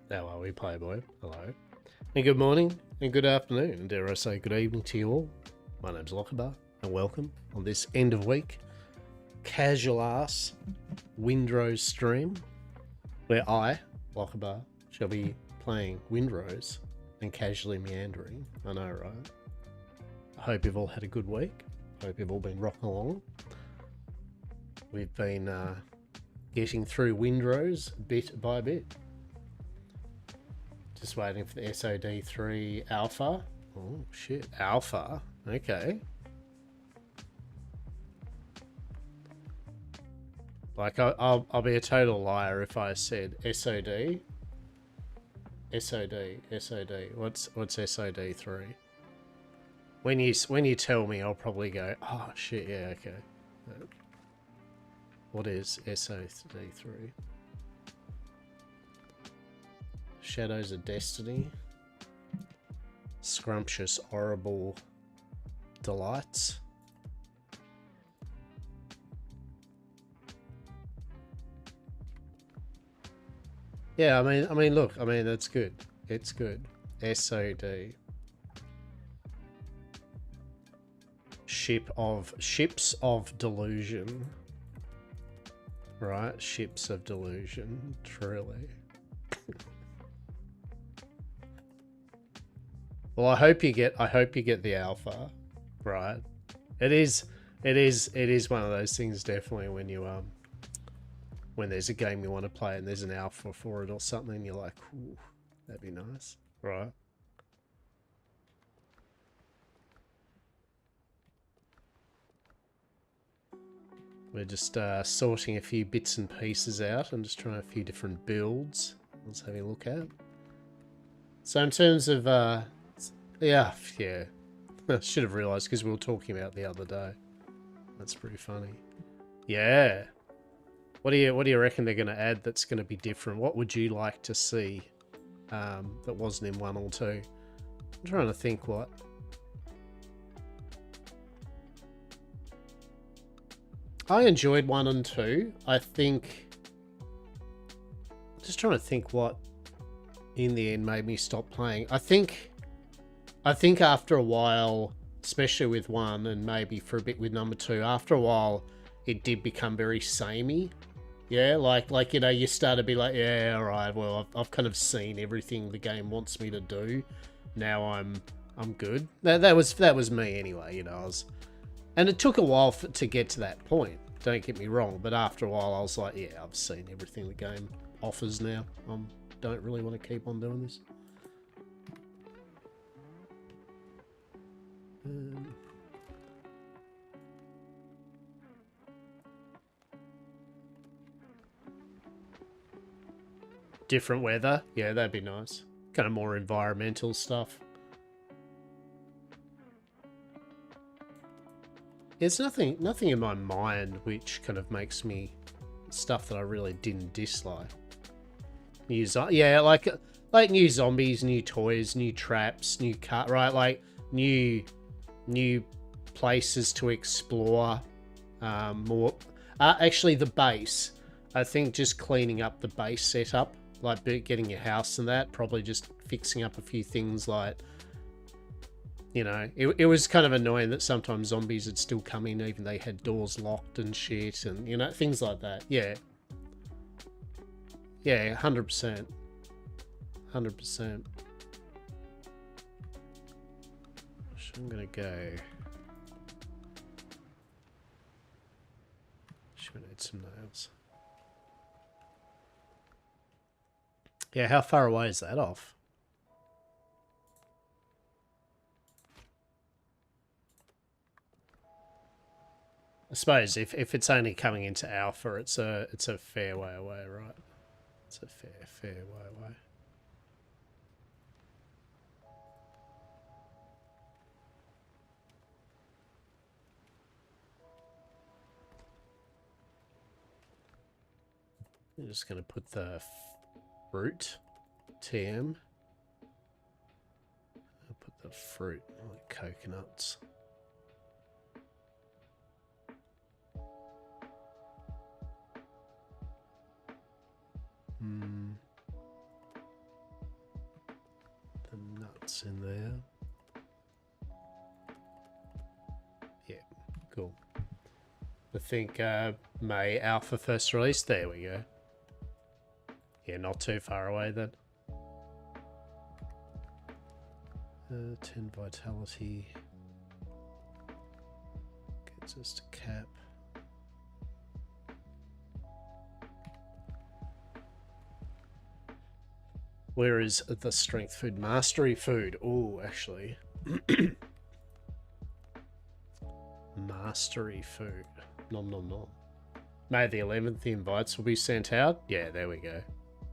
How are we, Playboy? Hello. And good morning, and good afternoon, and dare I say good evening to you all. My name's Lockabar, and welcome on this end of week casual ass Windrose stream, where I, Lockabar, shall be playing Windrose and casually meandering. I know, right? I hope you've all had a good week. Hope you've all been rocking along. We've been getting through Windrose bit by bit. Just waiting for the SOD3 alpha. Oh shit, alpha. Okay. Like I'll be a total liar if I said SOD. SOD. What's SOD3? When you tell me, I'll probably go, oh shit, yeah, okay. What is SOD3? Shadows of Destiny. Scrumptious, horrible delights. Yeah, I mean, look, that's good. It's good. SOD. Ships of delusion. Right, ships of delusion. Truly. Well, I hope you get the alpha, right? It is one of those things, definitely, when you when there's a game you want to play and there's an alpha for it or something, you're like, ooh, that'd be nice, right? We're just sorting a few bits and pieces out and just trying a few different builds. Let's have a look at. So in terms of yeah. I should have realised because we were talking about the other day. That's pretty funny. Yeah. What do you reckon they're going to add that's going to be different? What would you like to see that wasn't in 1 or 2? I'm trying to think what. I enjoyed 1 and 2. I think. Just trying to think what in the end made me stop playing. I think after a while, especially with 1 and maybe for a bit with number 2, after a while it did become very samey. Yeah, like you know, you start to be like, yeah, all right, well, I've kind of seen everything the game wants me to do. Now I'm good. That was me anyway, you know. And it took a while to get to that point. Don't get me wrong, but after a while I was like, yeah, I've seen everything the game offers now. Don't really want to keep on doing this. Different weather. Yeah, that'd be nice. Kind of more environmental stuff. There's nothing in my mind which kind of makes me stuff that I really didn't dislike. Yeah, like new zombies, new toys, new traps, new car, right? Like new places to explore. More. Actually, the base. I think just cleaning up the base setup, like getting your house and that, probably just fixing up a few things like, you know, it was kind of annoying that sometimes zombies would still come in even they had doors locked and shit and, you know, things like that. Yeah. Yeah, 100%. 100%. So I'm going to go... Should need some nails. Yeah, how far away is that off? I suppose if it's only coming into alpha, it's a fair way away, right? It's a fair way away. I'm just going to put the fruit TM. I'll put the fruit, like coconuts. It's in there. Yeah, cool. I think May Alpha first release. There we go. Yeah, not too far away then. 10 vitality. Gets us to cap. Where is the strength food? Mastery food. Oh, actually. Mastery food. Nom nom nom. May the 11th, the invites will be sent out. Yeah, there we go.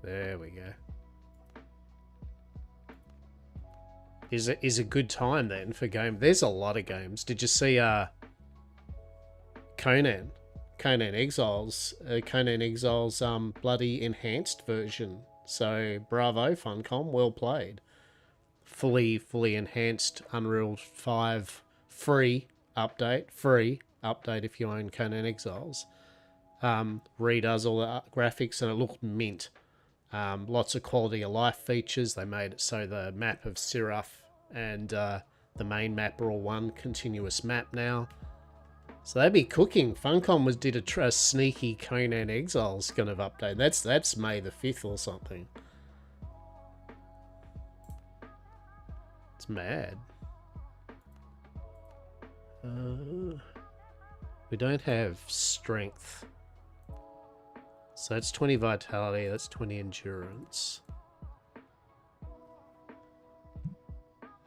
There we go. Is a good time then for game. There's a lot of games. Did you see Conan Exiles? Conan Exiles bloody enhanced version. So bravo, Funcom, well played. Fully enhanced Unreal 5 free update if you own Conan Exiles. Redoes all the graphics and it looked mint. Lots of quality of life features. They made it so the map of Siraf and the main map are all one continuous map now. So they'd be cooking. Funcom did a sneaky Conan Exiles kind of update. That's May the 5th or something. It's mad. We don't have strength. So that's 20 vitality, that's 20 endurance.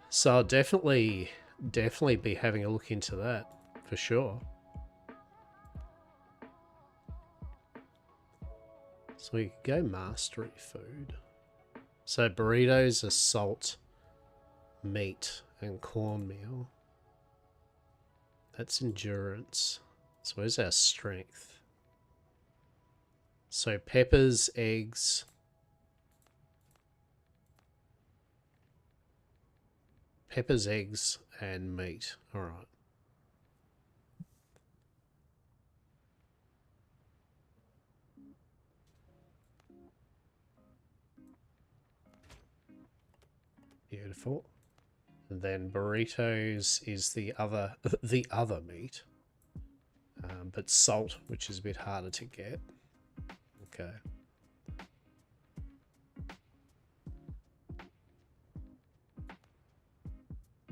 So I'll definitely be having a look into that, for sure. So we could go mastery food. So burritos are salt, meat, and cornmeal. That's endurance. So where's our strength? So peppers, eggs. Peppers, eggs, and meat. All right. Beautiful. And then burritos is the other meat. But salt, which is a bit harder to get. Okay.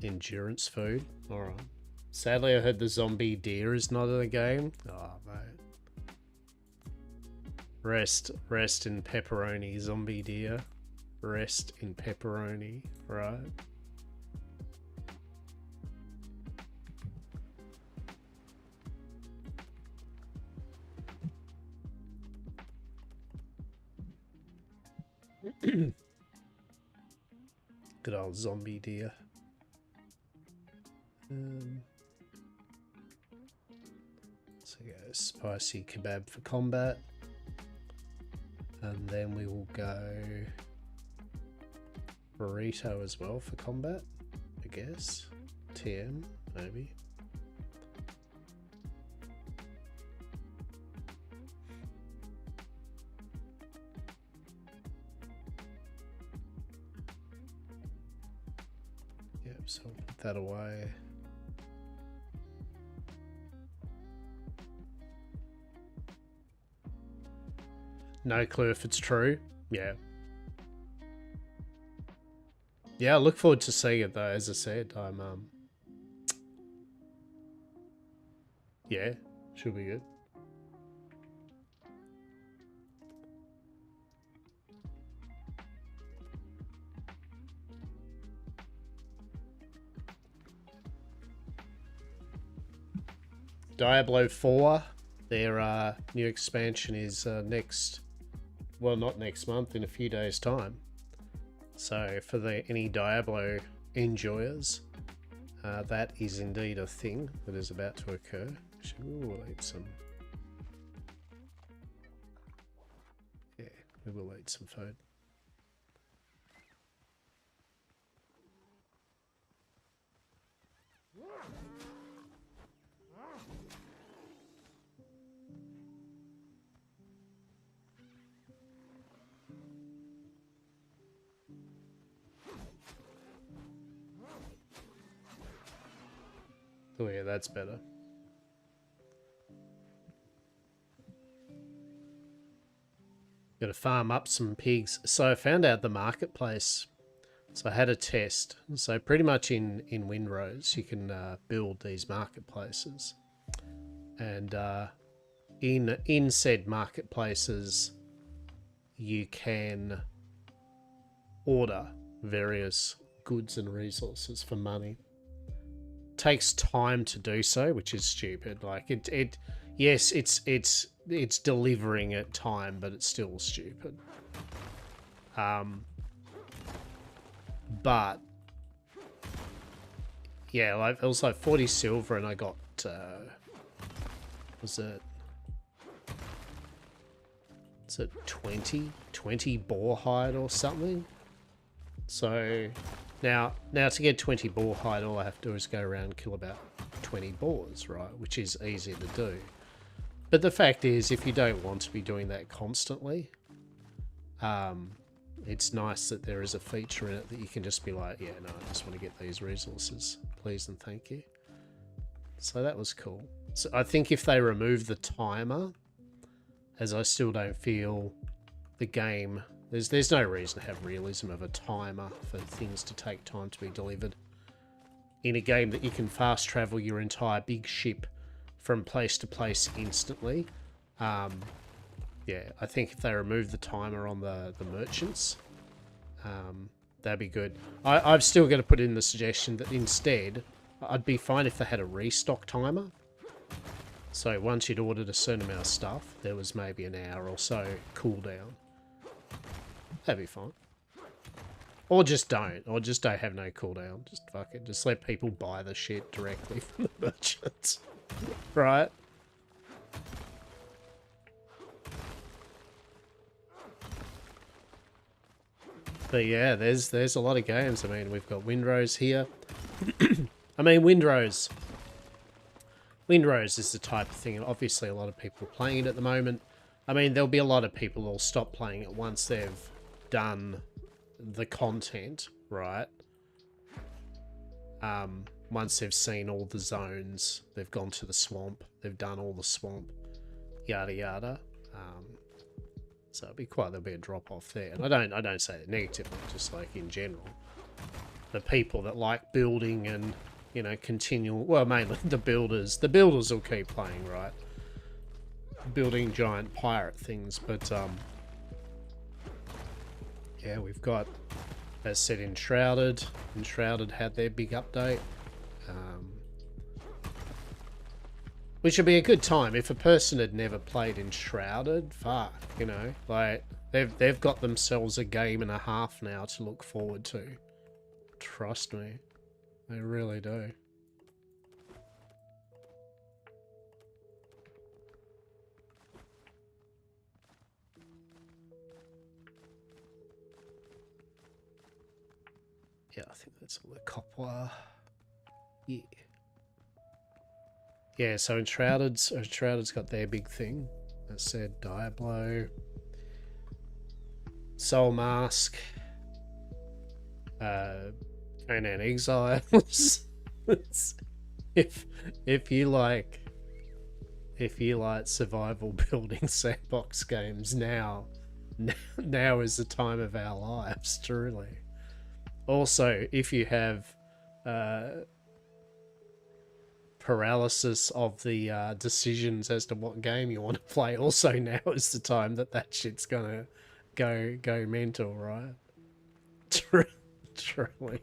Endurance food. Alright. Sadly, I heard the zombie deer is not in the game. Oh, mate. Rest in pepperoni, zombie deer. Rest in pepperoni, right? Good old zombie deer. So go spicy kebab for combat. And then we will go burrito as well for combat, I guess. TM, maybe. Yep, so I'll put that away. No clue if it's true. Yeah. Yeah, I look forward to seeing it though, as I said. I'm yeah, should be good. Diablo 4, their new expansion is well, not next month, in a few days' time. So for any Diablo enjoyers, that is indeed a thing that is about to occur. Actually, we will eat some. Yeah, we will eat some food. Oh yeah, that's better. Got to farm up some pigs. So I found out the marketplace. So I had a test. So pretty much in Windrose, you can build these marketplaces, and in said marketplaces, you can order various goods and resources for money. Takes time to do so, which is stupid. Like yes, it's delivering at time, but it's still stupid. But yeah, like it was like 40 silver, and I got was it 20 boar hide or something? So now to get 20 boar hide, all I have to do is go around and kill about 20 boars, right? Which is easy to do. But the fact is, if you don't want to be doing that constantly, it's nice that there is a feature in it that you can just be like, yeah, no, I just want to get these resources, please and thank you. So that was cool. So I think if they remove the timer, as I still don't feel the game, there's no reason to have realism of a timer for things to take time to be delivered. In a game that you can fast travel your entire big ship from place to place instantly, yeah, I think if they remove the timer on the merchants, that'd be good. I've still got to put in the suggestion that instead, I'd be fine if they had a restock timer. So once you'd ordered a certain amount of stuff, there was maybe an hour or so cooldown. That'd be fine. Or just don't. Or just don't have no cooldown. Just fuck it. Just let people buy the shit directly from the merchants. Right? But yeah, there's a lot of games. I mean, we've got Windrose here. I mean, Windrose is the type of thing, and obviously a lot of people are playing it at the moment. I mean, there'll be a lot of people who'll stop playing it once they've done the content, right? Once they've seen all the zones, they've gone to the swamp, they've done all the swamp, yada yada. So there'll be a drop off there. And I don't say it negatively, just like in general. The people that like building and, you know, mainly the builders. The builders will keep playing, right? Building giant pirate things, but yeah, we've got, as said, Enshrouded. Enshrouded had their big update, which would be a good time if a person had never played Enshrouded. Fuck, you know, like they've got themselves a game and a half now to look forward to. Trust me, they really do. Yeah, I think that's all the copper. Yeah. Yeah, so Enshrouded's got their big thing. As said, Diablo, Soul Mask, Conan Exiles. if you like survival building sandbox games, now is the time of our lives, truly. Also, if you have paralysis of the decisions as to what game you want to play, also now is the time that shit's gonna go mental, right? Truly.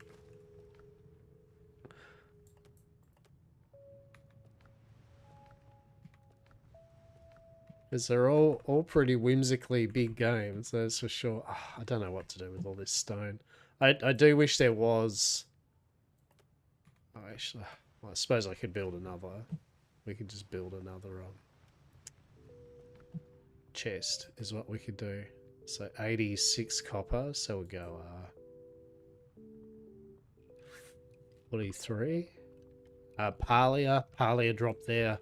Because they're all pretty whimsically big games, that's for sure. Oh, I don't know what to do with all this stone. I do wish there was... Oh, actually, well, I suppose I could build another... We could just build another chest, is what we could do. So 86 copper, so we'll go 43. Parlia dropped their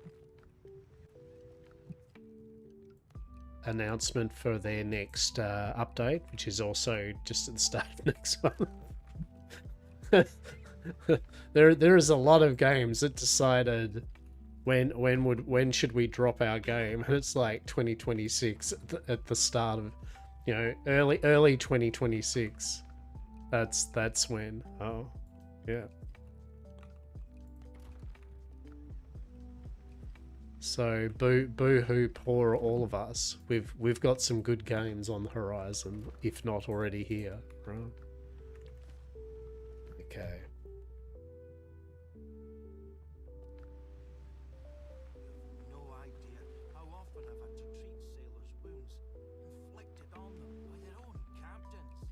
announcement for their next update, which is also just at the start of next month. there is a lot of games that decided when should we drop our game, and it's like 2026 at the start of, you know, early 2026. That's when. Oh, yeah. So boo hoo, poor all of us. We've got some good games on the horizon, if not already here, right? Okay. No idea how often I've had to treat sailors' wounds inflicted on them by their own captains.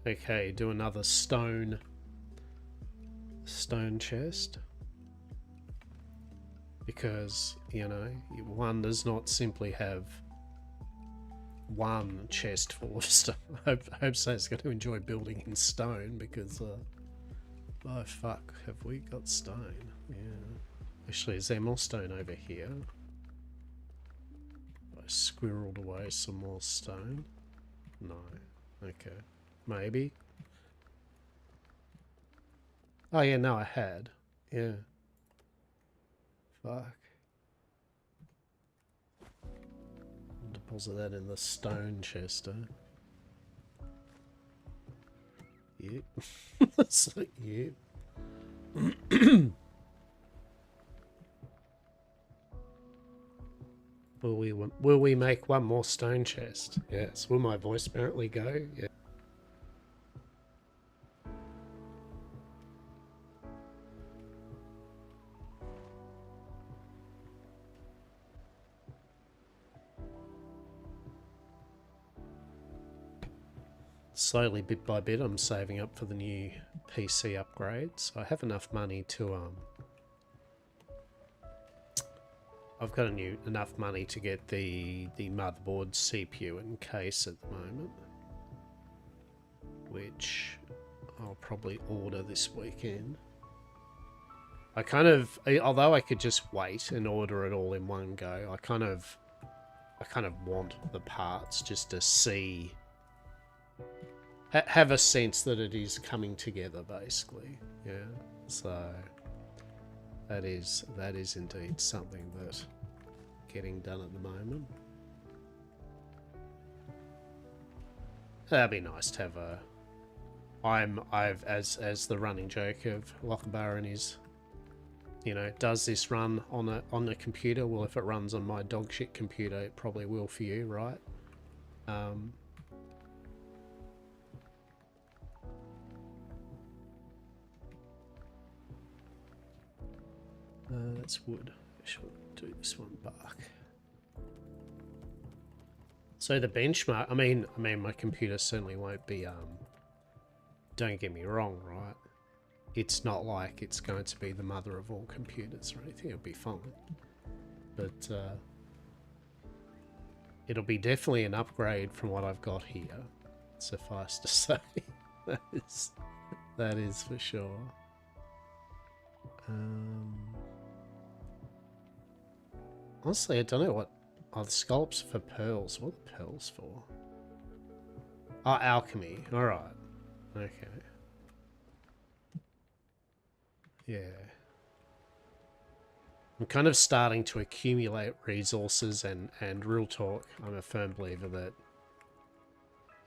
Okay, do another stone chest. Because, you know, one does not simply have one chest full of stuff. I hope Sa's going to enjoy building in stone, because, oh fuck, have we got stone? Yeah. Actually, is there more stone over here? I squirreled away some more stone. No. Okay. Maybe. Oh yeah, no, I had. Yeah. Fuck. I'll deposit that in the stone chest, Yep. So, yep. Will we make one more stone chest? Yes. Will my voice apparently go? Yeah. Slowly, bit by bit, I'm saving up for the new PC upgrade. So I have enough money to I've got enough money to get the motherboard, CPU, and case at the moment, which I'll probably order this weekend. I kind of, although I could just wait and order it all in one go, I kind of want the parts just to see, have a sense that it is coming together, basically. Yeah. So that is indeed something that getting done at the moment. That'd be nice to have a. I've as the running joke of Lochabaron is, you know, does this run on a computer? Well, if it runs on my dog shit computer, it probably will for you, right? That's wood. I should do this one bark. So the benchmark. I mean, my computer certainly won't be. Don't get me wrong, right? It's not like it's going to be the mother of all computers or anything. It'll be fine, but it'll be definitely an upgrade from what I've got here. Suffice to say, that is for sure. Honestly, I don't know what. Oh, the scallops for pearls. What are pearls for? Oh, alchemy. Alright. Okay. Yeah. I'm kind of starting to accumulate resources, and real talk, I'm a firm believer that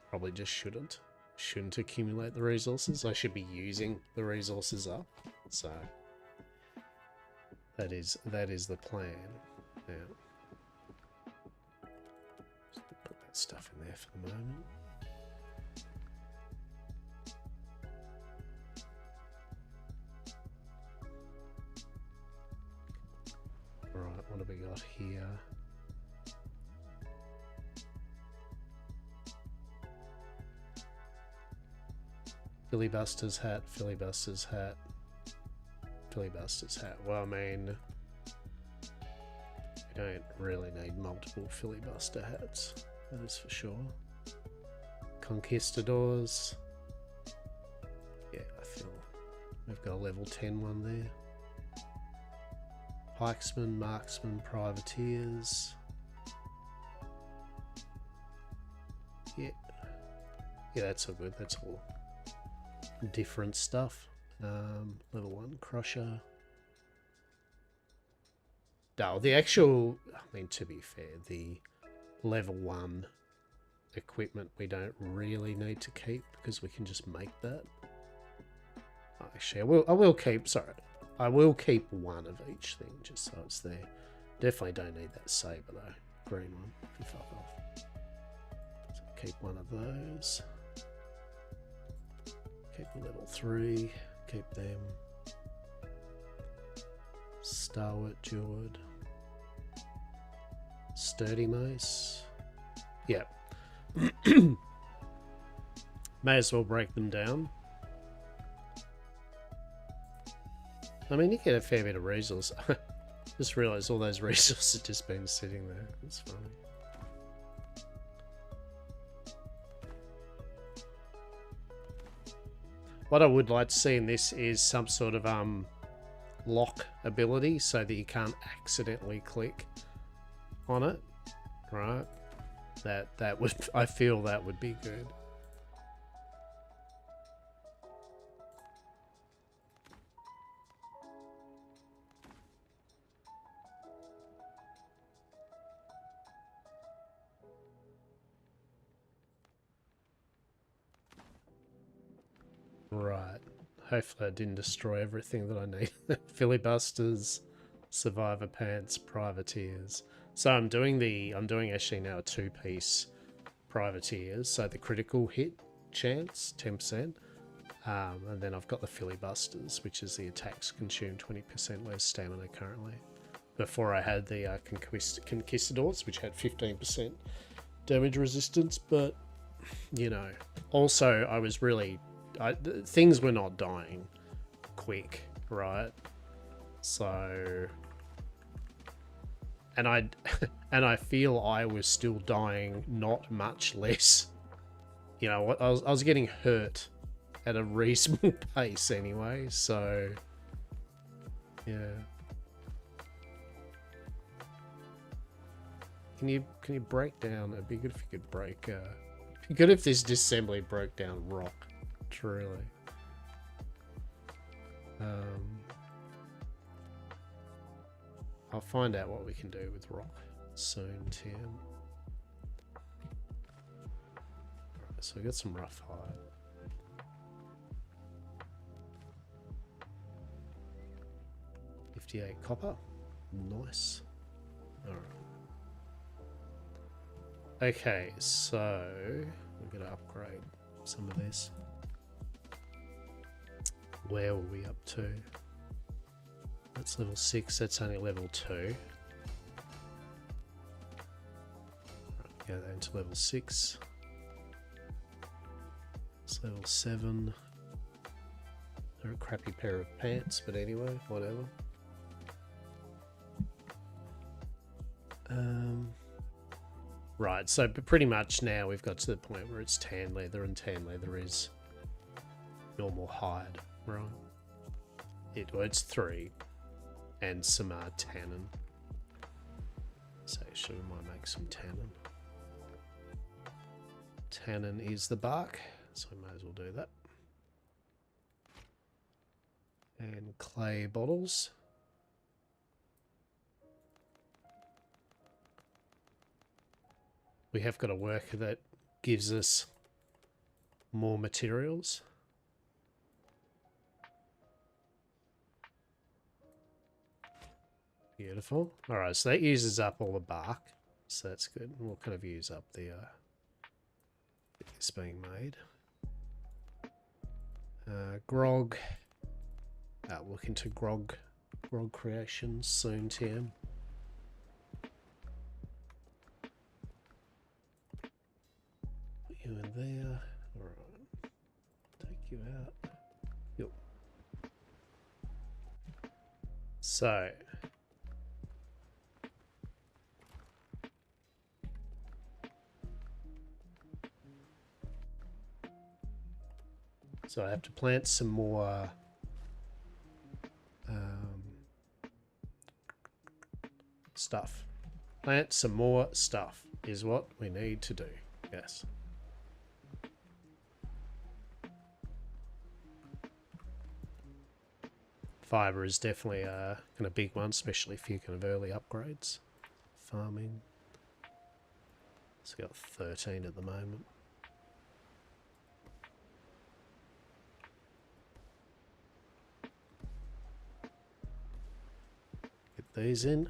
probably just shouldn't accumulate the resources. I should be using the resources up. So that is the plan. Yeah. Just put that stuff in there for the moment. Right, what have we got here? Filibuster's hat, filibuster's hat, filibuster's hat. Well, I mean, we don't really need multiple filibuster hats, that is for sure. Conquistadors. Yeah, I feel we've got a level 10 one there. Pikesmen, marksmen, privateers. Yeah. Yeah, that's all good. That's all different stuff. Level 1 crusher. No, the actual, I mean, to be fair, the level 1 equipment we don't really need to keep because we can just make that. Actually, I will keep, sorry, I will keep one of each thing just so it's there. Definitely don't need that saber though. Green one, can fuck off. So keep one of those. Keep the level 3, keep them. Starwort, Jewwood. Sturdy mace. Yep. May as well break them down. I mean, you get a fair bit of resource. Just realised all those resources have just been sitting there. It's funny. What I would like to see in this is some sort of lock ability so that you can't accidentally click on it, right? That would, I feel that would be good. Right. Hopefully I didn't destroy everything that I need. Filibusters, survivor pants, privateers. So I'm doing actually now a 2-piece privateers. So the critical hit chance, 10%. And then I've got the filibusters, which is the attacks consume 20% less stamina currently. Before I had the conquistadors, which had 15% damage resistance, but you know, also I was really, things were not dying quick, right? So, and I feel I was still dying not much less. You know, I was getting hurt at a reasonable pace anyway, so yeah. Can you break down? It'd be good if you could break. It'd be good if this disassembly broke down rock. Truly. I'll find out what we can do with rock soon, Tim. Alright, so we got some rough hide. $58 copper. Nice. Alright. Okay, so we're gonna upgrade some of this. Where were we up to? That's level 6, that's only level 2. Right, go down to level 6. It's level 7. They're a crappy pair of pants, but anyway, whatever. Right, so pretty much now we've got to the point where it's tan leather, and tan leather is normal hide, right? It's 3, and some tannin. So actually we might make some tannin. Tannin is the bark, so we may as well do that. And clay bottles. We have got a worker that gives us more materials. Beautiful. Alright, so that uses up all the bark. So that's good. We'll kind of use up the it's being made. Grog. Look into grog creations soon, TM. Put you in there. Alright. Take you out. Yep. So I have to plant some more stuff. Plant some more stuff is what we need to do. Yes. Fiber is definitely a kind of big one, especially if you can have early upgrades. Farming. It's got 13 at the moment. Get these in.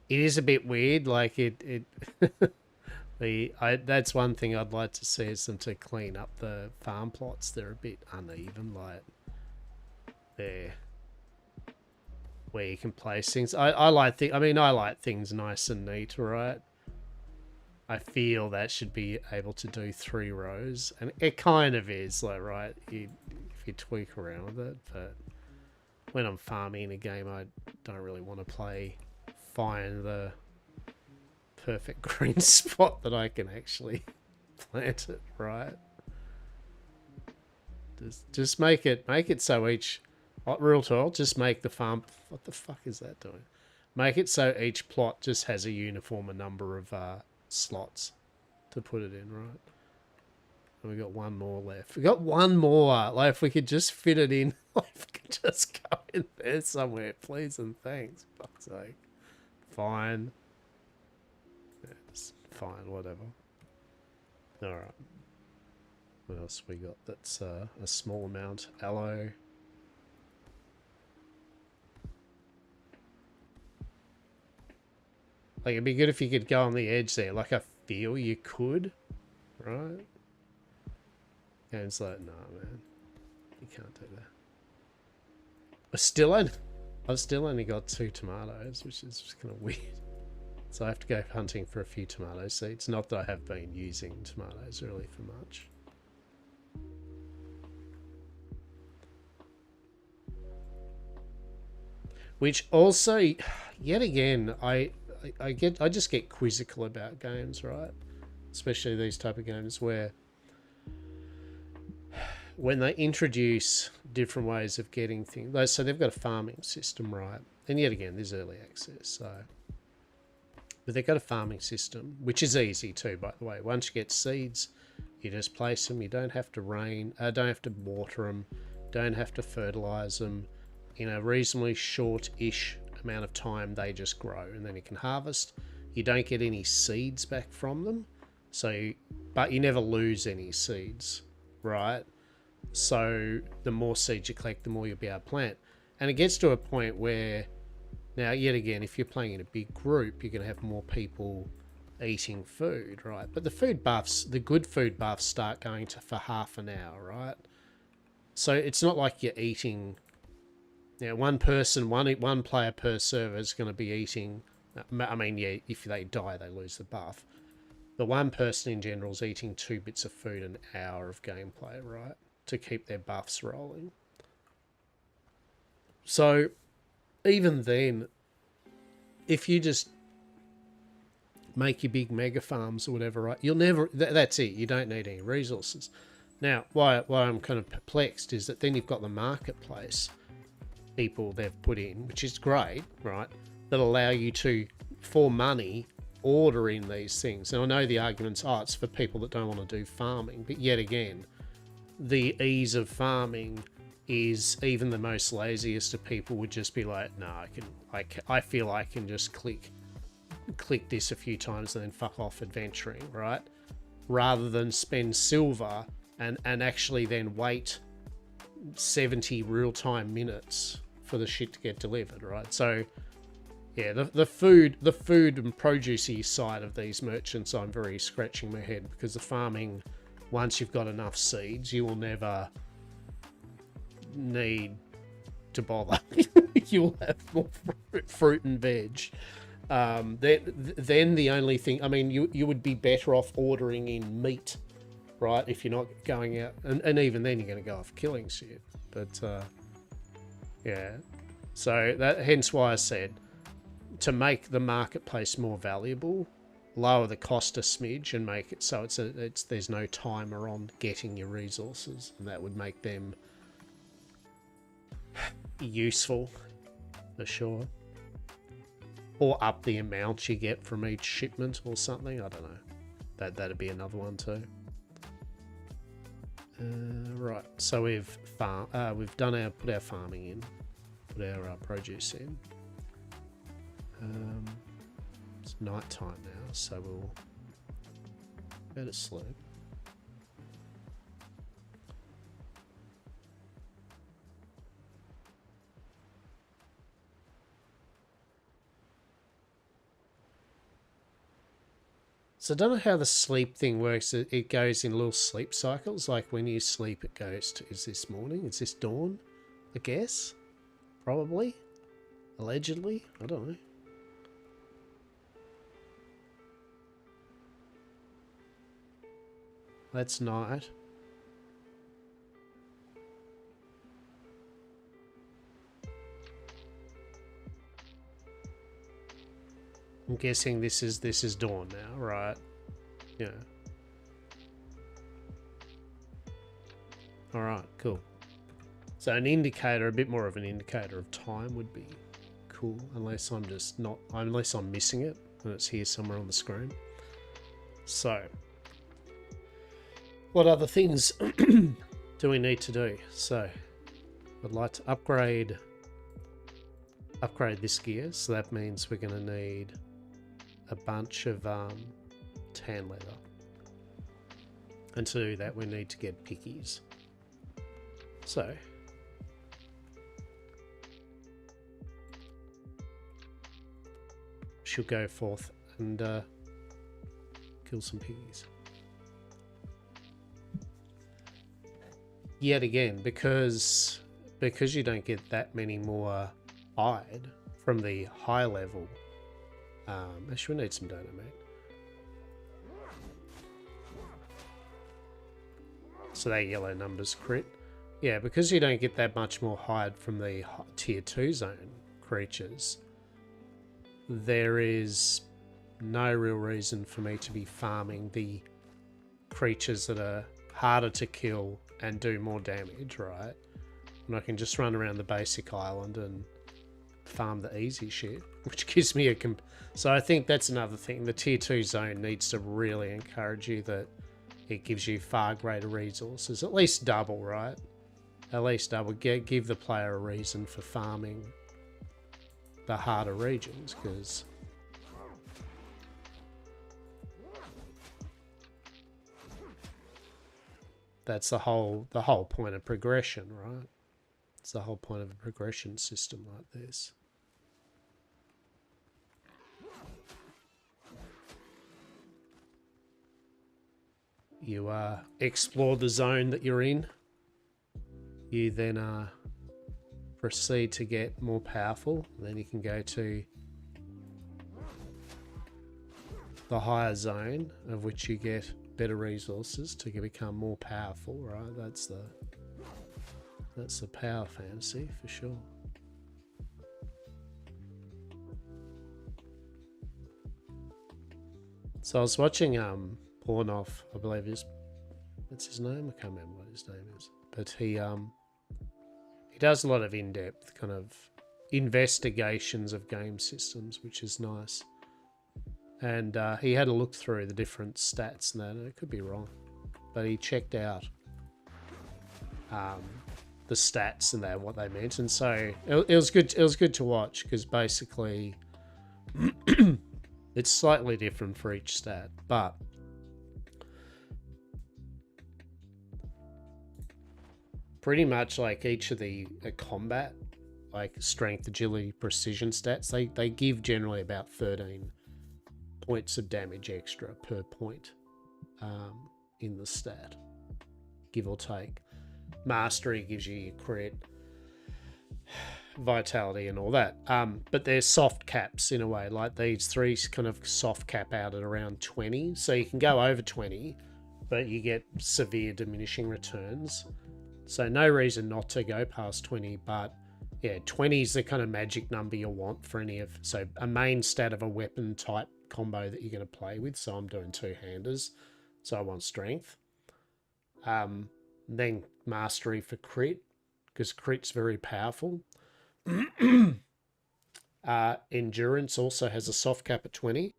It is a bit weird, like it that's one thing I'd like to see is them to clean up the farm plots. They're a bit uneven, like there where you can place things. I like things nice and neat, right? I feel that should be able to do 3 rows, and it kind of is, like, right, if you tweak around with it, but when I'm farming in a game, I don't really want to find the perfect green spot that I can actually plant it, right? Just make it so each real talk, just make the farm, what the fuck is that doing? Make it so each plot just has a uniform number of slots to put it in, right? And we got one more left. We got one more. Like, if we could just fit it in, like, if we could just go in there somewhere, please and thanks. Fuck's sake. Fine. Yeah, it's fine, whatever. Alright. What else we got? That's a small amount. Aloe. Like, it'd be good if you could go on the edge there. Like, I feel you could, right? And it's like, nah, man. You can't do that. I've still only got 2 tomatoes, which is just kind of weird. So I have to go hunting for a few tomato seeds. Not that I have been using tomatoes really for much. Which also, yet again, I just get quizzical about games, right? Especially these type of games where when they introduce different ways of getting things, so they've got a farming system, right? And yet again, there's early access, so. But they've got a farming system, which is easy too, by the way. Once you get seeds, you just place them. You don't have to don't have to water them, don't have to fertilize them. In a reasonably short-ish amount of time, they just grow, and then you can harvest. You don't get any seeds back from them, but you never lose any seeds, right? So the more seeds you collect, the more you'll be able to plant. And it gets to a point where, now, yet again, if you're playing in a big group, you're going to have more people eating food, right? But the good food buffs start going to for half an hour, right? So it's not like you're eating, one player per server is going to be eating, I mean, yeah, if they die, they lose the buff. The one person in general is eating 2 bits of food an hour of gameplay, right? To keep their buffs rolling. So even then, if you just make your big mega farms or whatever, right, you'll never, that's it, you don't need any resources. Now, why I'm kind of perplexed is that then you've got the marketplace people they've put in, which is great, right, that allow you to, for money, order in these things. And I know the argument's, it's for people that don't want to do farming, but yet again, the ease of farming is, even the most laziest of people would just be like, no, I feel I can just click this a few times and then fuck off adventuring, right? Rather than spend silver and actually then wait 70 real-time minutes for the shit to get delivered, right? So yeah, the food and producey side of these merchants, I'm very scratching my head, because the farming, once you've got enough seeds, you will never need to bother. You'll have more fruit and veg. Then the only thing, I mean, you would be better off ordering in meat, right? If you're not going out, and even then you're going to go off killing shit. But yeah, so hence why I said, to make the marketplace more valuable, lower the cost a smidge and make it so there's no timer on getting your resources, and that would make them useful for sure. Or up the amount you get from each shipment or something. I don't know. That'd be another one too. Right, so we've done put our farming in, put our produce in. It's night time now, so we'll go to sleep. So I don't know how the sleep thing works. It goes in little sleep cycles. Like when you sleep, it goes to, is this morning? Is this dawn? I guess. Probably. Allegedly. I don't know. That's night. I'm guessing this is dawn now, right? Yeah. Alright, cool. So an indicator, a bit more of an indicator of time would be cool, unless I'm just not, unless I'm missing it and it's here somewhere on the screen. So, what other things do we need to do? So, I'd like to upgrade this gear, so that means we're going to need a bunch of tan leather. And to do that, we need to get pickies. So, she'll go forth and kill some piggies. Yet again, because you don't get that many more hide from the high level. Actually, we need some dynamite. So that yellow numbers crit. Yeah, because you don't get that much more hide from the tier 2 zone creatures, there is no real reason for me to be farming the creatures that are harder to kill and do more damage, right? And I can just run around the basic island and farm the easy shit, which gives me a so I think that's another thing. The tier 2 zone needs to really encourage you that it gives you far greater resources, at least double, right? At least double. Give the player a reason for farming the harder regions, because that's the whole point of progression, right? It's the whole point of a progression system like this. You explore the zone that you're in. You then proceed to get more powerful. Then you can go to the higher zone, of which you get better resources to become more powerful, right? That's the power fantasy for sure. So I was watching Pornoff, I believe that's his name. I can't remember what his name is, but he does a lot of in-depth kind of investigations of game systems, which is nice. And he had a look through the different stats and that, and it could be wrong, but he checked out the stats and that, what they meant, and so it was good. It was good to watch, because basically it's slightly different for each stat, but pretty much like each of the combat, like strength, agility, precision stats, they give generally about 13 points of damage extra per point in the stat, give or take. Mastery gives you your crit, vitality and all that, but there's soft caps in a way. Like these three kind of soft cap out at around 20, so you can go over 20, but you get severe diminishing returns. So no reason not to go past 20, but yeah, 20 is the kind of magic number you want for any of, so a main stat of a weapon type combo that you're going to play with. So I'm doing two-handers, so I want strength. Then mastery for crit, because crit's very powerful. Endurance also has a soft cap at 20.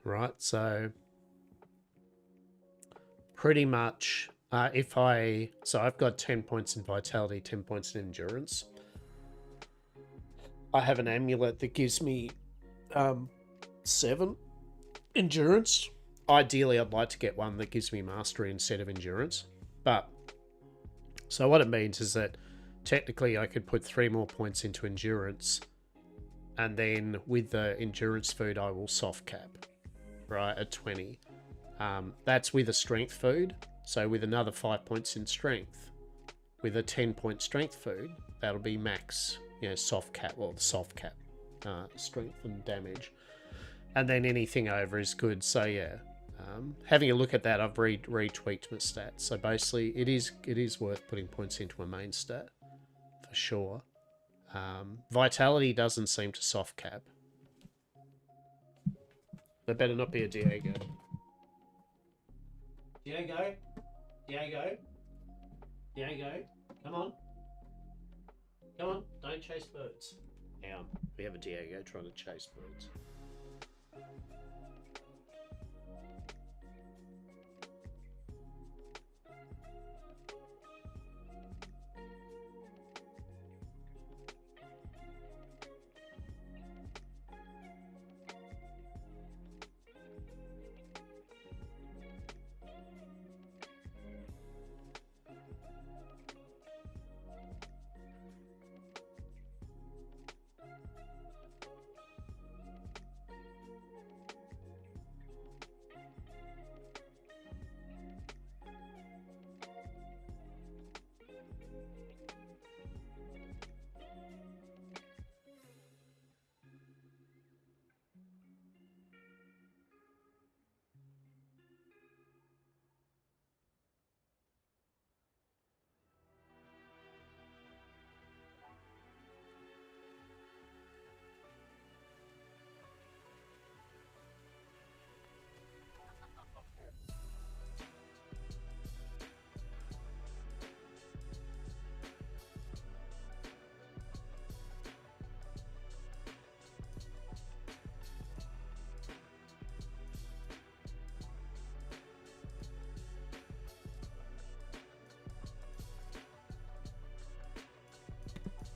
right? So pretty much, so I've got 10 points in vitality, 10 points in endurance. I have an amulet that gives me 7 endurance. Ideally, I'd like to get one that gives me mastery instead of endurance. But, so what it means is that technically I could put 3 more points into endurance, and then with the endurance food, I will soft cap, right, at 20. That's with a strength food. So with another 5 points in strength, with a 10-point strength food, that'll be max, soft cap, or the soft cap strength and damage. And then anything over is good. So yeah, having a look at that, I've retweaked my stats. So basically, it is worth putting points into a main stat for sure. Vitality doesn't seem to soft cap. There better not be a Diego. Diego, come on, don't chase birds. Hang on, we have a Diego trying to chase birds.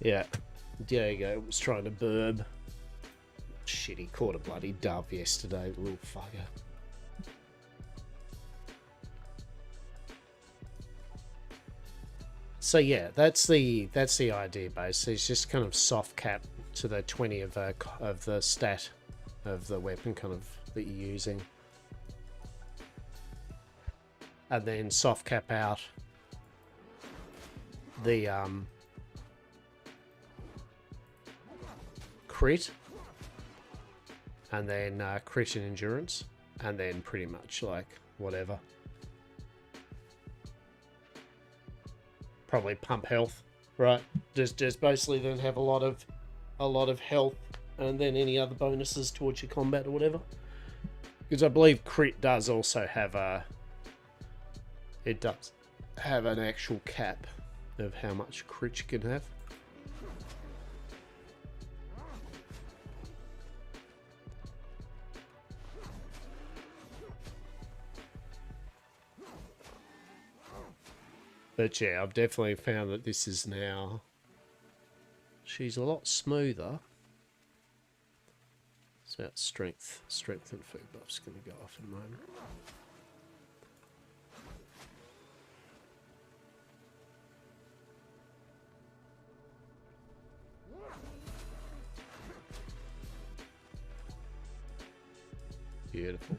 Yeah, Diego was trying to burb. Shit, he caught a bloody dove yesterday, the little fucker. So yeah, that's the idea base. It's just kind of soft cap to the 20 of the stat of the weapon kind of that you're using, and then soft cap out the crit, and then crit and endurance, and then pretty much like whatever. Probably pump health, right? Just basically then have a lot of health, and then any other bonuses towards your combat or whatever. Because I believe crit does also have an actual cap of how much crit you can have. But yeah, I've definitely found that this is now... She's a lot smoother. So that strength and food buff's going to go off in a moment. Beautiful.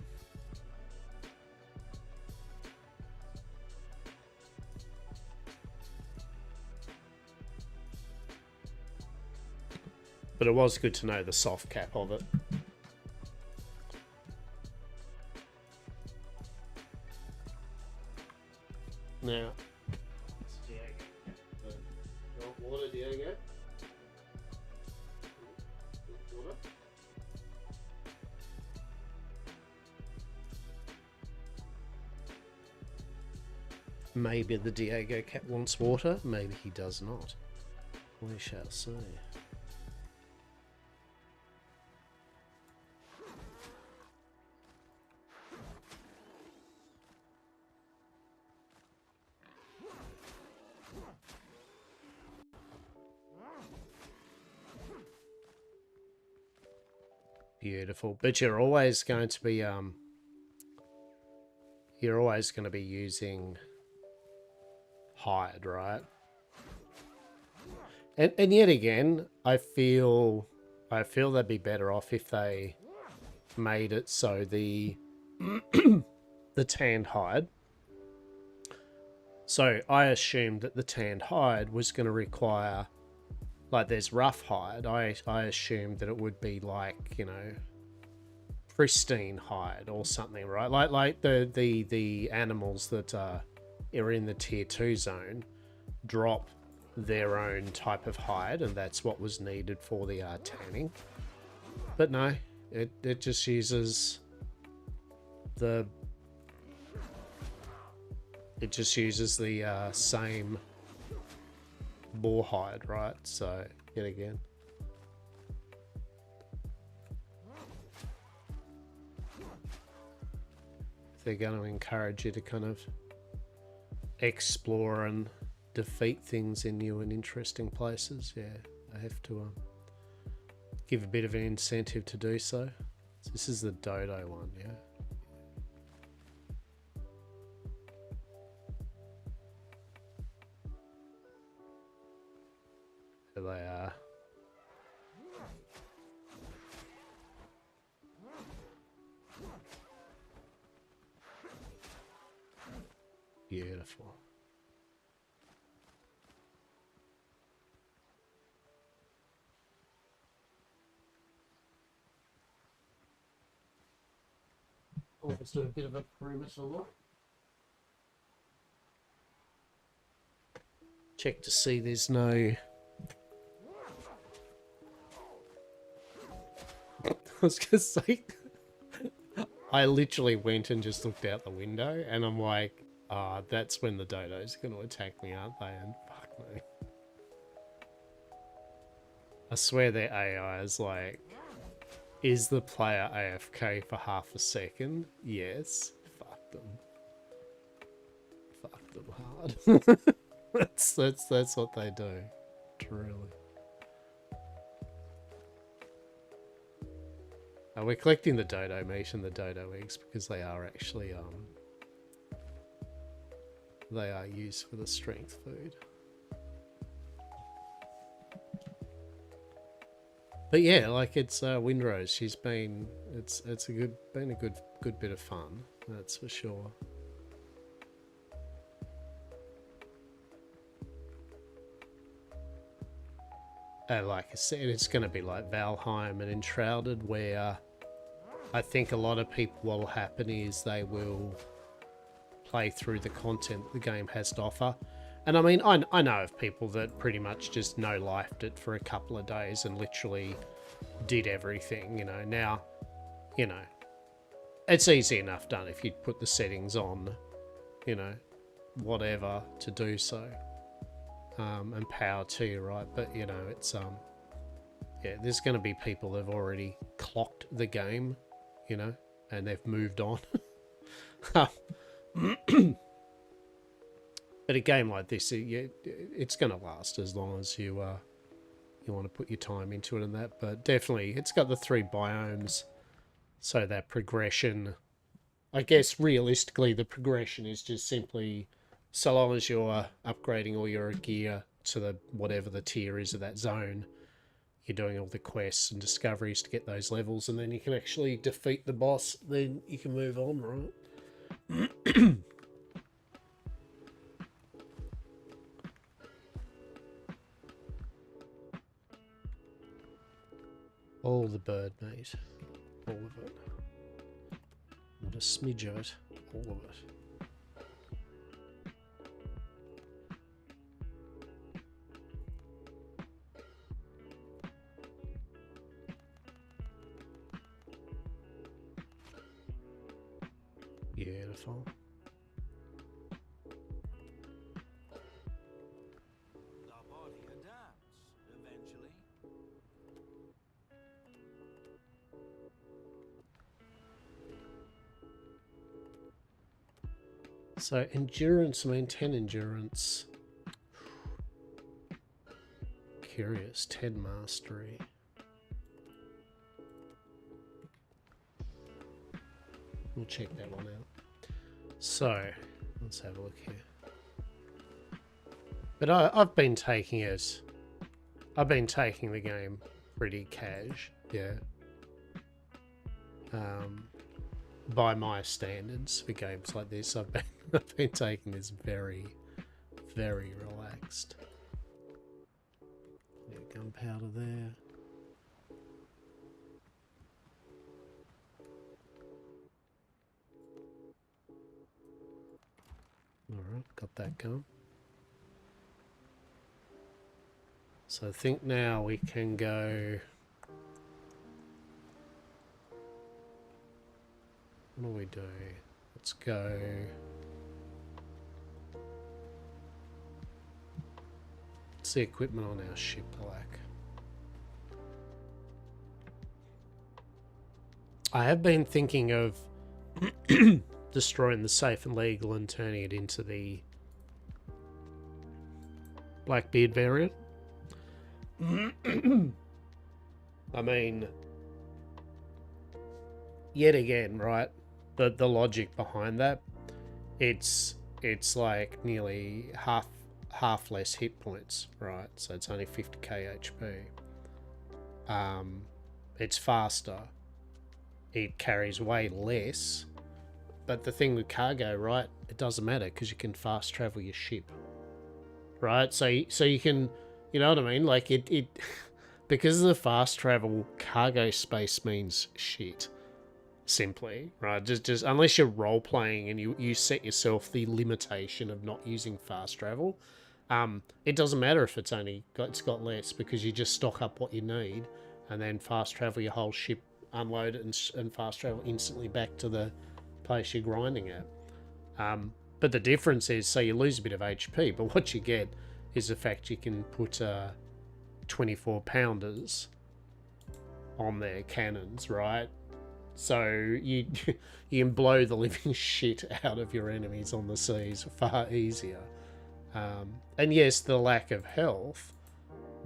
But it was good to know the soft cap of it. Now, it's Diego. You want water, Diego? Water? Maybe the Diego cat wants water, maybe he does not. We shall see. Beautiful. But you're always going to be using hide, right? And yet again, I feel they'd be better off if they made it so the the tanned hide. So I assumed that the tanned hide was going to require, like, there's rough hide. I assumed that it would be like, you know, pristine hide or something, right? Like the animals that are in the tier 2 zone drop their own type of hide, and that's what was needed for the tanning. But no, it just uses the same boar hide, right? So yet again, they're going to encourage you to kind of explore and defeat things in new and interesting places. Yeah, I have to give a bit of an incentive to do so. So this is the dodo one, yeah. There they are. Beautiful. Let's do a bit of a perimeter look. Check to see there's no... I was going to say... I literally went and just looked out the window and I'm like, that's when the dodo's going to attack me, aren't they? And fuck me. I swear their AI is like, is the player AFK for half a second? Yes. Fuck them. Fuck them hard. that's what they do. Truly. We're collecting the dodo meat and the dodo eggs because they are actually they are used for the strength food. But yeah, like it's Windrose. She's been it's a good bit of fun. That's for sure. Like I said, it's going to be like Valheim and Enshrouded, where I think a lot of people, what will happen is they will play through the content that the game has to offer. And I mean, I know of people that pretty much just no-lifed it for a couple of days and literally did everything, you know. Now, you know, it's easy enough done if you put the settings on, you know, whatever to do so. And power to you, right? But, you know, it's, yeah, there's going to be people that have already clocked the game, you know, and they've moved on. But a game like this, it's going to last as long as you want to put your time into it and that. But definitely, it's got the 3 biomes, so that progression, I guess realistically, the progression is just simply, so long as you're upgrading all your gear to the whatever the tier is of that zone, you're doing all the quests and discoveries to get those levels, and then you can actually defeat the boss, then you can move on, right? All the bird meat. All of it. Not a smidge of it. All of it. Beautiful. The body adapts eventually. So endurance, I mean 10 endurance. Curious, 10 mastery. we'll check that one out. So, let's have a look here. But I've been taking it. I've been taking the game pretty cash, yeah. By my standards for games like this, I've been taking this very, very relaxed. Yeah, gunpowder there. Alright, got that going. So I think now we can go... What do we do? Let's go... What's the equipment on our ship like? I have been thinking of destroying the safe and legal and turning it into the Blackbeard variant. I mean, yet again, right? The logic behind that, it's like nearly half less hit points, right? So it's only 50k HP. It's faster. It carries way less. But the thing with cargo, right? It doesn't matter because you can fast travel your ship, right? So you can, you know what I mean? Like it because of the fast travel, cargo space means shit. Simply, right? Just unless you're role playing and you set yourself the limitation of not using fast travel, it doesn't matter if it's got less because you just stock up what you need and then fast travel your whole ship, unload it and fast travel instantly back to the place you're grinding at. But the difference is, so you lose a bit of HP, but what you get is the fact you can put 24 pounders on their cannons, right? So you can blow the living shit out of your enemies on the seas far easier. And yes, the lack of health,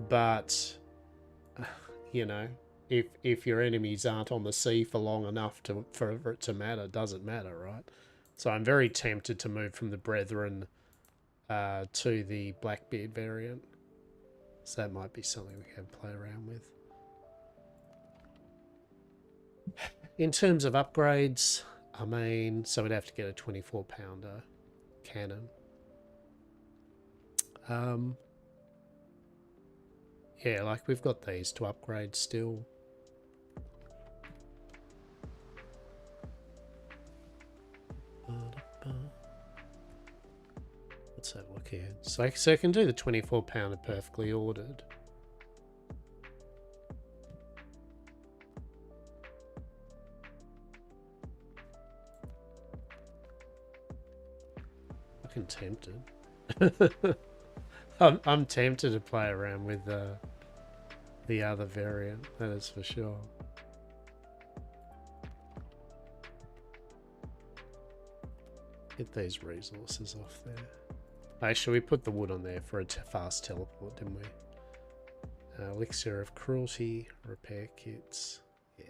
but you know, if your enemies aren't on the sea for long enough for it to matter, doesn't matter, right? So I'm very tempted to move from the Brethren to the Blackbeard variant. So that might be something we can play around with. In terms of upgrades, I mean, so we'd have to get a 24 pounder cannon. Yeah, like we've got these to upgrade still. Let's have a look here. So I can do the 24 pounder perfectly ordered. Fucking tempted. I'm tempted to play around with the other variant, that is for sure. Get these resources off there. Actually, we put the wood on there for a fast teleport, didn't we? Elixir of Cruelty, repair kits. Yeah.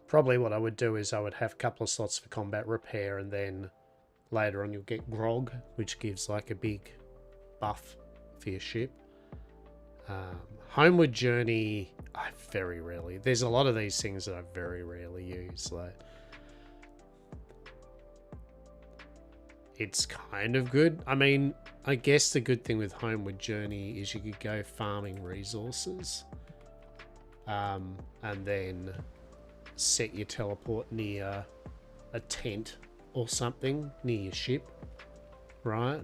Probably what I would do is I would have a couple of slots for combat repair, and then later on you'll get grog, which gives like a big buff for your ship. Homeward Journey, I very rarely. There's a lot of these things that I very rarely use. Like, it's kind of good. I mean, I guess the good thing with Homeward Journey is you could go farming resources, and then set your teleport near a tent or something near your ship, right?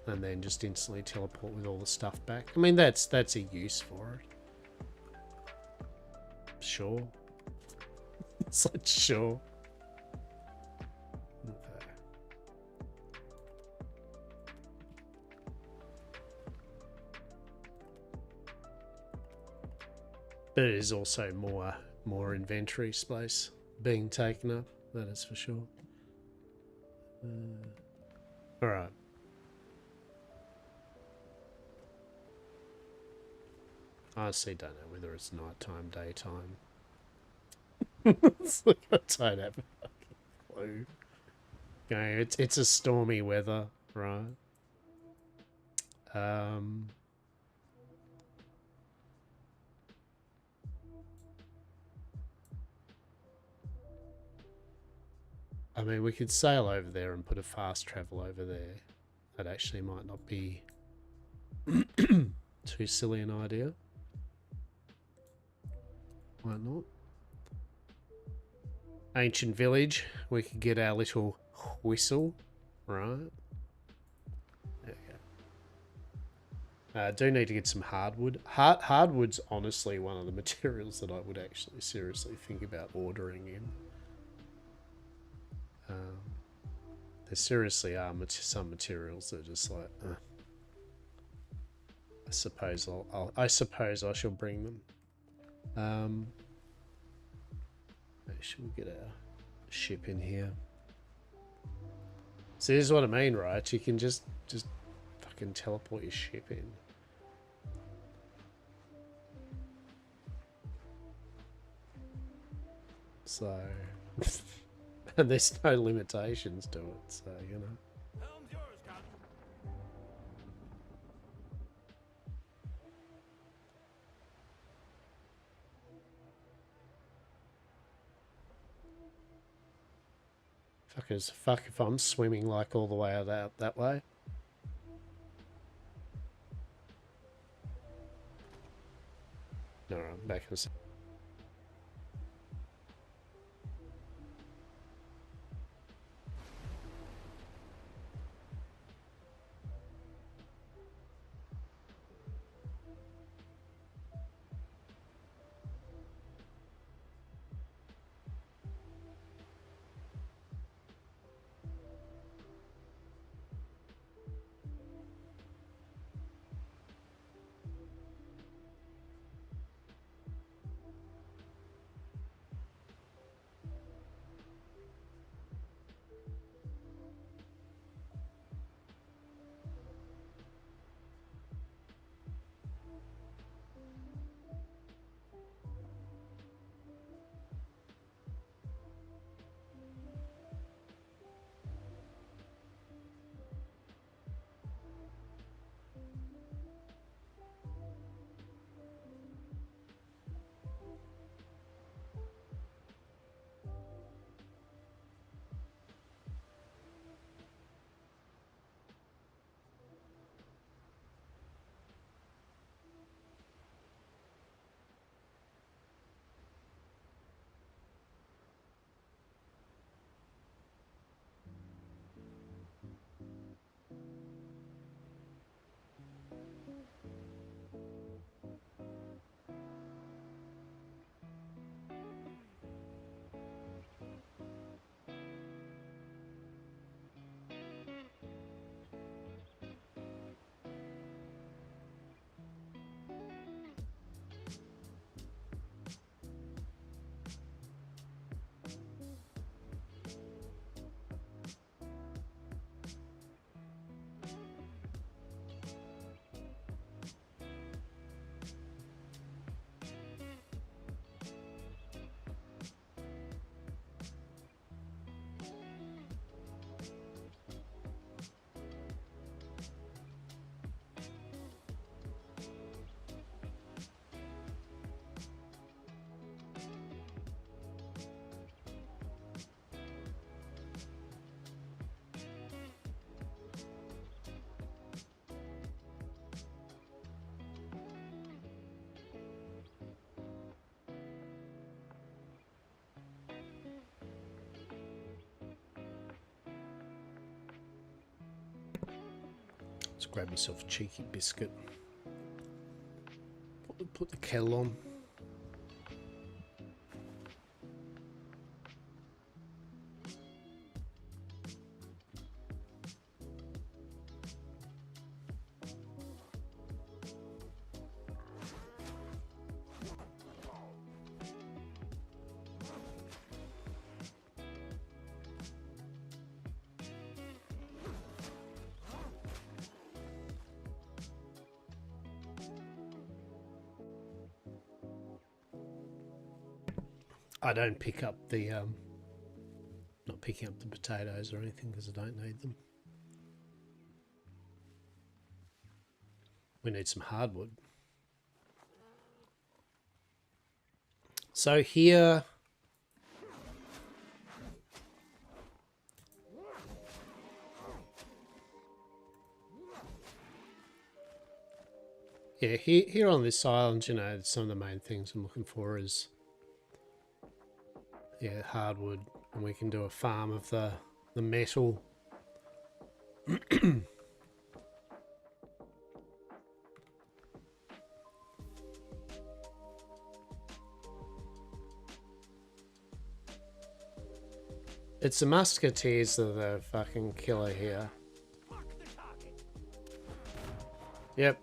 And then just instantly teleport with all the stuff back. I mean, that's a use for it. Sure. It's like, sure. Okay. But it is also more inventory space being taken up. That is for sure. All right. I honestly don't know whether it's nighttime, daytime. It's like I don't have a fucking clue. Okay, it's a stormy weather, right? Um, I mean, we could sail over there and put a fast travel over there. That actually might not be too silly an idea. Why not? Ancient village. We could get our little whistle, right? There we go. I do need to get some hardwood. Hardwood's honestly one of the materials that I would actually seriously think about ordering in. There seriously are some materials that are just like, I suppose I suppose I shall bring them. Make sure we get our ship in here. So this is what I mean, right? You can just fucking teleport your ship in. So, and there's no limitations to it, so, you know. Helm's yours, Captain. Fuckers, fuck if I'm swimming like all the way out that way. No, I'm back in a second. Let's grab myself a cheeky biscuit. Put the kettle on. I don't pick up the not picking up the potatoes or anything because I don't need them. We need some hardwood. So here, yeah, here on this island, you know, some of the main things I'm looking for is, yeah, hardwood, and we can do a farm of the metal. It's the musketeers that are the fucking killer here. Yep.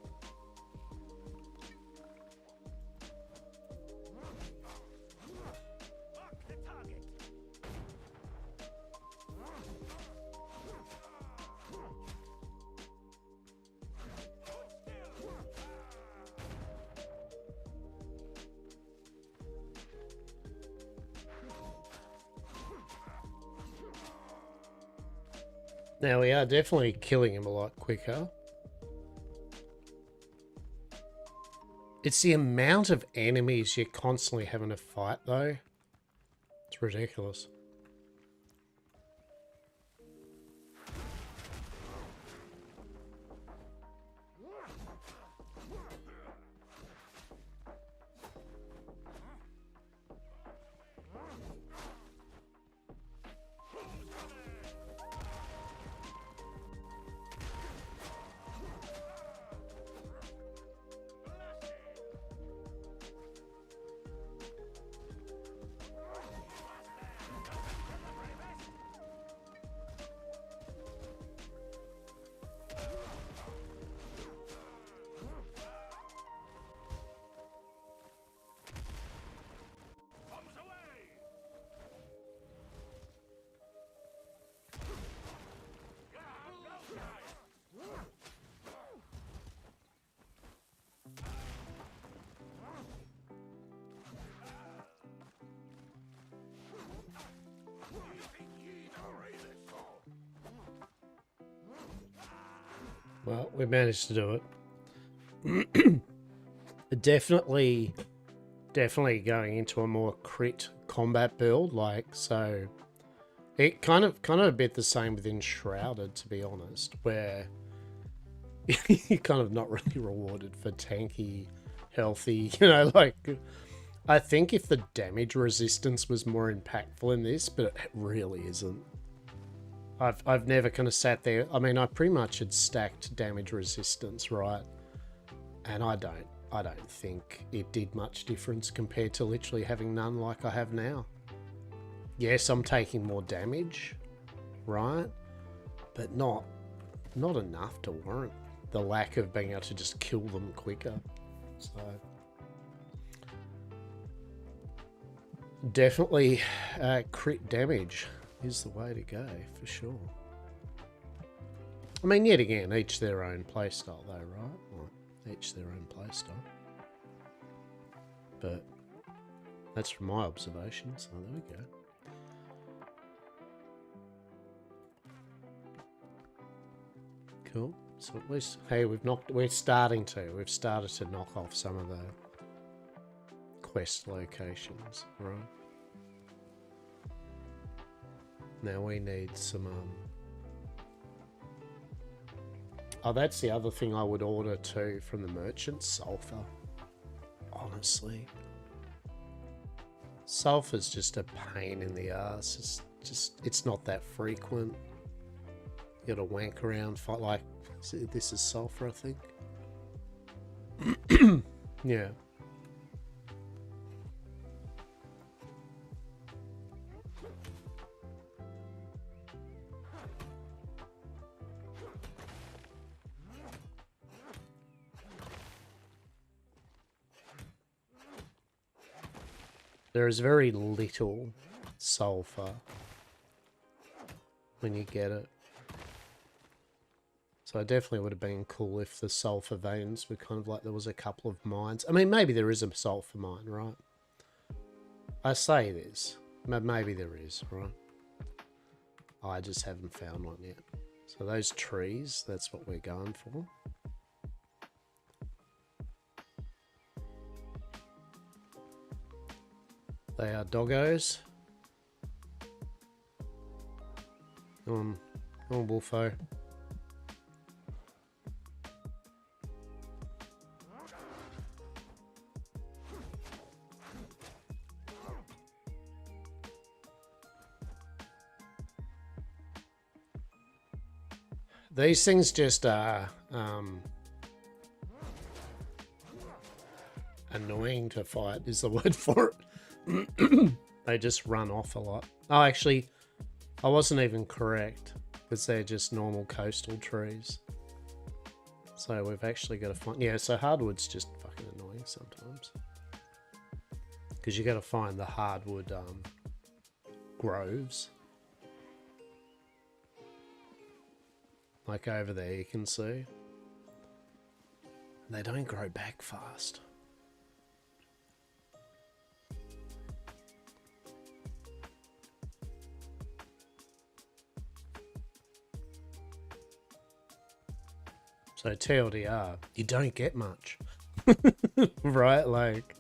Now we are definitely killing him a lot quicker. It's the amount of enemies you're constantly having to fight though. It's ridiculous. Well, we managed to do it. Definitely going into a more crit combat build, like, so it kind of a bit the same with Enshrouded, to be honest, where you're kind of not really rewarded for tanky, healthy, you know, like, I think if the damage resistance was more impactful in this, but it really isn't. I've never kind of sat there. I mean, I pretty much had stacked damage resistance, right? And I don't think it did much difference compared to literally having none like I have now. Yes, I'm taking more damage, right? But not enough to warrant the lack of being able to just kill them quicker. So definitely crit damage is the way to go, for sure. I mean, yet again, each their own playstyle though, right? Or each their own playstyle. But that's from my observations, so there we go. Cool. So at least, hey, we've started to knock off some of the quest locations, right? Now we need some, oh, that's the other thing I would order too from the merchant, sulfur. Honestly. Sulfur's just a pain in the ass. It's not that frequent. You gotta wank around, fight, like, this is sulfur, I think. Yeah. There is very little sulfur when you get it. So it definitely would have been cool if the sulfur veins were kind of like there was a couple of mines. I mean, maybe there is a sulfur mine, right? I say this, but maybe there is, right? I just haven't found one yet. So those trees, that's what we're going for. They are doggos. Come on, Wolfo. These things just are annoying to fight is the word for it. They just run off a lot. Oh, actually, I wasn't even correct because they're just normal coastal trees. So we've actually got to find... Yeah, so hardwood's just fucking annoying sometimes. Because you got to find the hardwood groves. Like over there you can see. They don't grow back fast. So TLDR, you don't get much. Right? Like,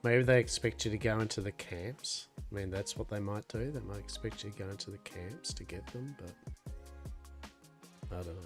maybe they expect you to go into the camps. I mean, that's what they might do. They might expect you to go into the camps to get them, but I don't know.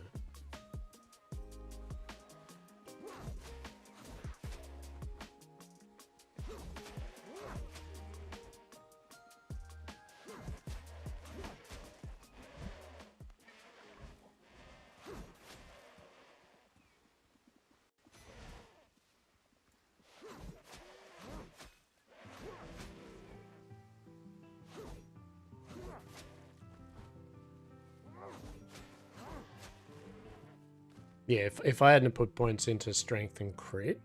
Yeah, if I hadn't put points into strength and crit,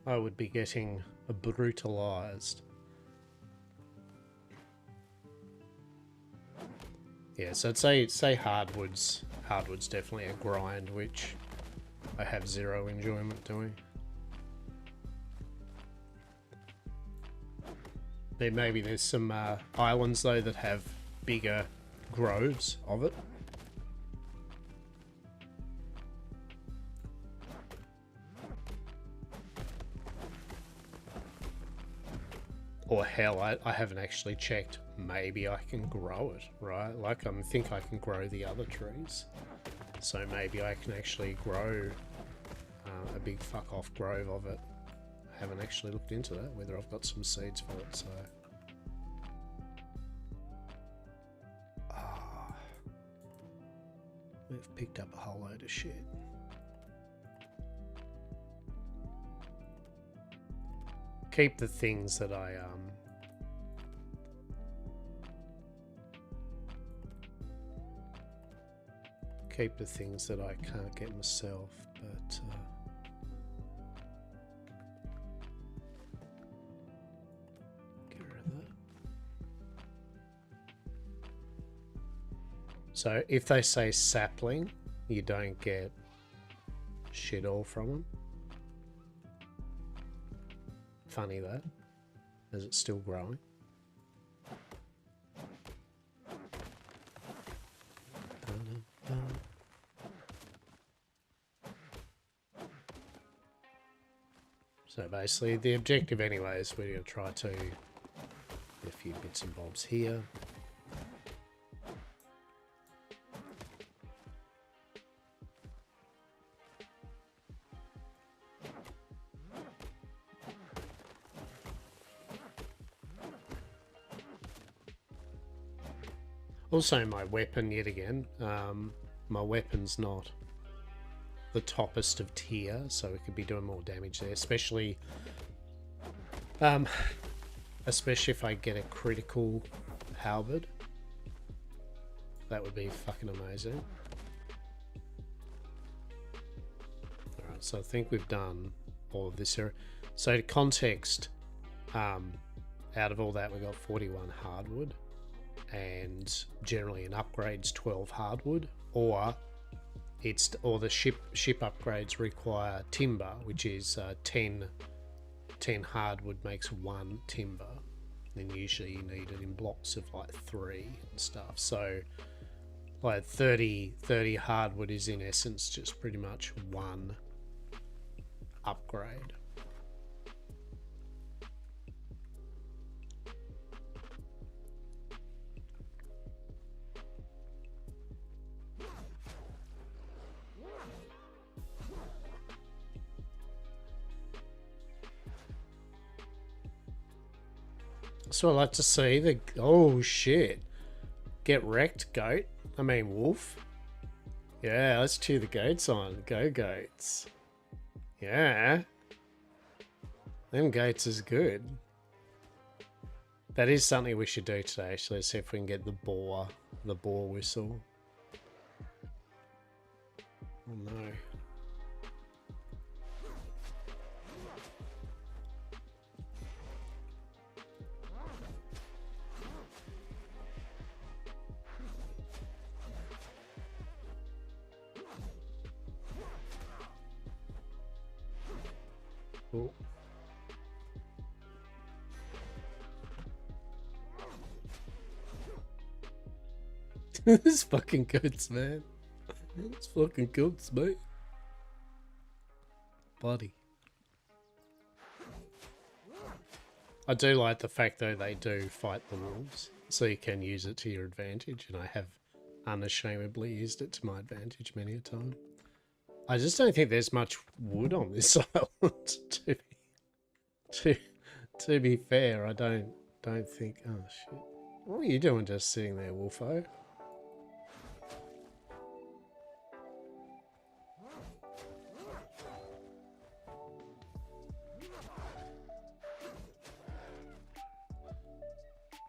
I would be getting brutalized. Yeah, so I'd say hardwood's definitely a grind, which I have zero enjoyment doing. Maybe there's some islands though that have bigger groves of it. Or hell, I haven't actually checked. Maybe I can grow it, right? Like I think I can grow the other trees. So maybe I can actually grow a big fuck off grove of it. I haven't actually looked into that, whether I've got some seeds for it, so... We've picked up a whole load of shit. Keep the things that I keep the things that I can't get myself, but get rid of that. So if they say sapling, you don't get shit all from them. Funny that, as it's still growing. So basically the objective anyway is we're going to try to get a few bits and bobs here. Also my weapon yet again, my weapon's not the toppest of tier, so we could be doing more damage there, especially if I get a critical halberd. That would be fucking amazing. Alright, so I think we've done all of this here. So to context, out of all that we got 41 hardwood, and generally an upgrade's 12 hardwood, or the ship upgrades require timber, which is 10 10 hardwood makes 1 timber. Then usually you need it in blocks of like 3 and stuff. So like 30 hardwood is in essence just pretty much 1 upgrade. So I like to see the... Oh, shit. Get wrecked, goat. I mean, wolf. Yeah, let's cheer the goats on. Go, goats. Yeah. Them goats is good. That is something we should do today, actually. Let's see if we can get the boar whistle. Oh, no. Oh. This fucking goats, man. It's fucking goats, mate. Buddy. I do like the fact, though, they do fight the wolves, so you can use it to your advantage, and I have unashamedly used it to my advantage many a time. I just don't think there's much wood on this island. To be fair, I don't think. Oh shit! What are you doing, just sitting there, Wolfo?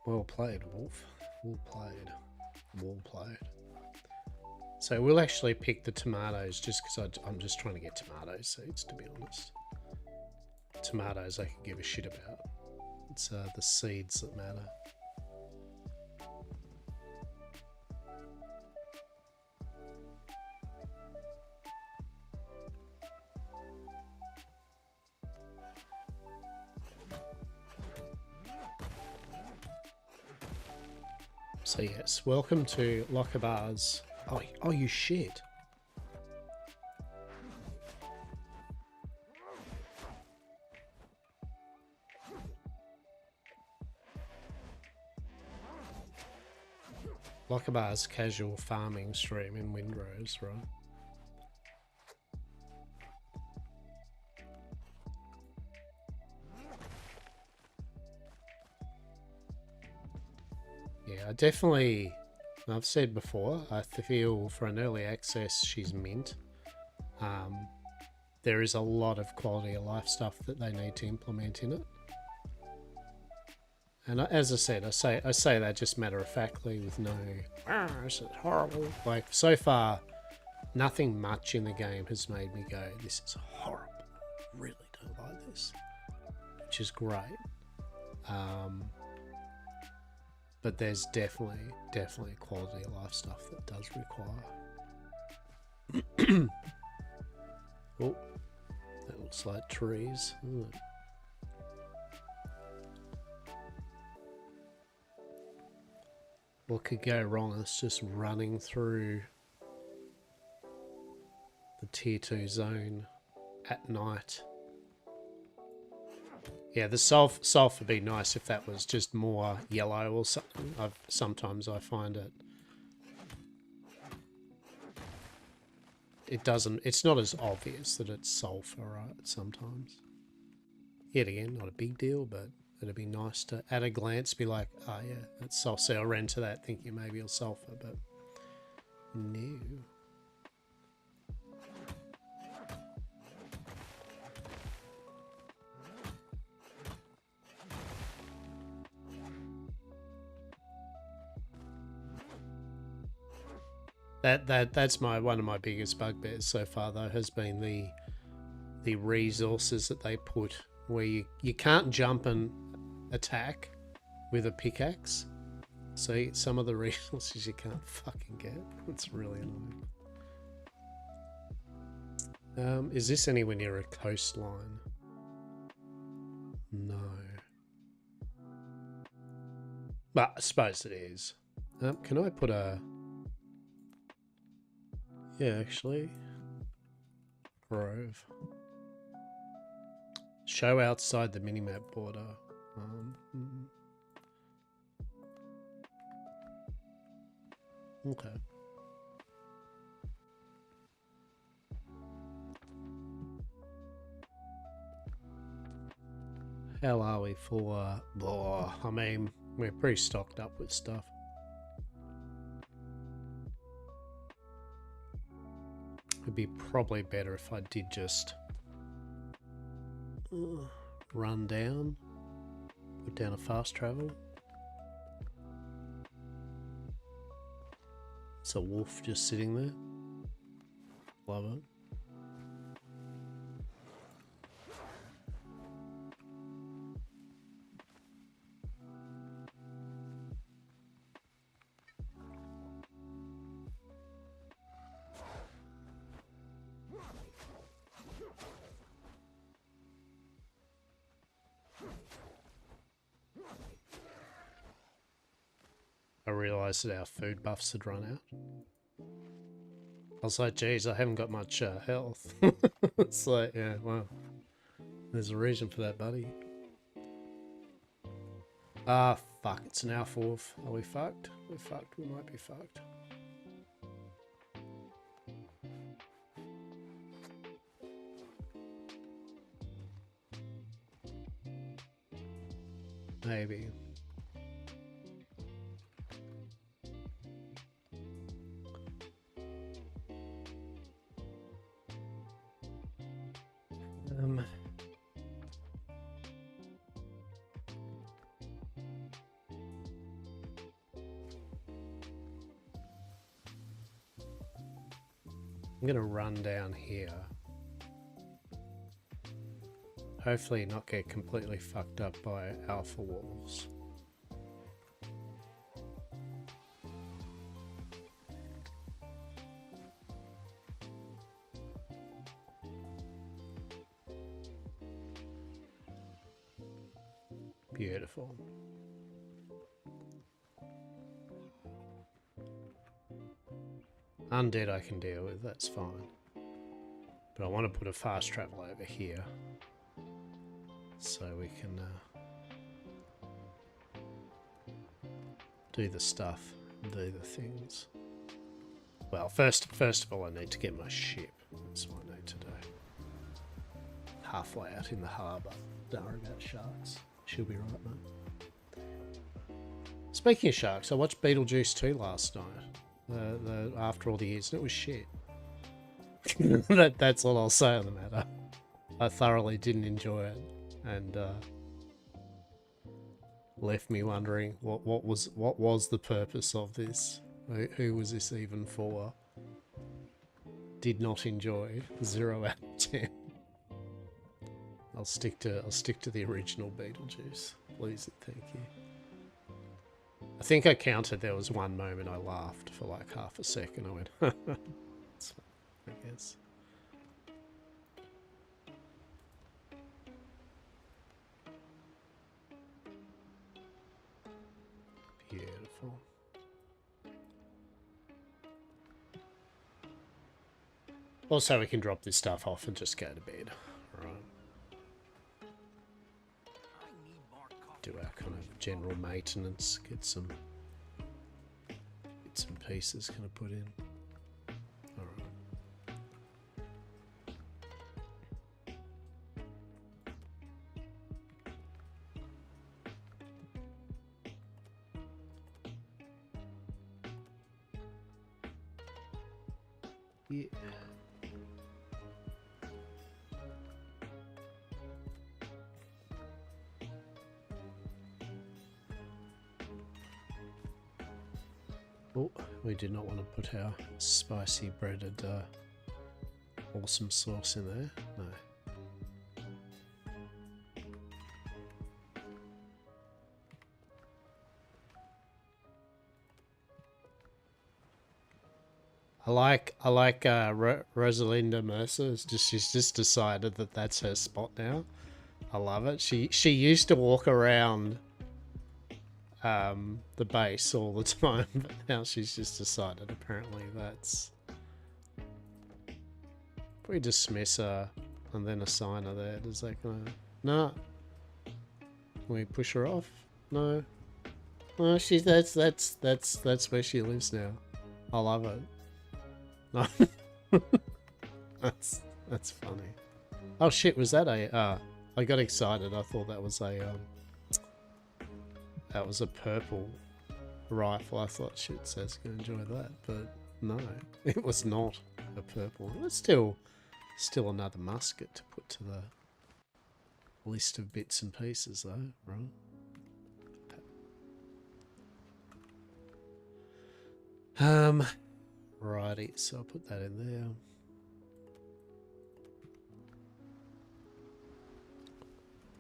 Well played, Wolf. Well played. Well played. So we'll actually pick the tomatoes just because I'm just trying to get tomato seeds, to be honest. Tomatoes I can give a shit about. It's the seeds that matter. So yes, welcome to Lockabar's. Oh, you shit. Lockabar's casual farming stream in Windrose, right? Yeah, I've said before, I feel for an early access, she's mint. There is a lot of quality of life stuff that they need to implement in it. And as I said, I say that just matter-of-factly with no, this is horrible. Like, so far, nothing much in the game has made me go, this is horrible. I really don't like this. Which is great. But there's definitely quality of life stuff that does require. Oh, that looks like trees. Ooh. What could go wrong? It's just running through the tier 2 zone at night. Yeah, the sulfur would be nice if that was just more yellow or something. Sometimes I find it's not as obvious that it's sulfur, right? Sometimes. Yet again, not a big deal, but it'd be nice to, at a glance, be like, oh yeah, that's sulfur. So I ran to that thinking maybe it's sulfur, but no. That's one of my biggest bugbears so far, though, has been the resources that they put where you can't jump and attack with a pickaxe. So some of the resources you can't fucking get. It's really annoying. Is this anywhere near a coastline? But I suppose it is. Can I put a... Yeah, actually. Grove. Show outside the minimap border. Okay. How are we for... I mean, we're pretty stocked up with stuff. It'd be probably better if I did just run down, put down a fast travel. It's a wolf just sitting there. Love it. I realised that our food buffs had run out. I was like, geez, I haven't got much health. It's like, yeah, well, there's a reason for that, buddy. Ah, fuck, it's an hour 4. Are we fucked? We're fucked, we might be fucked. Maybe. I'm gonna run down here. Hopefully not get completely fucked up by alpha wolves. Beautiful. Undead I can deal with, that's fine. But I want to put a fast travel over here. So we can do the stuff, do the things. Well, first of all I need to get my ship. That's what I need to do. Halfway out in the harbour. Don't worry about sharks. She'll be right, mate. Speaking of sharks, I watched Beetlejuice 2 last night. After all the years, and it was shit. That's all I'll say on the matter. I thoroughly didn't enjoy it, and left me wondering what was the purpose of this? Who was this even for? Did not enjoy. 0 out of 10. I'll stick to the original Beetlejuice, please and thank you. I think I counted there was one moment I laughed for like half a second. I went, that's fine, I guess. Beautiful. Also, we can drop this stuff off and just go to bed. All right. Do our kind of general maintenance, get some bits and pieces kind of put in. All right. Yeah. Oh, we did not want to put our spicy breaded awesome sauce in there. No. I like Rosalinda Mercer. She's just decided that that's her spot now. I love it. She used to walk around the base all the time, but now she's just decided apparently that's... If we dismiss her and then assign her there, does that gonna... Nah. Can we push her off? No. No, she's that's where she lives now. I love it. No. That's funny. Oh shit, was that a I got excited. I thought that was a purple rifle. I thought shit says gonna enjoy that, but no. It was not a purple. It's still another musket to put to the list of bits and pieces though, right? Righty, so I'll put that in there.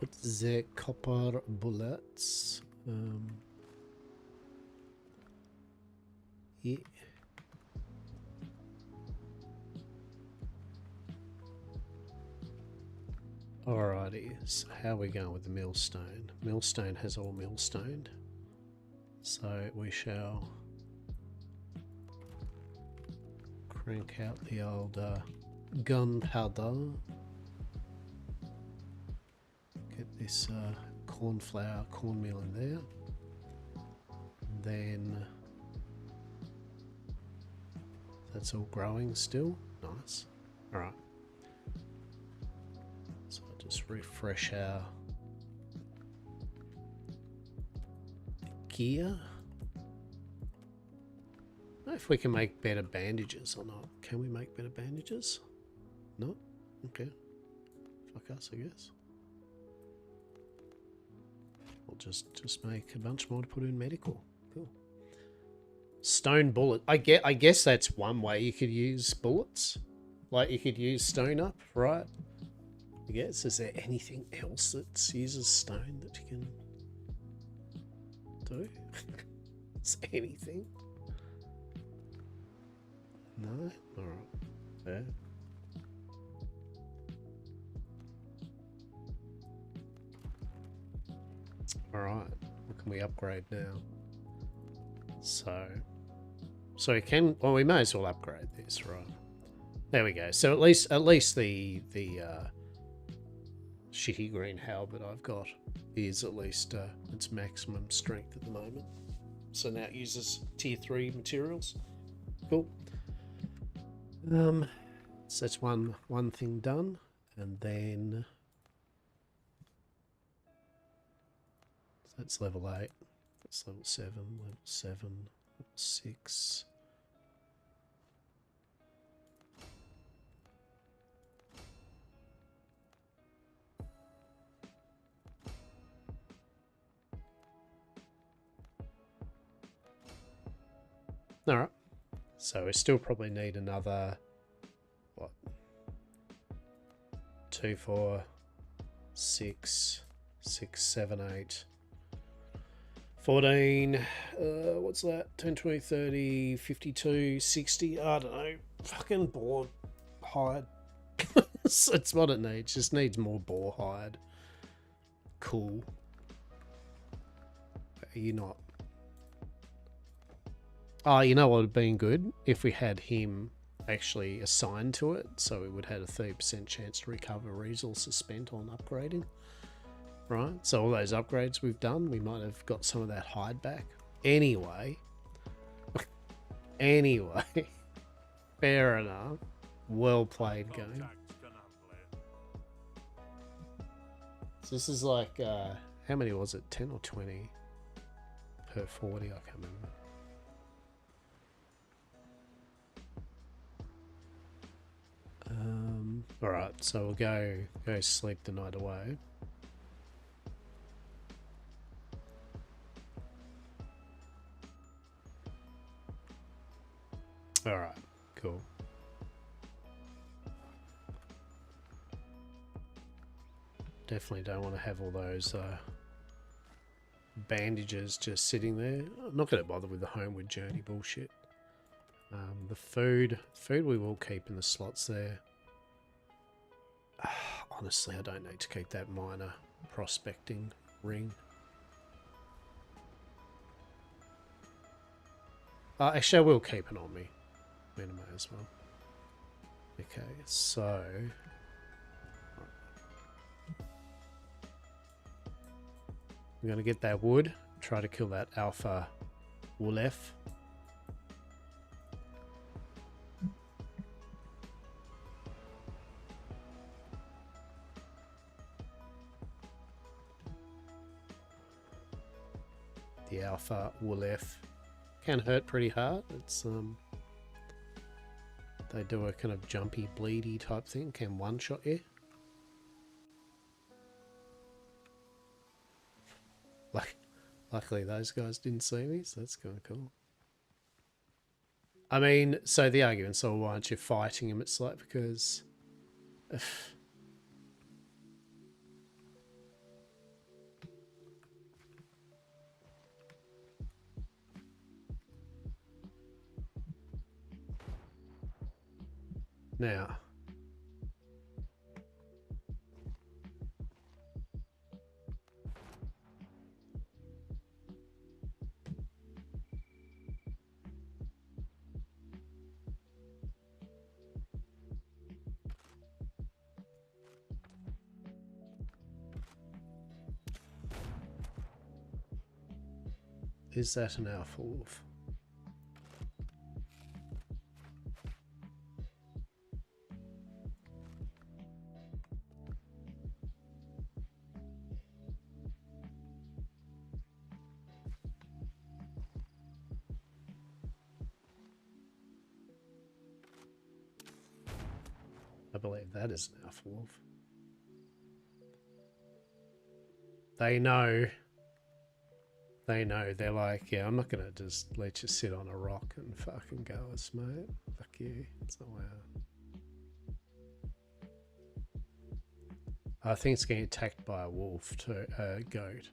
Put the copper bullets. Yeah. Alrighty, so how are we going with the millstone? Millstone has all millstoned. So we shall crank out the old gunpowder. Get this cornmeal in there. And then that's all growing still. Nice. Alright. So I'll just refresh our gear. I don't know if we can make better bandages or not. Can we make better bandages? No? Okay. Fuck us, I guess. We'll just make a bunch more to put in medical. Cool. Stone bullet. I guess that's one way you could use bullets. Like you could use stone up, right? I guess. Is there anything else that uses stone that you can do? Is there anything? No? Alright. Fair. Alright. What can we upgrade now? So we can... Well, we may as well upgrade this, right? There we go. So at least the shitty green halberd I've got is at least its maximum strength at the moment. So now it uses tier 3 materials. Cool. So that's one thing done, and then so that's level 8. That's level 7, level 7, level 6. All right. So we still probably need another, what, 2, 4, 6, 7, 8, 14, what's that, 10, 20, 30, 52, 60, I don't know, fucking boar hide. It's what it needs, just needs more boar hide. Cool. Are you not? Oh, you know what would have been good? If we had him actually assigned to it, so we would have a 30% chance to recover resources spent on upgrading. Right? So all those upgrades we've done, we might have got some of that hide back. Anyway. Fair enough. Well played game. So this is like, how many was it? 10 or 20 per 40? I can't remember. Alright, so we'll go sleep the night away. Alright, cool. Definitely don't want to have all those bandages just sitting there. I'm not going to bother with the homeward journey bullshit. The food we will keep in the slots there. Honestly, I don't need to keep that minor prospecting ring. Actually, I will keep it on me. I mean, I may as well. Okay, so... I'm going to get that wood. Try to kill that alpha wolf. The alpha wolf can hurt pretty hard. It's they do a kind of jumpy, bleedy type thing. Can one-shot you. Luckily those guys didn't see me, so that's kind of cool. I mean, so the argument's all, why aren't you fighting him? It's like, because... Now... Is that an alpha wolf? I believe that is an alpha wolf. They know. They know. They're like, yeah, I'm not going to just let you sit on a rock and fucking go us, mate. Fuck you. It's not wow. I think it's getting attacked by a wolf too, a goat.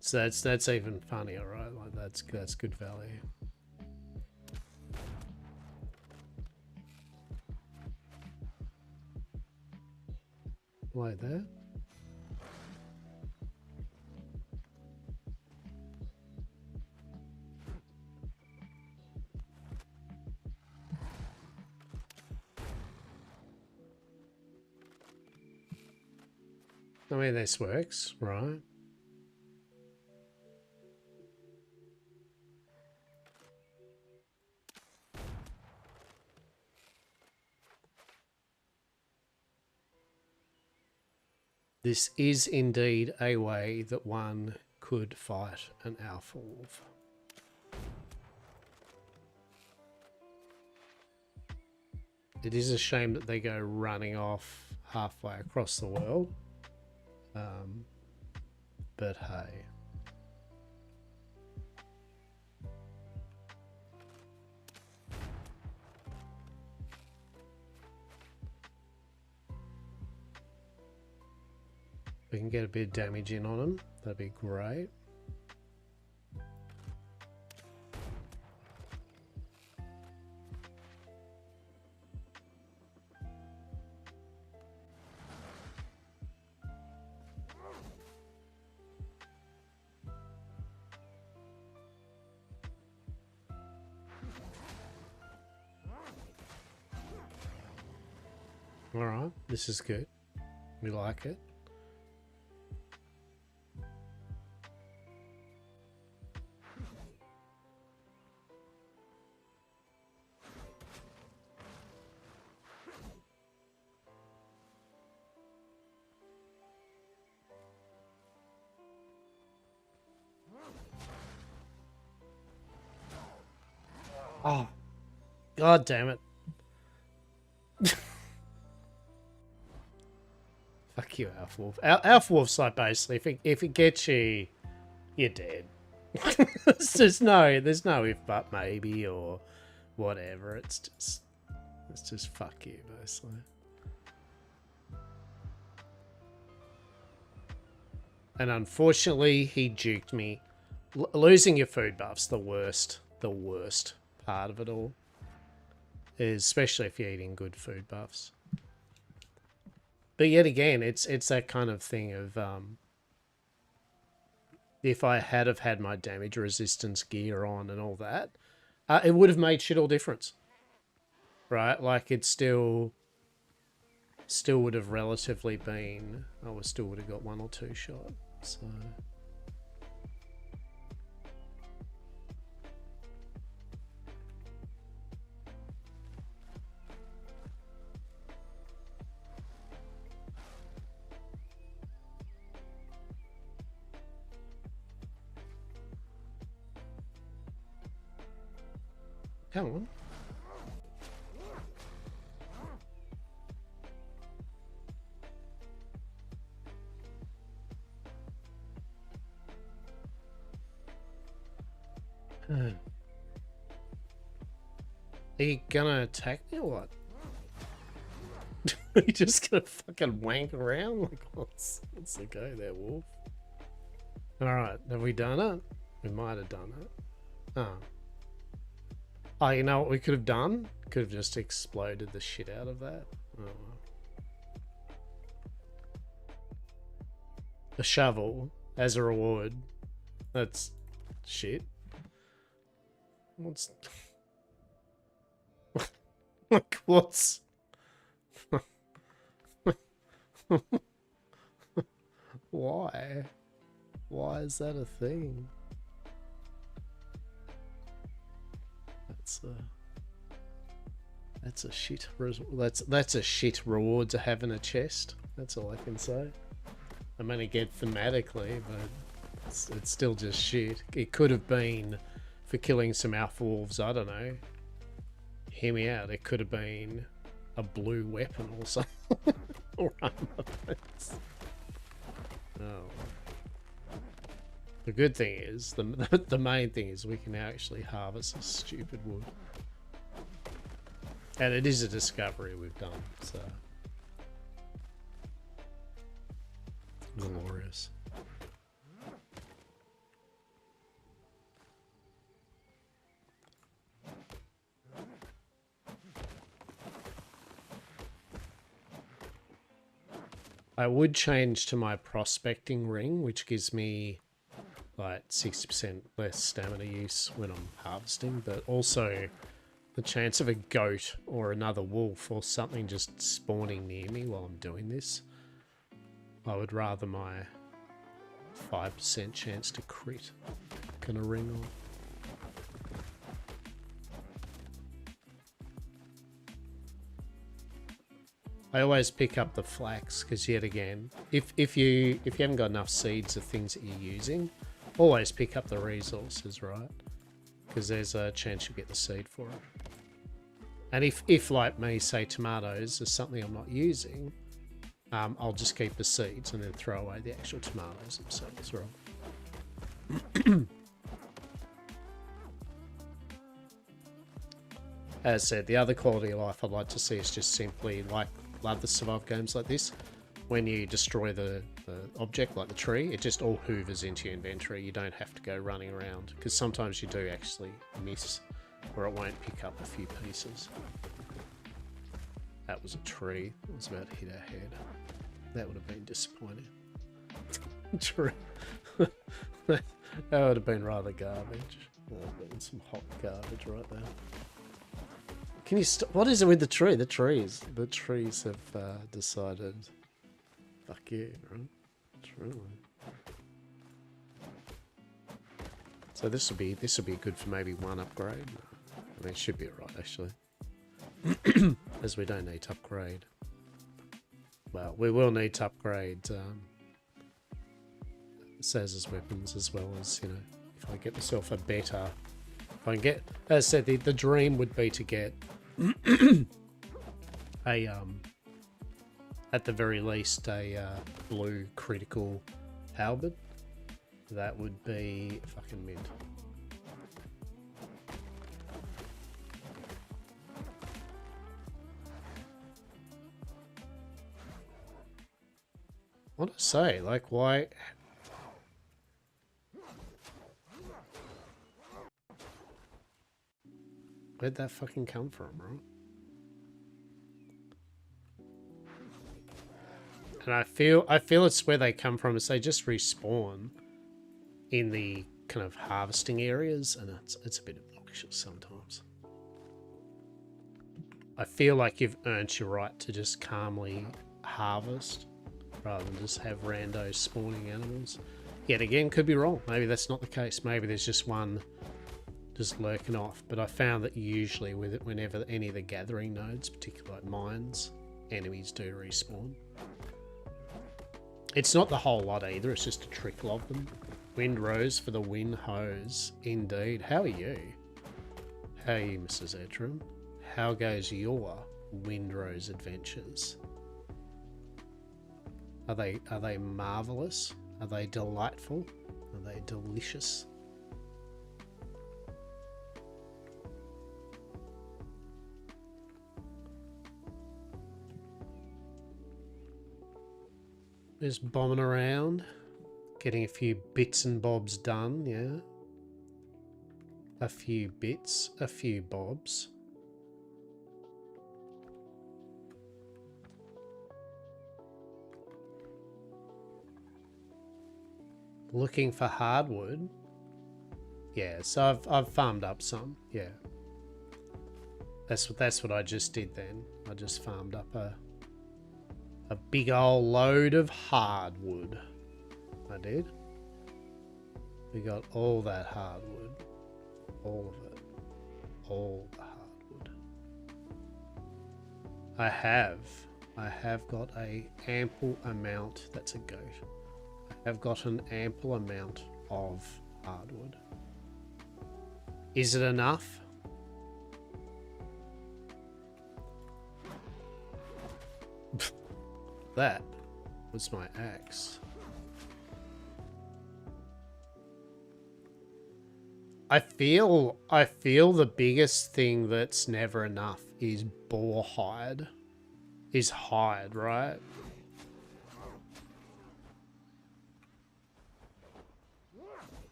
So that's even funnier, right? Like that's good value. Like that. I mean, this works, right? This is indeed a way that one could fight an alpha wolf. It is a shame that they go running off halfway across the world. But hey. We can get a bit of damage in on them. That'd be great. Alright, this is good. We like it. Oh, god damn it. Fuck you, Alpha Wolf. Alpha Wolf's like basically, if it gets you, you're dead. there's no if but maybe or whatever. It's just fuck you, basically. And unfortunately, he juked me. Losing your food buff's the worst part of it all. especially if you're eating good food buffs. But yet again, it's that kind of thing of if I had have had my damage resistance gear on and all that, it would have made shit all difference, right? Like it still would have relatively been. I would still would have got 1 or 2 shot. So. Come on. Are you gonna attack me or what? Are you just gonna fucking wank around? Like, what's the go there, wolf? Alright, have we done it? We might have done it. Oh. Oh, you know what we could have done? Could have just exploded the shit out of that. Oh, well. A shovel as a reward. That's shit. What's... like, what's... Why? Why is that a thing? That's a shit. That's a shit reward to have in a chest. That's all I can say. I mean, again, thematically, but it's still just shit. It could have been for killing some alpha wolves. I don't know. Hear me out. It could have been a blue weapon or something. Or oh. The good thing is, the main thing is we can now actually harvest this stupid wood. And it is a discovery we've done, so... glorious. I would change to my prospecting ring, which gives me like 60% less stamina use when I'm harvesting, but also the chance of a goat or another wolf or something just spawning near me while I'm doing this. I would rather my 5% chance to crit gonna ring on. I always pick up the flax because, yet again, if you haven't got enough seeds of things that you're using, always pick up the resources, right? Because there's a chance you'll get the seed for it. And if like me, say tomatoes is something I'm not using, I'll just keep the seeds and then throw away the actual tomatoes themselves, right? As I said, the other quality of life I'd like to see is just simply, like, love the survival games like this. When you destroy the object, like the tree, it just all hoovers into your inventory. You don't have to go running around, because sometimes you do actually miss, or it won't pick up a few pieces. That was a tree. It was about to hit our head. That would have been disappointing. True. That would have been rather garbage. That would have been some hot garbage right there. Can you stop? What is it with the tree? The trees have decided. Fuck you, right? Truly. So this will be good for maybe 1 upgrade. I mean, it should be alright actually, as we don't need to upgrade. Well, we will need to upgrade Saz's weapons as well as, you know, if I get myself a better. If I can get, as I said, the dream would be to get a at the very least a blue critical halberd. That would be fucking mint. What do I say? Like, why? Where'd that fucking come from, bro? And I feel it's where they come from, is they just respawn in the kind of harvesting areas, and it's a bit obnoxious sometimes. I feel like you've earned your right to just calmly harvest rather than just have rando spawning animals. Yet again, could be wrong. Maybe that's not the case. Maybe there's just one just lurking off. But I found that usually with it, whenever any of the gathering nodes, particularly like mines, enemies do respawn. It's not the whole lot either, it's just a trickle of them. Windrose for the win hose. Indeed. How are you? How are you, Mrs. Edrum? How goes your Windrose adventures? Are they marvelous? Are they delightful? Are they delicious? Just bombing around, getting a few bits and bobs done, yeah. A few bits, a few bobs. Looking for hardwood. Yeah, so I've farmed up some, yeah. That's what I just did then. I just farmed up a big old load of hardwood. I did. We got all that hardwood. All of it. All the hardwood. I have got a ample amount. That's a goat. I have got an ample amount of hardwood. Is it enough? That was my axe. I feel the biggest thing that's never enough is boar hide. Is hide, right?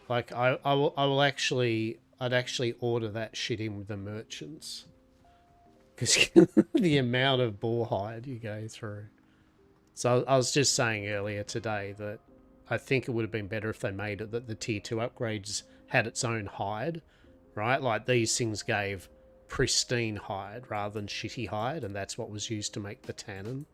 Like I'd actually order that shit in with the merchants. Because the amount of boar hide you go through. So I was just saying earlier today that I think it would have been better if they made it that the tier 2 upgrades had its own hide, right? Like these things gave pristine hide rather than shitty hide, and that's what was used to make the tannin.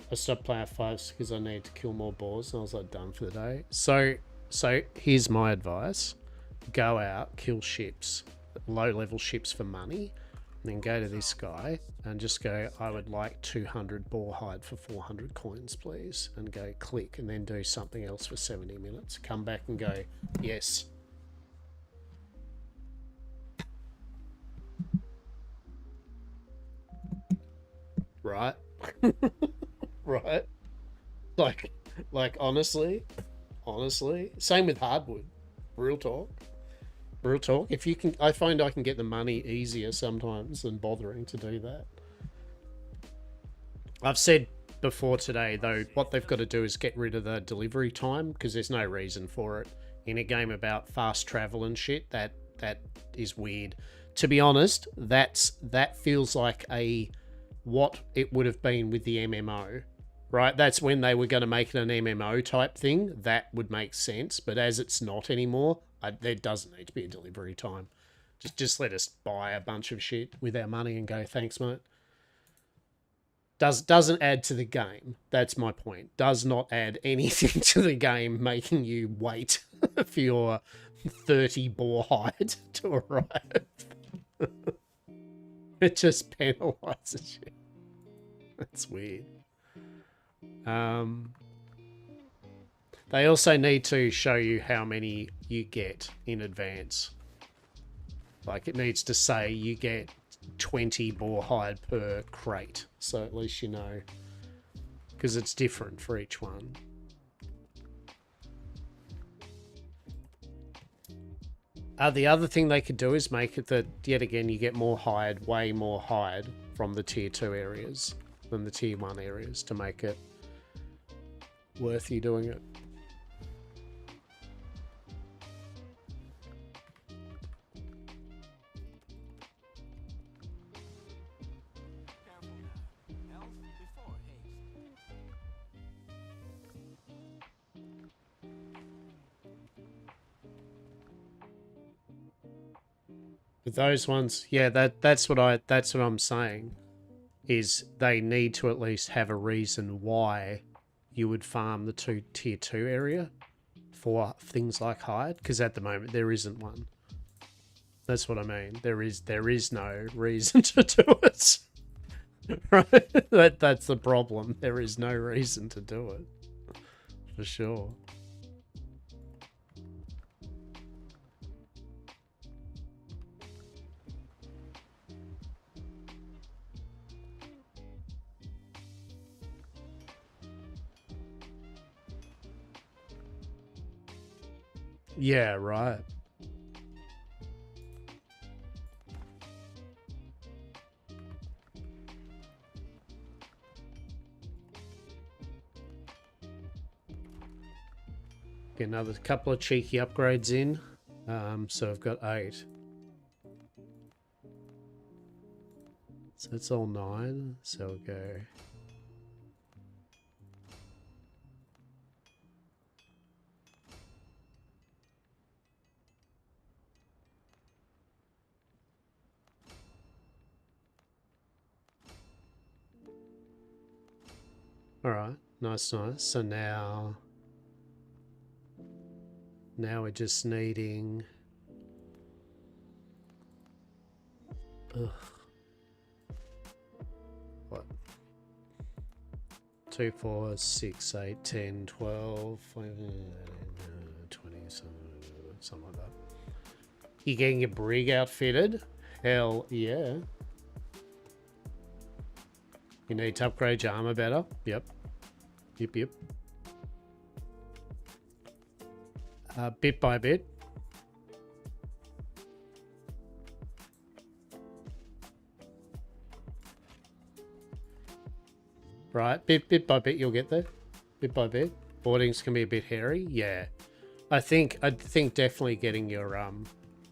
I stopped playing 5 because I needed to kill more boars, and I was like done for the day. So here's my advice. Go out, kill ships, low-level ships for money, and then go to this guy and just go, I would like 200 boar hide for 400 coins, please. And go click, and then do something else for 70 minutes. Come back and go, yes. Right? Right? Like honestly, same with hardwood. Real talk. If you can, I find I can get the money easier sometimes than bothering to do that. I've said before today though, what they've got to do is get rid of the delivery time, because there's no reason for it in a game about fast travel and shit. That is weird. To be honest, that feels like what it would have been with the MMO. Right, that's when they were going to make it an MMO type thing. That would make sense, but as it's not anymore, there doesn't need to be a delivery time. Just let us buy a bunch of shit with our money and go, thanks, mate. Doesn't add to the game. That's my point. Does not add anything to the game, making you wait for your 30 boar hide to arrive. It just penalizes you. That's weird. They also need to show you how many you get in advance. Like it needs to say you get 20 boar hide per crate, so at least you know, because it's different for each one. The other thing they could do is make it that, yet again, you get more hide, way more hide from the tier 2 areas than the tier 1 areas to make it worth you doing it. But those ones, yeah, that's what I'm saying, is they need to at least have a reason why you would farm the tier 2 area for things like hide, because at the moment there isn't one. That's what I mean. There is no reason to do it. Right? That's the problem. There is no reason to do it. For sure. Yeah, right. Get another couple of cheeky upgrades in. So I've got 8. So it's all 9. So we'll go. Alright, nice. So now we're just needing... Ugh. What? 2, 4, 6, 8, 10, 12, 20, something like that. You getting your brig outfitted? Hell yeah. You need to upgrade your armor better. Yep. Bit by bit. Right, bit by bit you'll get there. Bit by bit. Boardings can be a bit hairy. Yeah. I think definitely getting your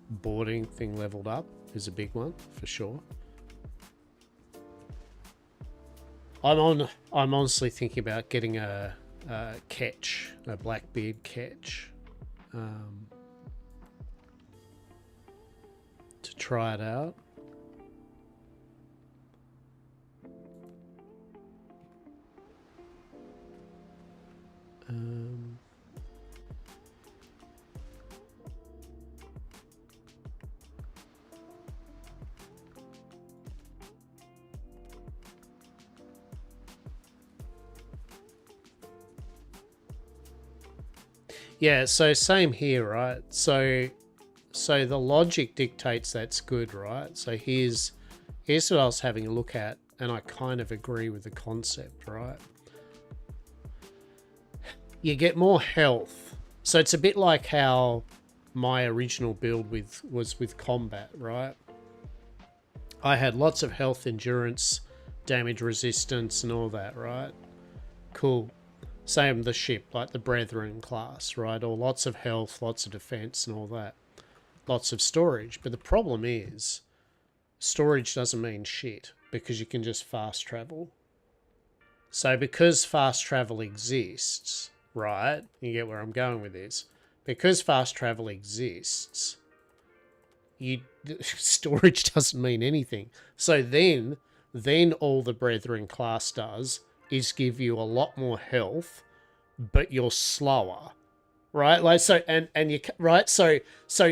boarding thing leveled up is a big one for sure. I'm honestly thinking about getting a catch, a Blackbeard catch, to try it out. Yeah, so same here, right? So the logic dictates that's good, right? So here's what I was having a look at, and I kind of agree with the concept, right? You get more health. So it's a bit like how my original build was with combat, right? I had lots of health, endurance, damage resistance, and all that, right? Cool. Same with the ship, like the Brethren class, right? Or lots of health, lots of defense, and all that. Lots of storage. But the problem is, storage doesn't mean shit, because you can just fast travel. So because fast travel exists, right? You get where I'm going with this. Because fast travel exists, storage doesn't mean anything. So then all the Brethren class does is give you a lot more health, but you're slower, right? Like so, and you right. So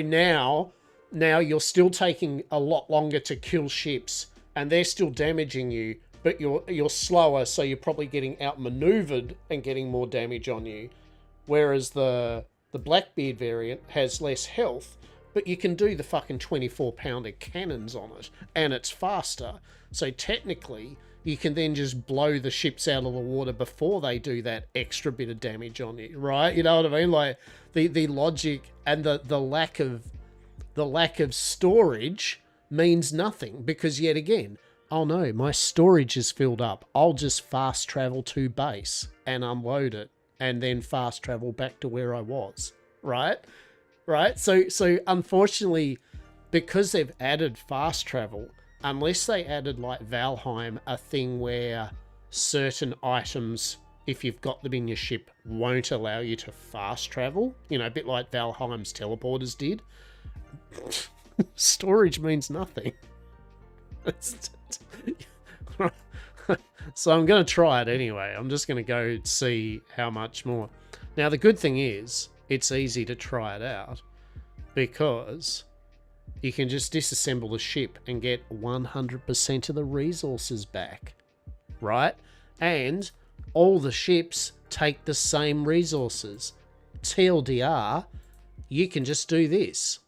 now you're still taking a lot longer to kill ships, and they're still damaging you, but you're slower, so you're probably getting outmaneuvered and getting more damage on you. Whereas the Blackbeard variant has less health, but you can do the fucking 24-pounder cannons on it, and it's faster. So technically, you can then just blow the ships out of the water before they do that extra bit of damage on you, right? You know what I mean? Like the logic and the lack of storage means nothing, because yet again, oh no, my storage is filled up. I'll just fast travel to base and unload it, and then fast travel back to where I was, right? Right? So unfortunately, because they've added fast travel, unless they added, like Valheim, a thing where certain items, if you've got them in your ship, won't allow you to fast travel, you know, a bit like Valheim's teleporters did. Storage means nothing. So I'm going to try it anyway. I'm just going to go see how much more. Now, the good thing is, it's easy to try it out because you can just disassemble the ship and get 100% of the resources back, right? And all the ships take the same resources. TLDR, you can just do this.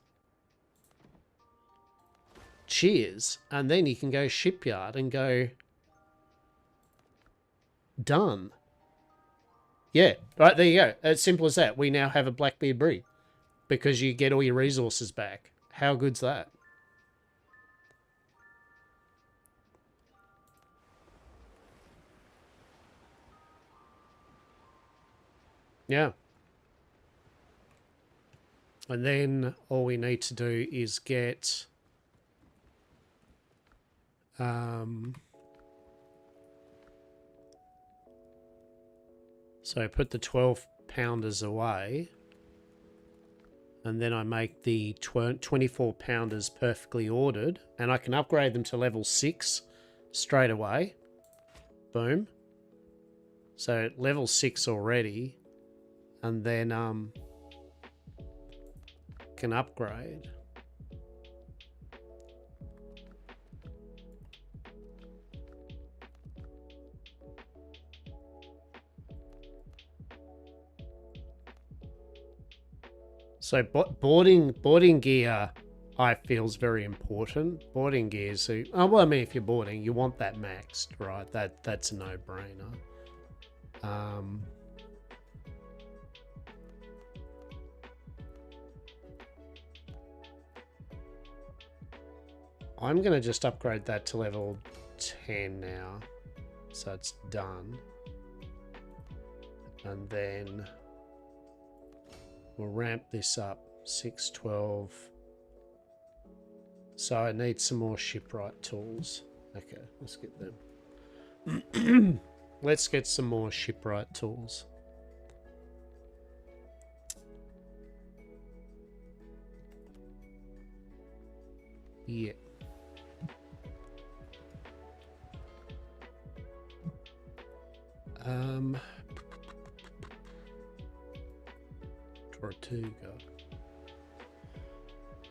Cheers. And then you can go shipyard and go, done. Yeah, right, there you go. As simple as that. We now have a Blackbeard brig because you get all your resources back. How good's that? Yeah. And then all we need to do is get... so I put the 12-pounders away. And then I make the 24-pounders perfectly ordered. And I can upgrade them to level 6 straight away. Boom. So level 6 already. And then can upgrade. So boarding gear, I feel is very important. Boarding gear, so well, I mean, if you're boarding, you want that maxed, right? That's a no-brainer. I'm gonna just upgrade that to level 10 now, so it's done, and then we'll ramp this up, 6, 12. So I need some more shipwright tools. Okay, let's get them. Let's get some more shipwright tools. Yeah. Tortuga.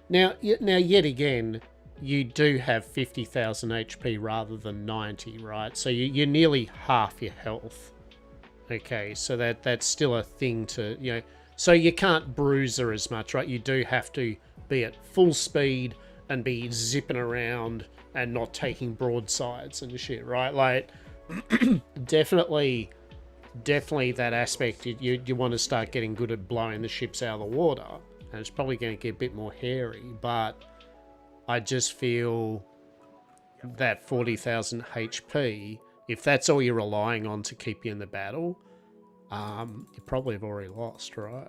Now, yet again, you do have 50,000 HP rather than 90, right? So you're nearly half your health. Okay, so that's still a thing to, you know... So you can't bruiser as much, right? You do have to be at full speed and be zipping around and not taking broadsides and shit, right? Like, definitely that aspect. You want to start getting good at blowing the ships out of the water. And it's probably going to get a bit more hairy, but I just feel that 40,000 HP, if that's all you're relying on to keep you in the battle, you probably have already lost, right?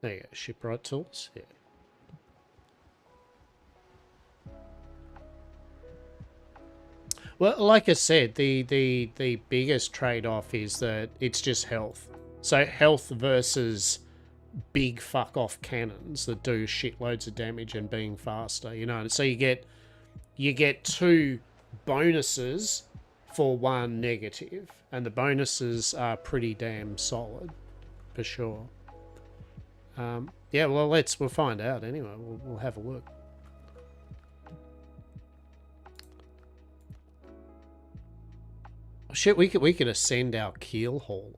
There you go, shipwright tools, yeah. Well, like I said, the biggest trade-off is that it's just health. So health versus big fuck-off cannons that do shitloads of damage and being faster, you know. So you get 2 bonuses for 1 negative, and the bonuses are pretty damn solid, for sure. Yeah, well, we'll find out anyway. We'll have a look. Shit, we could ascend our keel haul.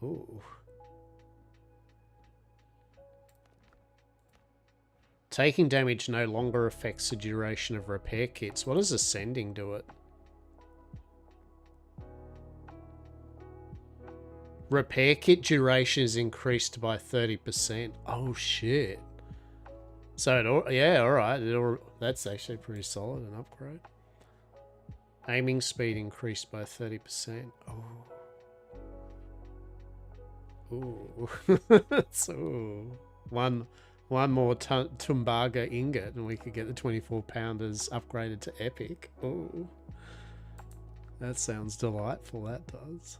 Ooh. Taking damage no longer affects the duration of repair kits. What does ascending do it? Repair kit duration is increased by 30%. Oh shit. So yeah, all right. That's actually pretty solid, an upgrade. Aiming speed increased by 30%. Oh. Ooh. So, one One more Tumbaga ingot and we could get the 24-pounders upgraded to epic. Oh, that sounds delightful, that does.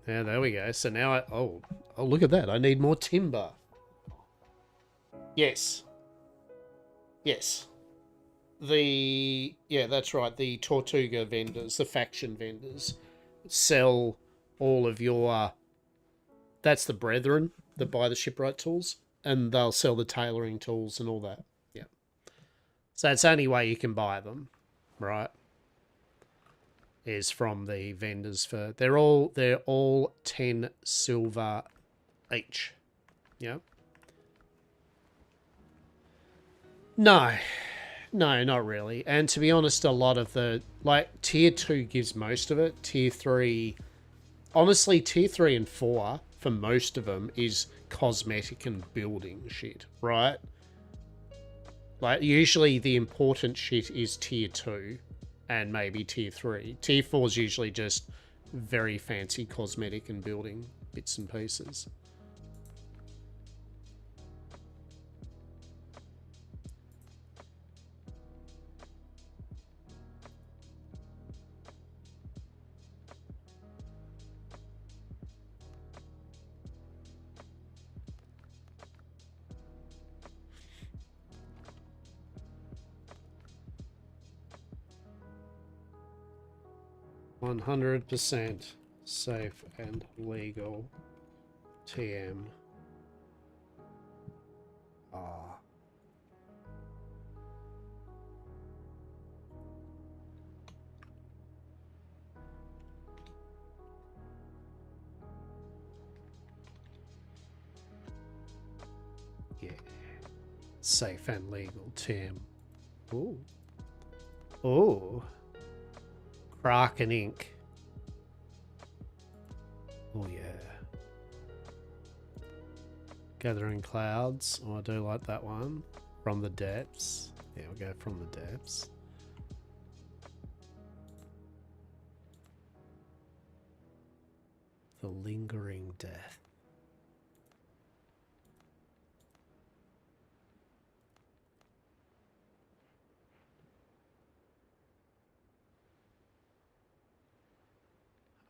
Yeah, there we go. So now oh, look at that. I need more timber. Yes. Yes. Yeah, that's right. The Tortuga vendors, the faction vendors, sell all of your, that's the brethren that buy the shipwright tools, and they'll sell the tailoring tools and all that. Yeah. So it's the only way you can buy them, right? Is from the vendors for, they're all 10 silver each. Yeah. No. No, not really. And to be honest, a lot of the, like, tier 2 gives most of it. Tier 3, honestly, tier 3 and 4, for most of them, is cosmetic and building shit, right? Like, usually the important shit is tier 2 and maybe tier 3. Tier 4 is usually just very fancy cosmetic and building bits and pieces. 100% safe and legal. TM. Ah. Yeah. Safe and legal. TM. Ooh. Ooh. Kraken ink. Oh yeah. Gathering clouds. Oh, I do like that one. From the depths. Yeah, we'll go from the depths. The lingering death.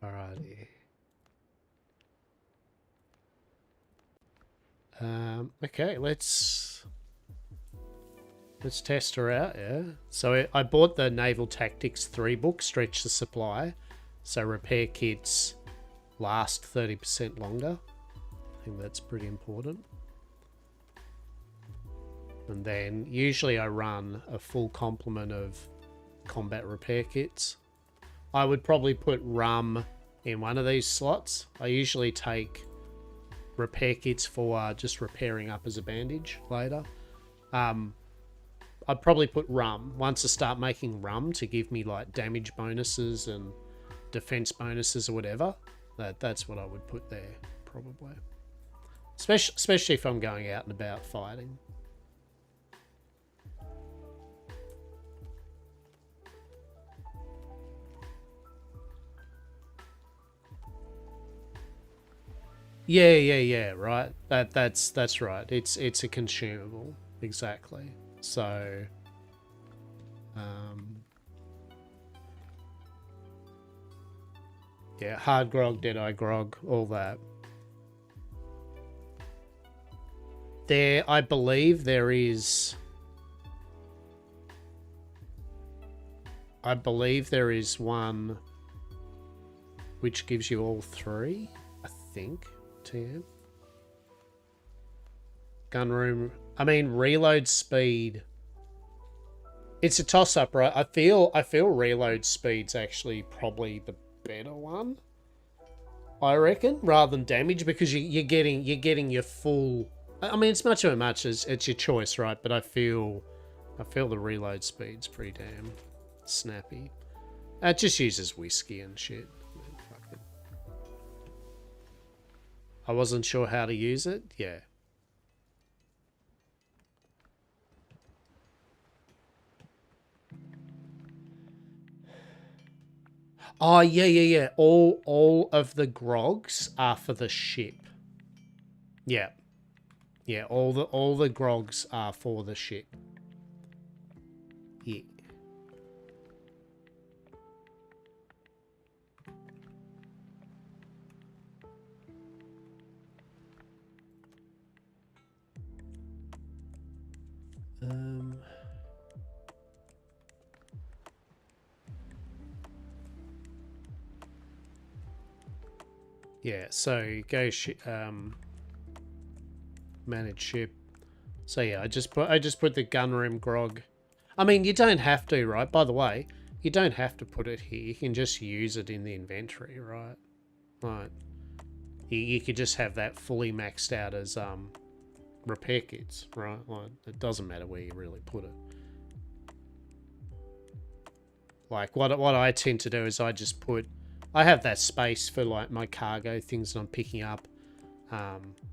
Alrighty. Okay, let's test her out, yeah? So I bought the Naval Tactics 3 book, Stretch the Supply. So repair kits last 30% longer. I think that's pretty important. And then usually I run a full complement of combat repair kits. I would probably put rum in one of these slots. I usually take repair kits for just repairing up as a bandage later. I'd probably put rum once I start making rum to give me like damage bonuses and defense bonuses or whatever. That's what I would put there probably, especially if I'm going out and about fighting. Yeah, right. That's right. It's a consumable, exactly. So yeah, hard grog, dead-eye grog, all that. I believe there is one which gives you all three, I think. TM. Gun room. I mean, reload speed. It's a toss-up, right? I feel reload speed's actually probably the better one, I reckon, rather than damage, because you're getting your full. I mean, it's much of a much as it's your choice, right? But I feel the reload speed's pretty damn snappy. It just uses whiskey and shit. I wasn't sure how to use it. Yeah. Oh, yeah. All of the grogs are for the ship. Yeah. Yeah, all the grogs are for the shit. Yeah. Yeah, so go manage ship. So yeah, I just put the gunroom grog. I mean, you don't have to, right? By the way, you don't have to put it here. You can just use it in the inventory, right? Right. You could just have that fully maxed out as repair kits, right? Like, it doesn't matter where you really put it. Like what I tend to do is I have that space for like my cargo things that I'm picking up,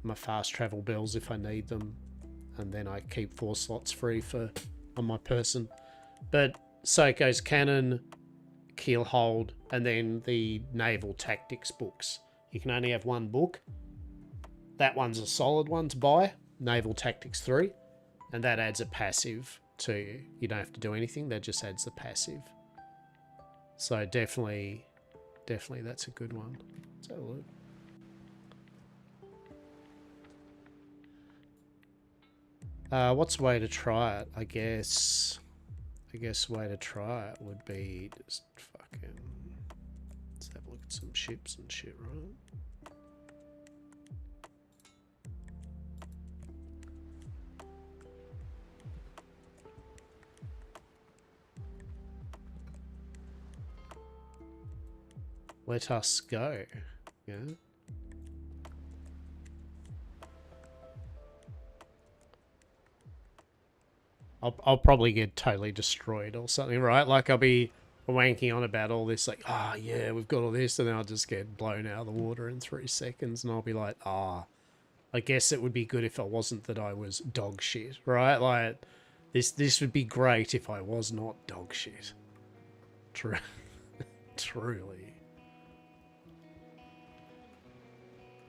my fast travel bells if I need them, and then I keep 4 slots free for on my person. But so it goes cannon, keel hold, and then the naval tactics books. You can only have 1 book. That one's a solid one to buy, Naval Tactics 3, and that adds a passive to you. You don't have to do anything, that just adds the passive. So definitely that's a good one. Let's have a look. What's the way to try it? I guess way to try it would be just fucking... Let's have a look at some ships and shit, right? Let us go. Yeah. I'll probably get totally destroyed or something, right? Like I'll be wanking on about all this, like, oh yeah, we've got all this, and then I'll just get blown out of the water in 3 seconds, and I'll be like, I guess it would be good if it wasn't that I was dog shit, right? Like, this would be great if I was not dog shit. Truly.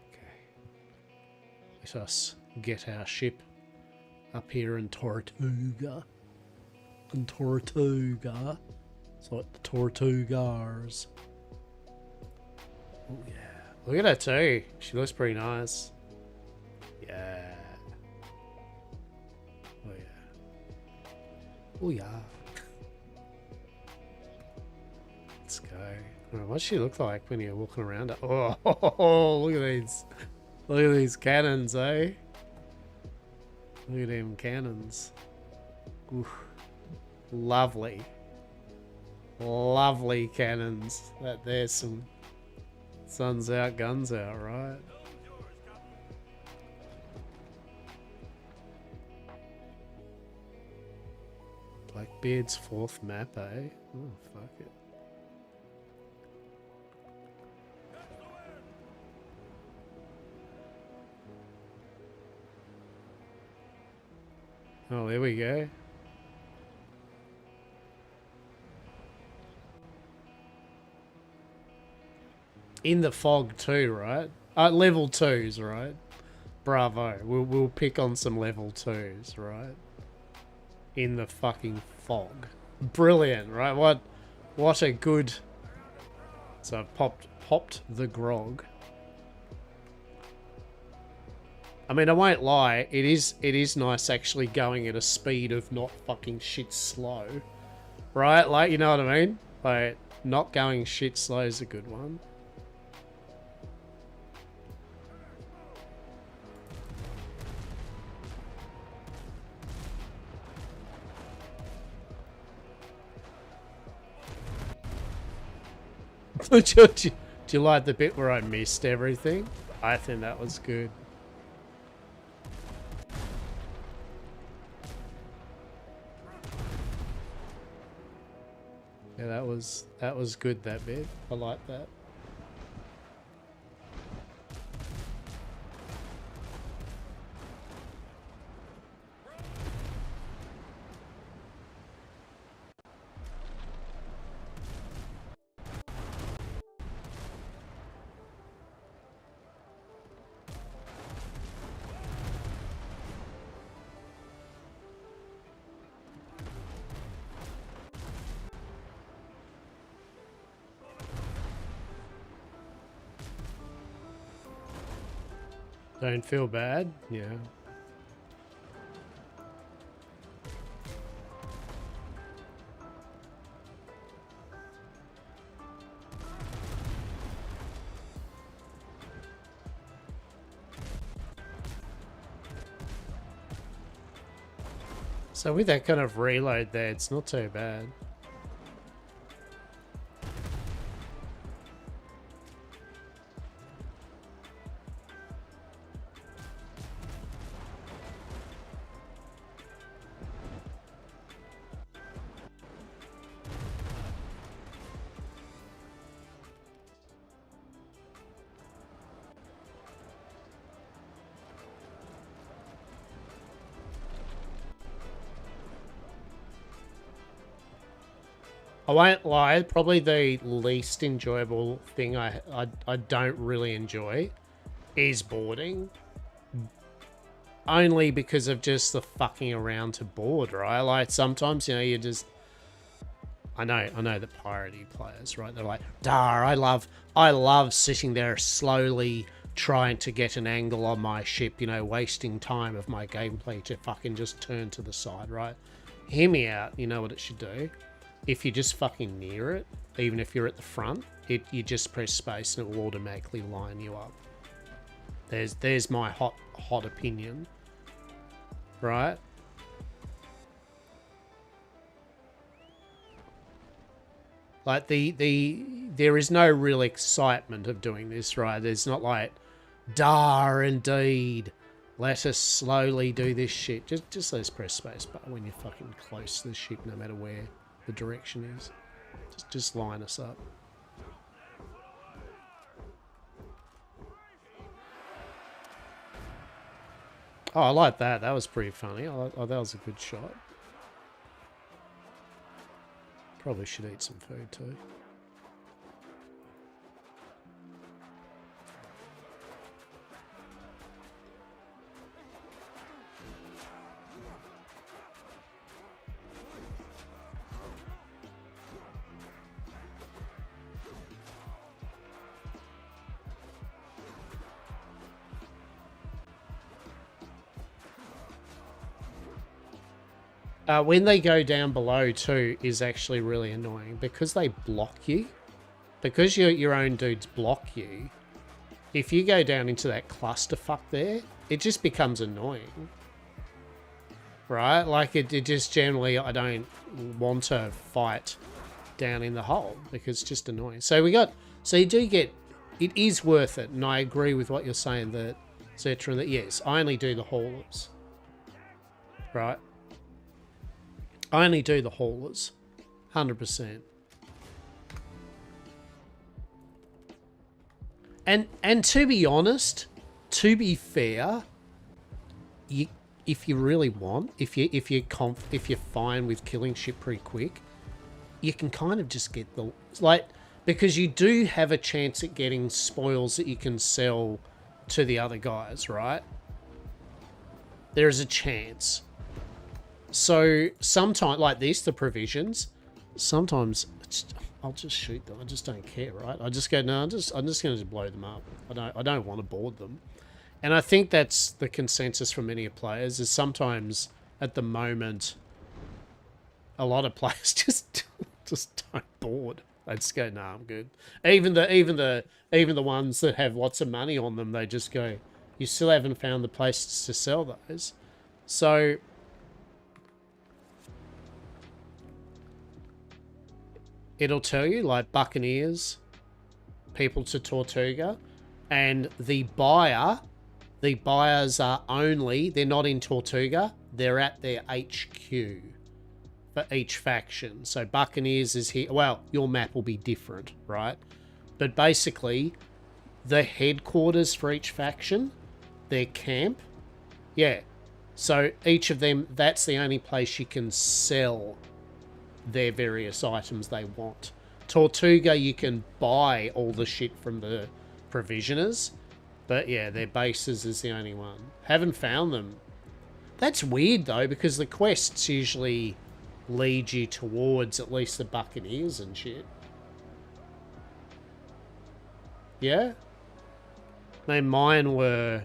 Okay. Let us get our ship up here in Tortuga. It's like the Tortugas. Oh yeah. Look at her too. She looks pretty nice. Yeah. Oh yeah. Oh yeah. Let's go. What's she look like when you're walking around? Oh, look at these. Look at these cannons, eh? Look at them cannons. Oof. Lovely. Lovely cannons. There's some sun's out, guns out, right? Blackbeard's 4th map, eh? Oh, fuck it. Oh, there we go. In the fog too, right? Level 2s, right? Bravo. We'll pick on some level 2s, right? In the fucking fog. Brilliant, right? What a good... So I've popped the grog. I mean, I won't lie, it is nice actually going at a speed of not fucking shit slow. Right? Like, you know what I mean? Like, not going shit slow is a good one. Do you like the bit where I missed everything? I think that was good. Yeah, that was good, that bit. I like that. Don't feel bad? Yeah. So with that kind of reload there, it's not too bad. I won't lie, probably the least enjoyable thing I don't really enjoy is boarding. Only because of just the fucking around to board, right? Like sometimes, you know, you just I know the priority players, right? They're like, "Dar, I love sitting there slowly trying to get an angle on my ship, you know, wasting time of my gameplay to fucking just turn to the side, right?" Hear me out, you know what it should do? If you're just fucking near it, even if you're at the front, you just press space and it will automatically line you up. There's my hot opinion, right? Like there is no real excitement of doing this, right? There's not like, "Dar, indeed, let us slowly do this shit." Just let's press space button when you're fucking close to the ship, no matter where the direction is. Just line us up. Oh, I like that. That was pretty funny. Oh, that was a good shot. Probably should eat some food too. When they go down below too is actually really annoying because they block you. Because your own dudes block you, if you go down into that clusterfuck there, it just becomes annoying. Right? Like it just generally, I don't want to fight down in the hole because it's just annoying. So you do get, it is worth it. And I agree with what you're saying that, etc. That yes, I only do the haulers. Right? I only do the haulers, 100%. And to be honest, to be fair, if you really want, if you're fine with killing shit pretty quick, you can kind of just get the because you do have a chance at getting spoils that you can sell to the other guys, right? There is a chance. So sometimes, like this, the provisions, sometimes I'll just shoot them. I just don't care, right? I just go, no, I'm just going to blow them up. I don't want to board them. And I think that's the consensus from many players is sometimes at the moment, a lot of players just don't board. They just go, no, I'm good. Even the ones that have lots of money on them, they just go, you still haven't found the places to sell those. So it'll tell you, like, Buccaneers, people to Tortuga, and the buyers are only, they're not in Tortuga, they're at their HQ for each faction. So Buccaneers is here. Well, your map will be different, right? But basically, the headquarters for each faction, their camp, yeah. So each of them, that's the only place you can sell their various items they want. Tortuga, you can buy all the shit from the provisioners, but yeah, their bases is the only one. Haven't found them. That's weird though, because the quests usually lead you towards at least the Buccaneers and shit. Yeah? No, mine were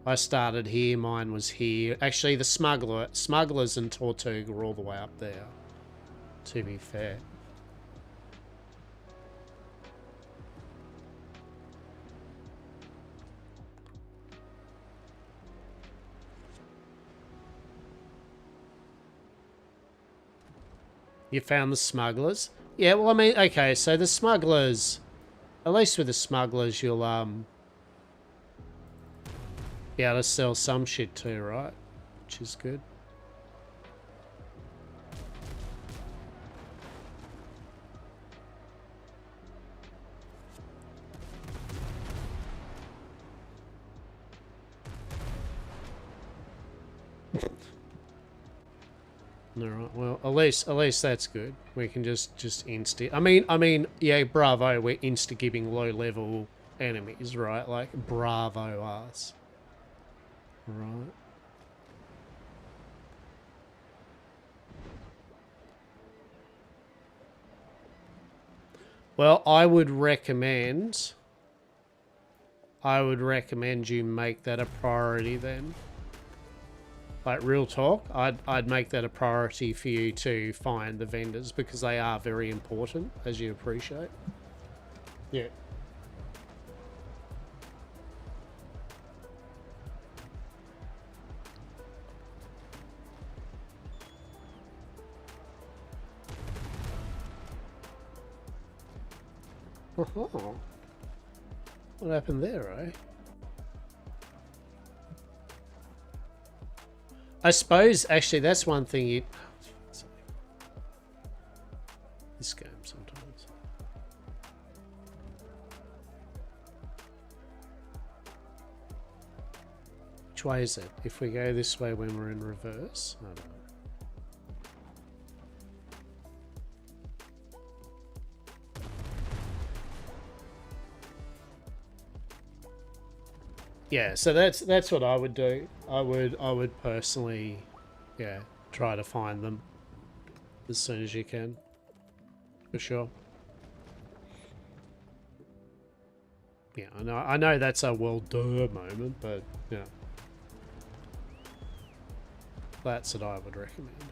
I started here, mine was here. Actually, the smugglers and Tortuga are all the way up there, to be fair. You found the smugglers? Yeah, well, I mean, okay, so the smugglers, at least with the smugglers, you'll, be able to sell some shit too, right? Which is good. All right. Well, at least that's good. We can just insta. I mean, yeah, bravo. We're insta giving low level enemies, right? Like, bravo us. Right. Well, I would recommend you make that a priority then. Like, real talk, I'd make that a priority for you to find the vendors because they are very important, as you appreciate. Yeah. Oh, what happened there, eh? I suppose, actually, that's one thing you... This game sometimes. Which way is it? If we go this way when we're in reverse? I don't know. Yeah, so that's what I would do. I would personally, yeah, try to find them as soon as you can, for sure. Yeah, I know that's a well duh moment, but yeah, that's what I would recommend.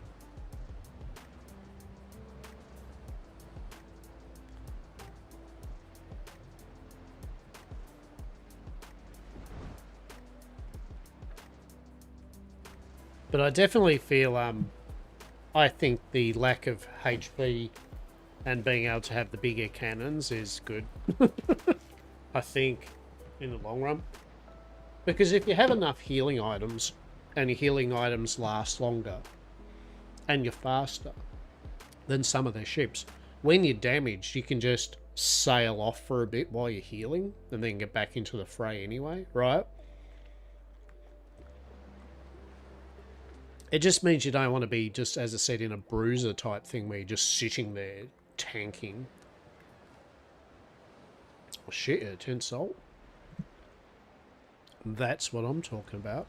But I definitely feel, I think the lack of HP and being able to have the bigger cannons is good. I think, in the long run. Because if you have enough healing items, and your healing items last longer, and you're faster than some of their ships, when you're damaged, you can just sail off for a bit while you're healing, and then get back into the fray anyway, right? It just means you don't want to be, just as I said, in a bruiser type thing where you're just sitting there tanking. Oh shit, yeah, 10 salt. That's what I'm talking about.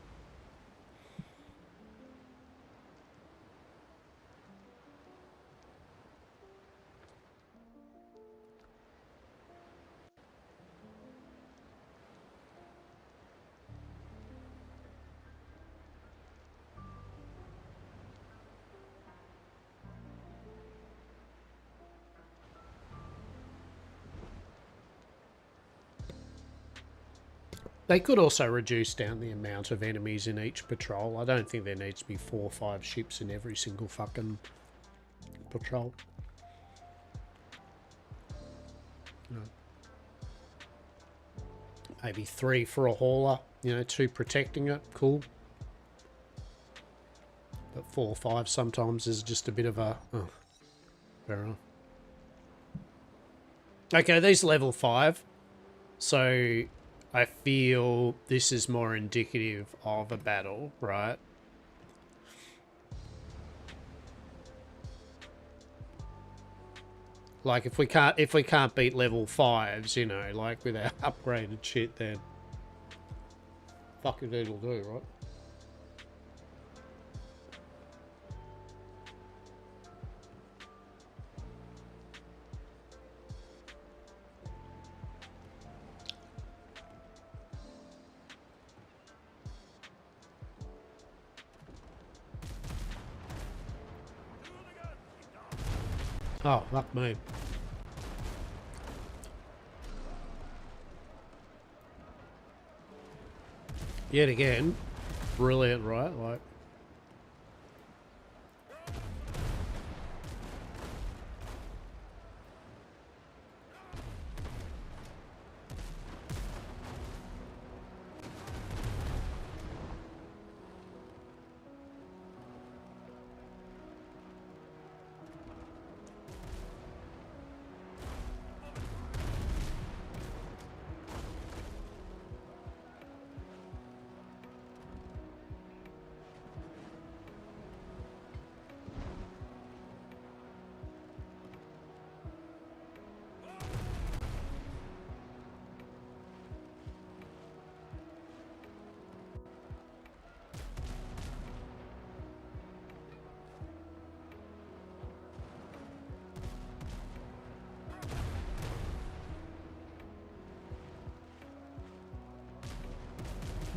They could also reduce down the amount of enemies in each patrol. I don't think there needs to be 4 or 5 ships in every single fucking patrol. No. Maybe 3 for a hauler, you know, 2 protecting it. Cool. But 4 or 5 sometimes is just a bit of a... Oh, fair enough. Okay, these level 5. So I feel this is more indicative of a battle, right? Like if we can't beat level 5s, you know, like with our upgraded shit, then fucking it'll do, right? Oh, fuck me. Yet again, brilliant, right? Like,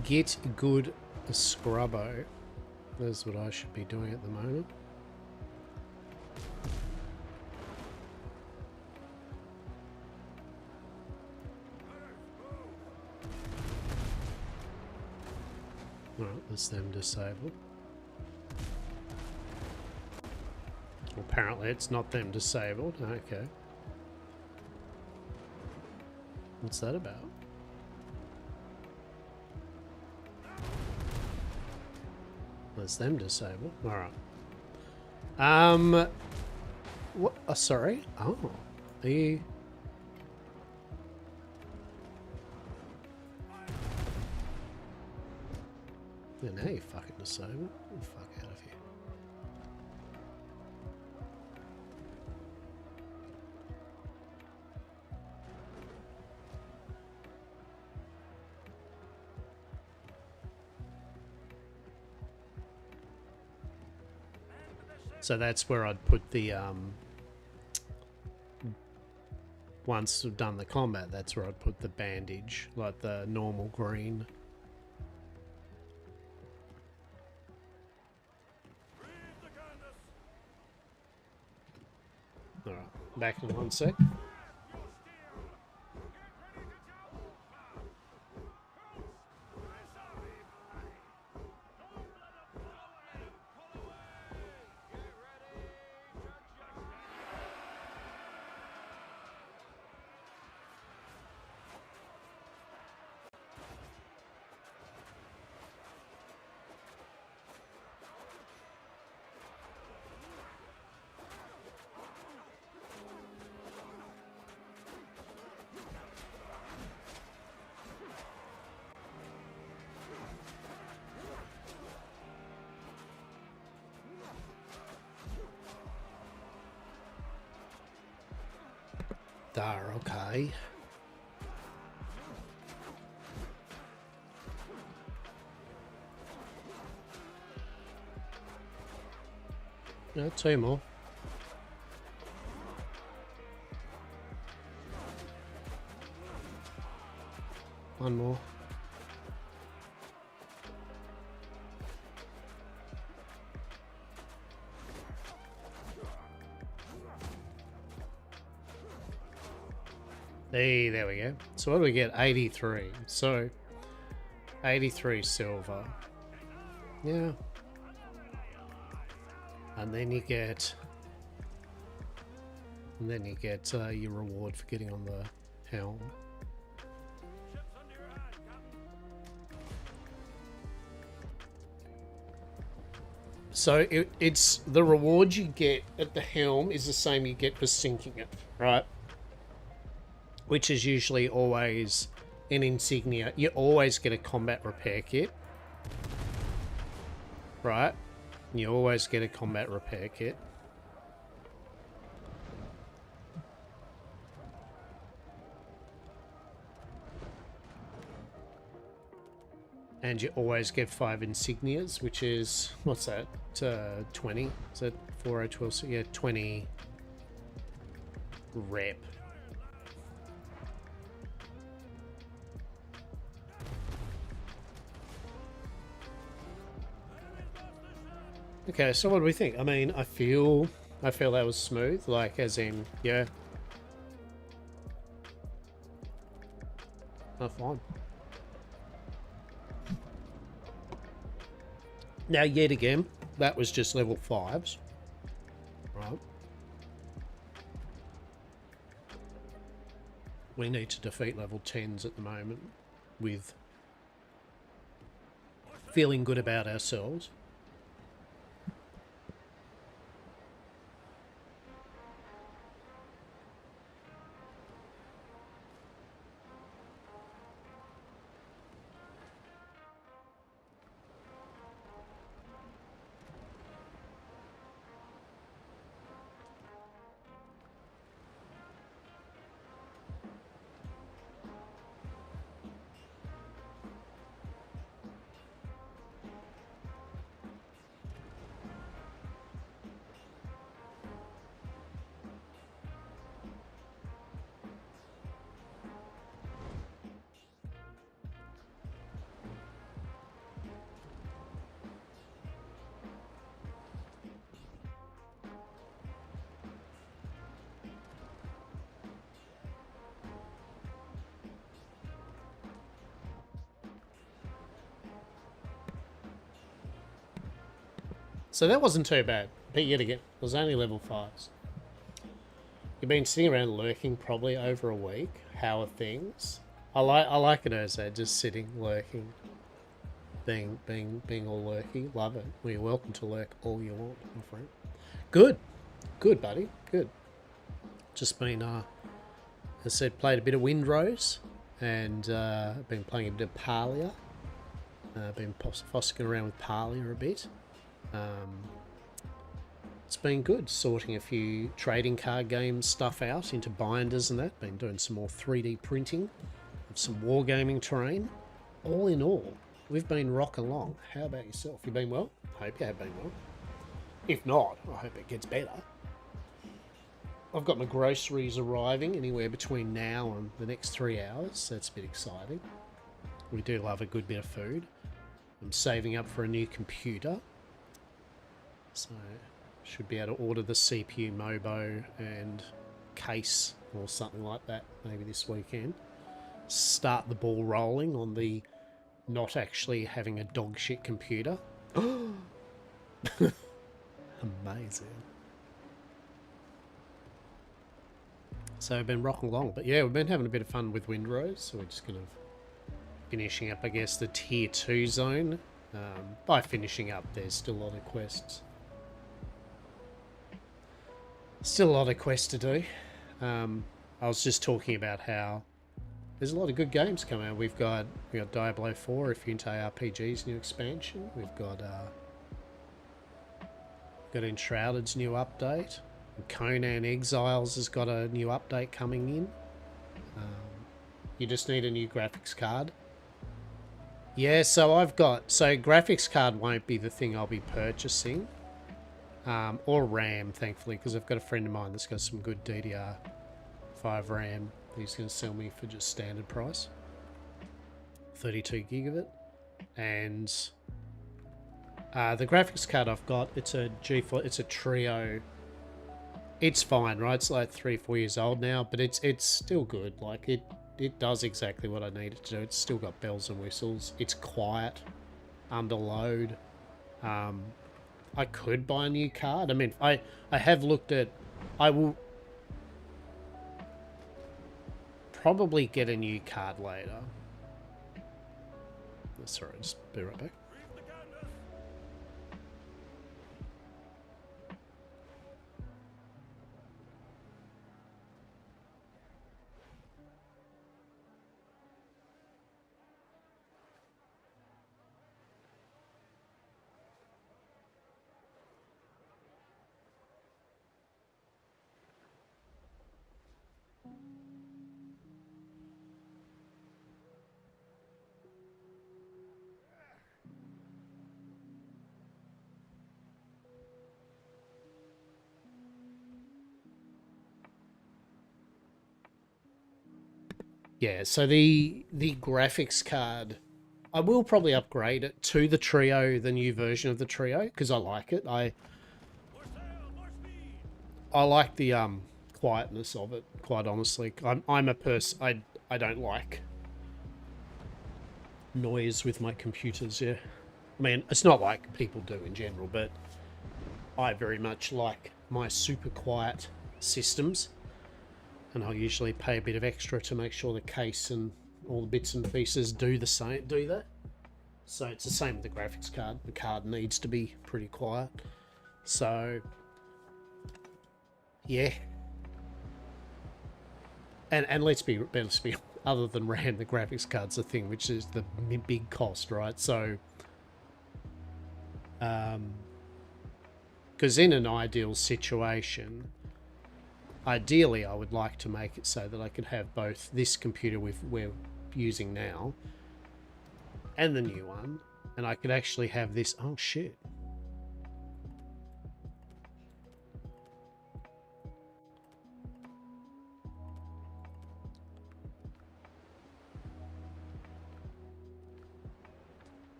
get good scrubbo. That's what I should be doing at the moment. Alright, that's them disabled. Well, apparently it's not them disabled. Okay. What's that about? That's them disabled. Alright. What? Oh, sorry. Oh. The... Yeah, now you're fucking disabled. Get the fuck out of here. So that's where I'd put the, once we've done the combat, that's where I'd put the bandage, like the normal green. Alright, back in 1 sec. There, okay. No, 2 more. One more. Hey, there we go. So what do we get? 83. So 83 silver. Yeah. And then you get your reward for getting on the helm. So it's the reward you get at the helm is the same you get for sinking it, right? Which is usually always an insignia. You always get a combat repair kit, right? You always get a combat repair kit. And you always get 5 insignias, which is, what's that? 20? Is that 4012? So yeah, 20 rep. Okay, so what do we think? I mean, I feel I feel that was smooth, like as in, yeah. Oh, fine. Now, yet again, that was just level 5s. Right. We need to defeat level 10s at the moment with feeling good about ourselves. So that wasn't too bad. But yet again, it was only level 5s. You've been sitting around lurking probably over a week. How are things? I like it as just sitting, lurking, being all lurky. Love it. Well, you're welcome to lurk all you want, my friend. Good, good, buddy, good. Just been, as I said, played a bit of Windrose, and been playing a bit of Parlia. Been fossicking around with Parlia a bit. It's been good, sorting a few trading card game stuff out into binders and that. Been doing some more 3D printing of some wargaming terrain. All in all, we've been rocking along. How about yourself? You been well? Hope you have been well. If not, I hope it gets better. I've got my groceries arriving anywhere between now and the next 3 hours, so that's a bit exciting. We do love a good bit of food. I'm saving up for a new computer, so should be able to order the CPU Mobo and case or something like that maybe this weekend. Start the ball rolling on the not actually having a dog shit computer. Amazing. So I've been rocking along, but yeah, we've been having a bit of fun with Windrose, so we're just kind of finishing up, I guess, the tier 2 zone. By finishing up, there's still a lot of quests. Still a lot of quests to do. I was just talking about how there's a lot of good games coming out. We got Diablo 4, if you're into RPGs, new expansion. We've got Enshrouded's new update. Conan Exiles has got a new update coming in. You just need a new graphics card. Yeah, so graphics card won't be the thing I'll be purchasing. Or RAM, thankfully, because I've got a friend of mine that's got some good DDR5 RAM that he's going to sell me for just standard price. 32 gig of it. And the graphics card I've got, it's a G4, it's a Trio. It's fine, right? It's like 3-4 years old now, but it's still good. Like it does exactly what I need it to do. It's still got bells and whistles. It's quiet under load. I could buy a new card. I mean, I have looked at... I will probably get a new card later. Sorry, just be right back. Yeah, so the graphics card, I will probably upgrade it to the Trio, the new version of the Trio, because I like it. I like the quietness of it, quite honestly. I'm a person, I don't like noise with my computers, yeah. I mean, it's not like people do in general, but I very much like my super quiet systems, and I'll usually pay a bit of extra to make sure the case and all the bits and pieces do that. So it's the same with the graphics card. The card needs to be pretty quiet. So yeah. And let's be other than RAM, the graphics card's a thing, which is the big cost, right? So because in an ideal situation, ideally I would like to make it so that I could have both this computer we're using now and the new one, and I could actually have this. Oh shit.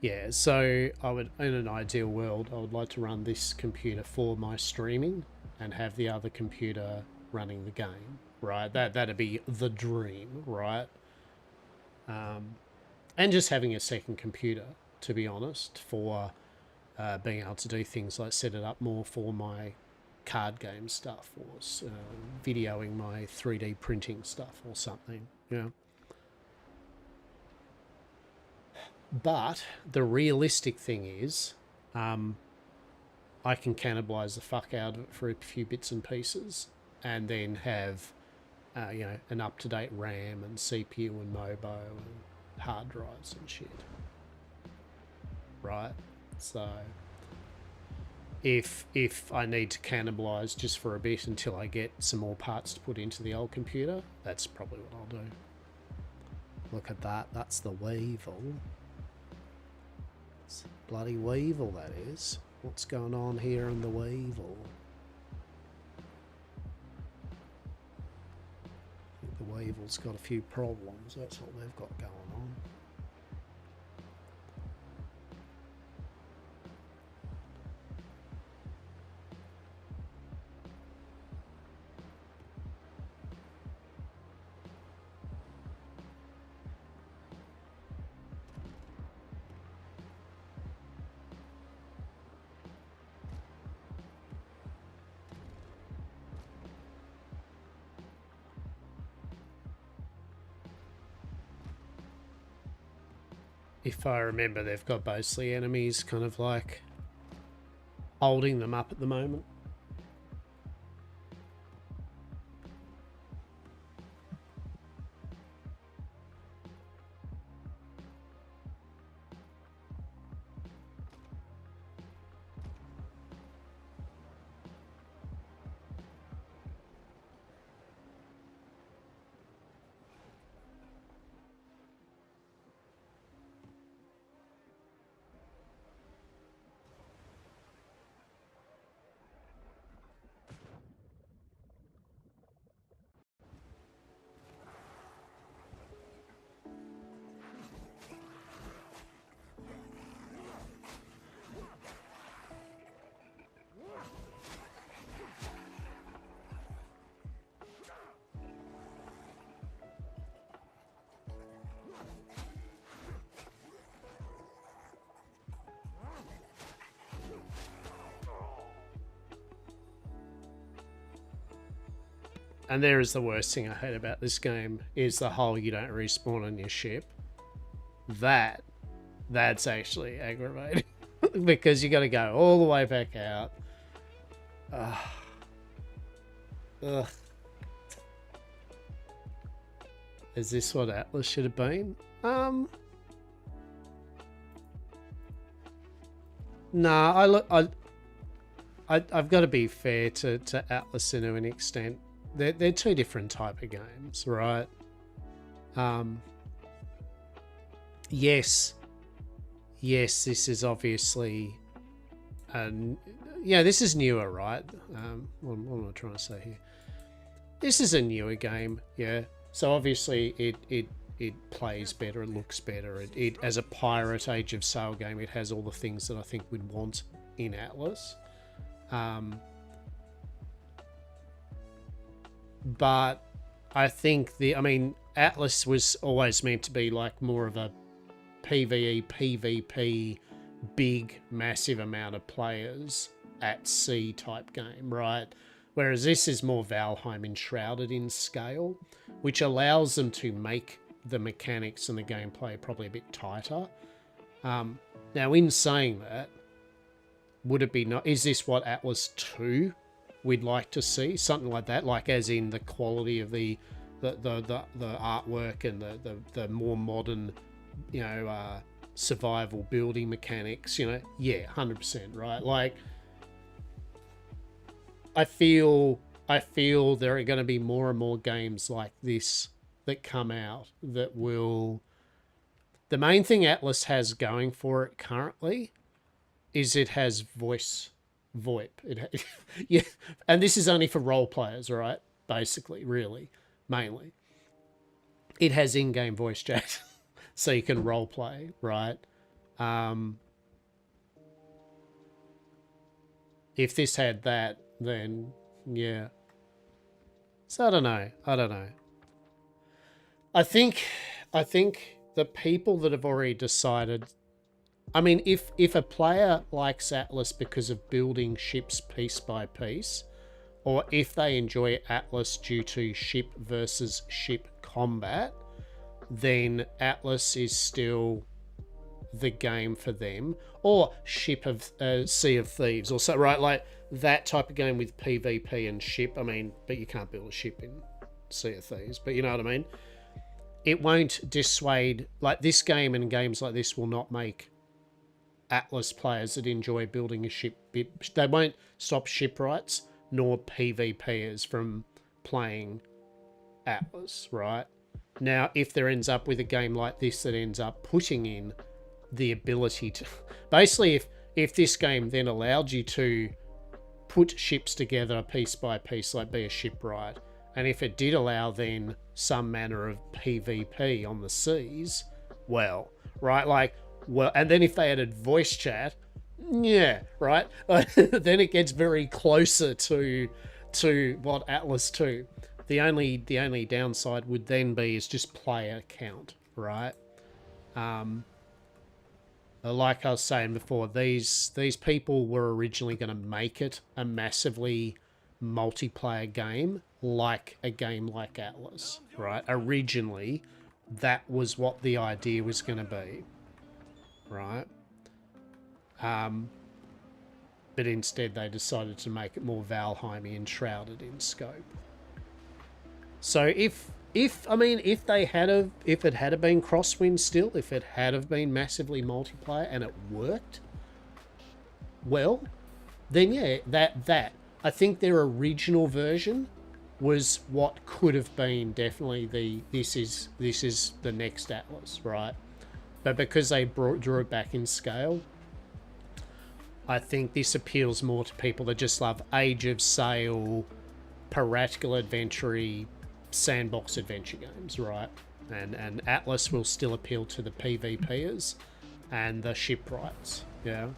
Yeah, so I would, in an ideal world, I would like to run this computer for my streaming and have the other computer running the game, right? That'd be the dream, right? And just having a second computer, to be honest, for being able to do things like set it up more for my card game stuff, or videoing my 3D printing stuff or something, you know. But the realistic thing is, I can cannibalize the fuck out of it for a few bits and pieces, and then have, you know, an up-to-date RAM and CPU and mobile and hard drives and shit. Right? So if I need to cannibalize just for a bit until I get some more parts to put into the old computer, that's probably what I'll do. Look at that. That's the Weevil. It's bloody Weevil, that is. What's going on here in the Weevil? I think the Weevil's got a few problems. That's what they've got going on. If I remember, they've got mostly enemies kind of like holding them up at the moment. And there is the worst thing I hate about this game, is the whole you don't respawn on your ship. That's actually aggravating. Because you got to go all the way back out. Ugh. Is this what Atlas should have been? Nah, I've got to be fair to Atlas to an extent. They're two different type of games, right? Yes, this is obviously, this is newer, right? What am I trying to say here? This is a newer game, yeah. So obviously it plays better, it looks better. It as a pirate Age of Sail game, it has all the things that I think we'd want in Atlas. but I think Atlas was always meant to be like more of a PvE, PvP, big, massive amount of players at sea type game, right? Whereas this is more Valheim enshrouded in scale, which allows them to make the mechanics and the gameplay probably a bit tighter. Now, in saying that, would it be not? Is this what Atlas 2 we'd like to see? Something like that, like as in the quality of the artwork and the more modern, survival building mechanics. Yeah, 100%, right? Like, I feel there are going to be more and more games like this that come out that will. The main thing Atlas has going for it currently is it has VoIP. Yeah, and this is only for role players, right? Basically, really, mainly. It has in-game voice chat, so you can role play, right? If this had that, then yeah. So I don't know. I think the people that have already decided. I mean, if a player likes Atlas because of building ships piece by piece, or if they enjoy Atlas due to ship versus ship combat, then Atlas is still the game for them. Or Ship of Sea of Thieves, or so, right? Like that type of game with PvP and ship. I mean, but you can't build a ship in Sea of Thieves, but you know what I mean? It won't dissuade, like this game and games like this will not make Atlas players that enjoy building a ship bit. They won't stop shipwrights nor PvPers from playing Atlas, right? Now, if there ends up with a game like this that ends up putting in the ability to... Basically, if this game then allowed you to put ships together piece by piece, like be a shipwright, and if it did allow then some manner of PvP on the seas, well, right, like, well, and then if they added voice chat, yeah, right, then it gets very closer to what Atlas 2. The only downside would then be is just player count, right? Like I was saying before, these people were originally going to make it a massively multiplayer game, like a game like Atlas, right? Originally, that was what the idea was going to be, right? But instead they decided to make it more Valheim enshrouded in scope. So if it had been Crosswind still, if it had been massively multiplayer and it worked, well, then yeah, that I think their original version was what could have been definitely this is the next Atlas, right? But because they drew it back in scale, I think this appeals more to people that just love Age of Sail, piratical adventure, sandbox adventure games, right? And Atlas will still appeal to the PvPers and the shipwrights, yeah.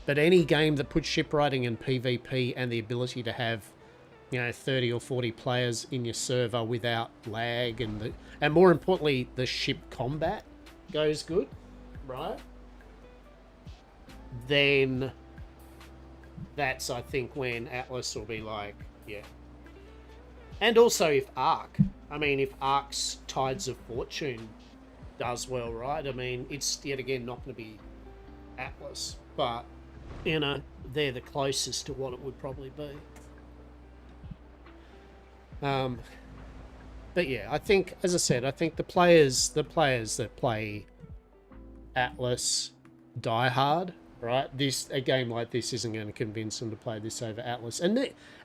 But any game that puts shipwrighting and PvP and the ability to have, 30 or 40 players in your server without lag and more importantly, the ship combat goes good, right? Then that's, I think, when Atlas will be like, yeah. And also if Ark's Tides of Fortune does well, right? I mean, it's yet again not going to be Atlas, but, they're the closest to what it would probably be. But yeah, I think, as I said, the players that play Atlas die hard, right? A game like this isn't going to convince them to play this over Atlas, and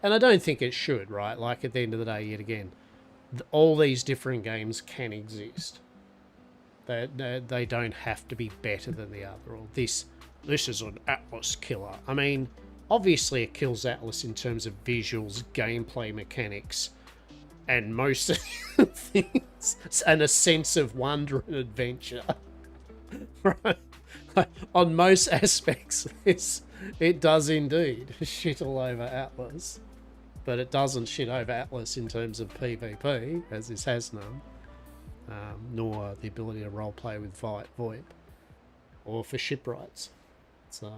I don't think it should, right? Like at the end of the day, yet again, all these different games can exist. They don't have to be better than the other. Or this is an Atlas killer. I mean, obviously it kills Atlas in terms of visuals, gameplay mechanics, and most things, and a sense of wonder and adventure. Right? On most aspects, it does indeed shit all over Atlas. but it doesn't shit over Atlas in terms of PvP, as this has none. Nor the ability to roleplay with VoIP. Or for shipwrights. So...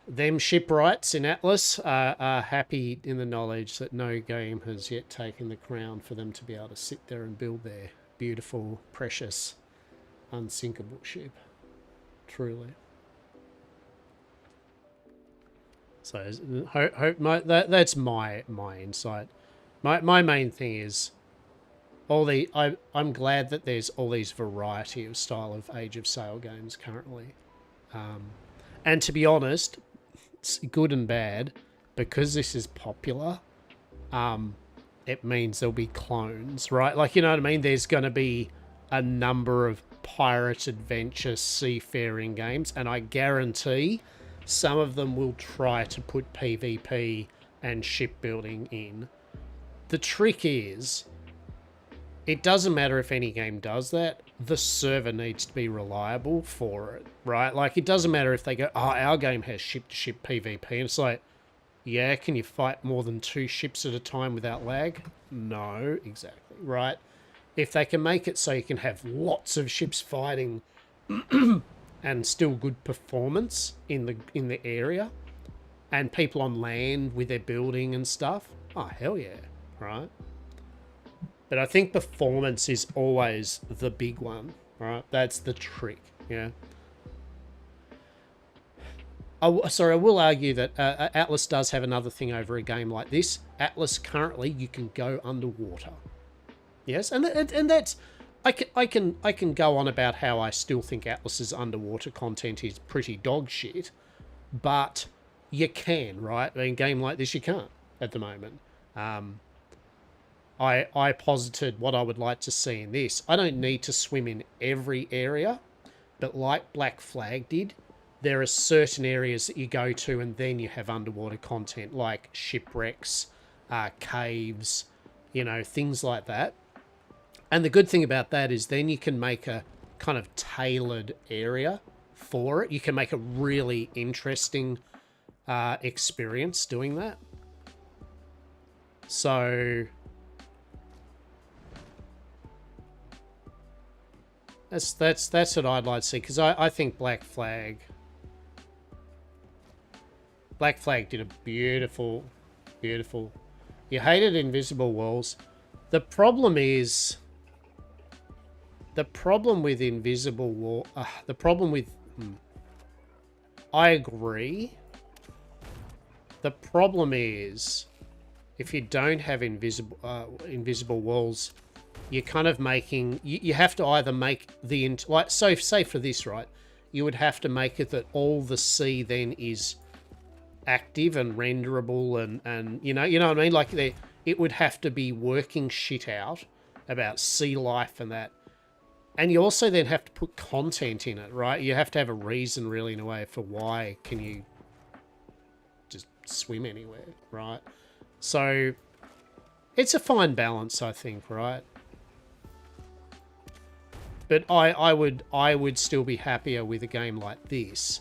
them shipwrights in Atlas are happy in the knowledge that no game has yet taken the crown for them to be able to sit there and build their beautiful, precious, unsinkable ship. Truly. So that's my insight. My main thing is I'm glad that there's all these variety of style of Age of Sail games currently. And to be honest, it's good and bad, because this is popular, it means there'll be clones, right? Like, you know what I mean? There's going to be a number of pirate adventure seafaring games, and I guarantee some of them will try to put PvP and shipbuilding in. The trick is, it doesn't matter if any game does that, the server needs to be reliable for it, right? Like, it doesn't matter if they go, oh, our game has ship-to-ship PvP, and it's like, yeah, can you fight more than 2 ships at a time without lag? No, exactly, right? If they can make it so you can have lots of ships fighting and still good performance in the area, and people on land with their building and stuff, oh, hell yeah, right? But I think performance is always the big one, right? That's the trick, yeah. I will argue that Atlas does have another thing over a game like this. Atlas currently, you can go underwater. Yes, and that's... I can go on about how I still think Atlas's underwater content is pretty dog shit, but you can, right? In a game like this, you can't at the moment. I posited what I would like to see in this. I don't need to swim in every area, but like Black Flag did, there are certain areas that you go to and then you have underwater content like shipwrecks, caves, you know, things like that. And the good thing about that is then you can make a kind of tailored area for it. You can make a really interesting experience doing that. So... That's what I'd like to see, because I think Black Flag did a beautiful. You hated Invisible Walls. The problem with Invisible Wall. I agree. The problem is, if you don't have invisible walls, you're kind of making... You have to either make the... Like, so say for this, right? You would have to make it that all the sea then is active and renderable and you know what I mean? Like, it would have to be working shit out about sea life and that. And you also then have to put content in it, right? You have to have a reason, really, in a way, for why can you just swim anywhere, right? So it's a fine balance, I think, right? But I would still be happier with a game like this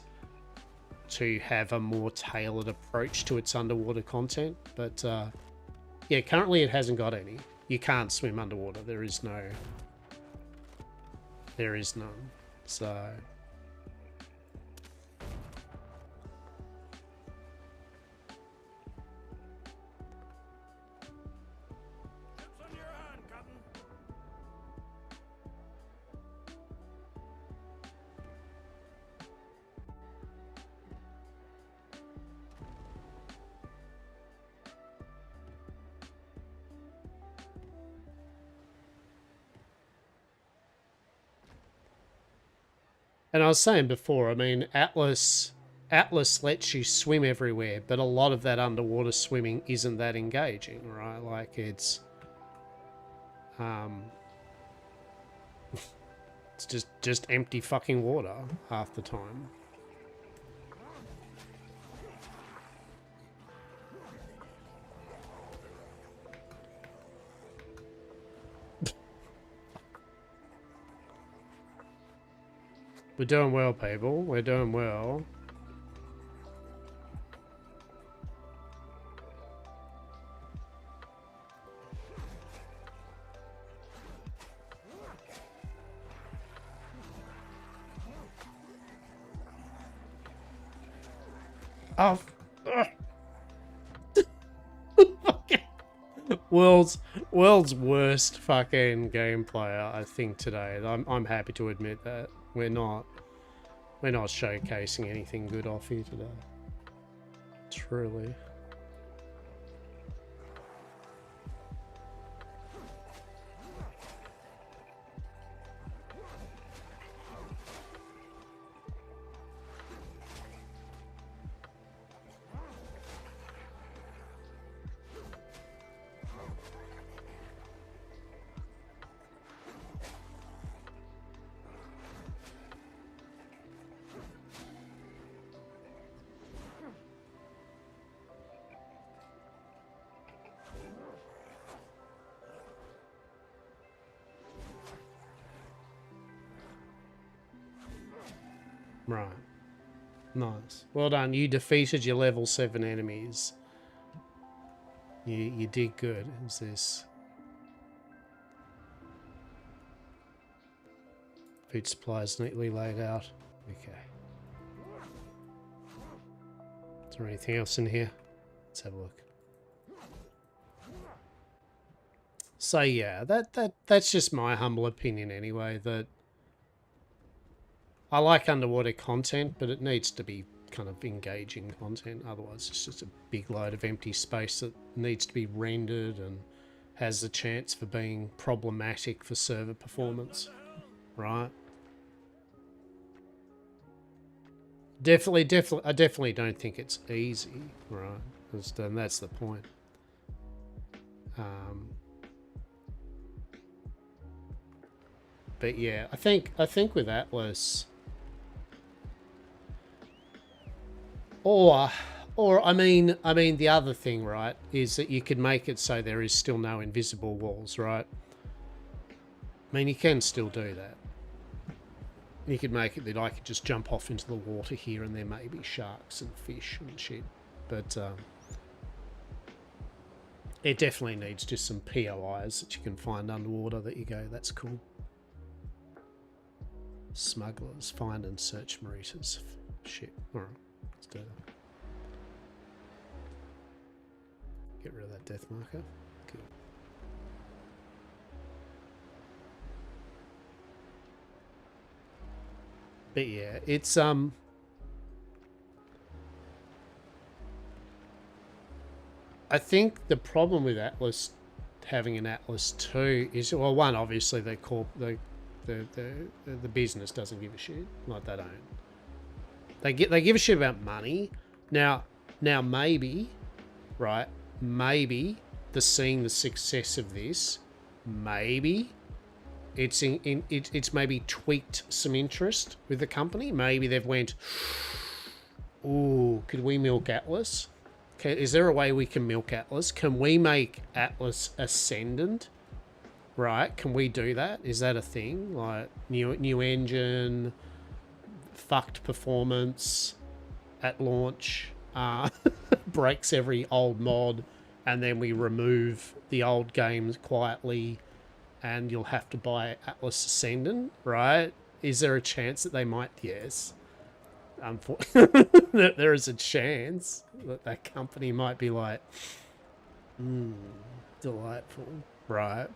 to have a more tailored approach to its underwater content. But yeah, currently it hasn't got any. You can't swim underwater. There is none. So... And I was saying before, I mean, Atlas lets you swim everywhere, but a lot of that underwater swimming isn't that engaging, right? Like, it's... it's just empty fucking water half the time. We're doing well, people. We're doing well. Oh, world's worst fucking game player, I think today. I'm happy to admit that we're not showcasing anything good off here today. Truly. Right. Nice. Well done. You defeated your level 7 enemies. You did good. Is this food supplies neatly laid out? Okay. Is there anything else in here? Let's have a look. So yeah, that's just my humble opinion anyway, that I like underwater content, but it needs to be kind of engaging content. Otherwise, it's just a big load of empty space that needs to be rendered and has the chance for being problematic for server performance, right? Definitely, I definitely don't think it's easy, right? And that's the point. But yeah, I think with Atlas, or I mean the other thing, right, is that you could make it so there is still no invisible walls, right? I mean, you can still do that. You could make it that I could just jump off into the water here and there may be sharks and fish and shit. But it definitely needs just some POIs that you can find underwater that you go, that's cool. Smugglers, find and search Maritas. Shit. Alright, let's do that. Get rid of that death marker. Good. But yeah, it's I think the problem with Atlas having an Atlas 2 is, well, one, obviously the business doesn't give a shit. Like, they don't. They give a shit about money. Now maybe, right? Maybe seeing the success of this, maybe it's maybe tweaked some interest with the company. Maybe they've went, ooh, could we milk Atlas? Okay, is there a way we can milk Atlas? Can we make Atlas ascendant? Right? Can we do that? Is that a thing? Like new engine, fucked performance at launch, breaks every old mod, and then we remove the old games quietly, and you'll have to buy Atlas Ascendant, right? Is there a chance that they might? Yes. There is a chance that that company might be like, delightful, right?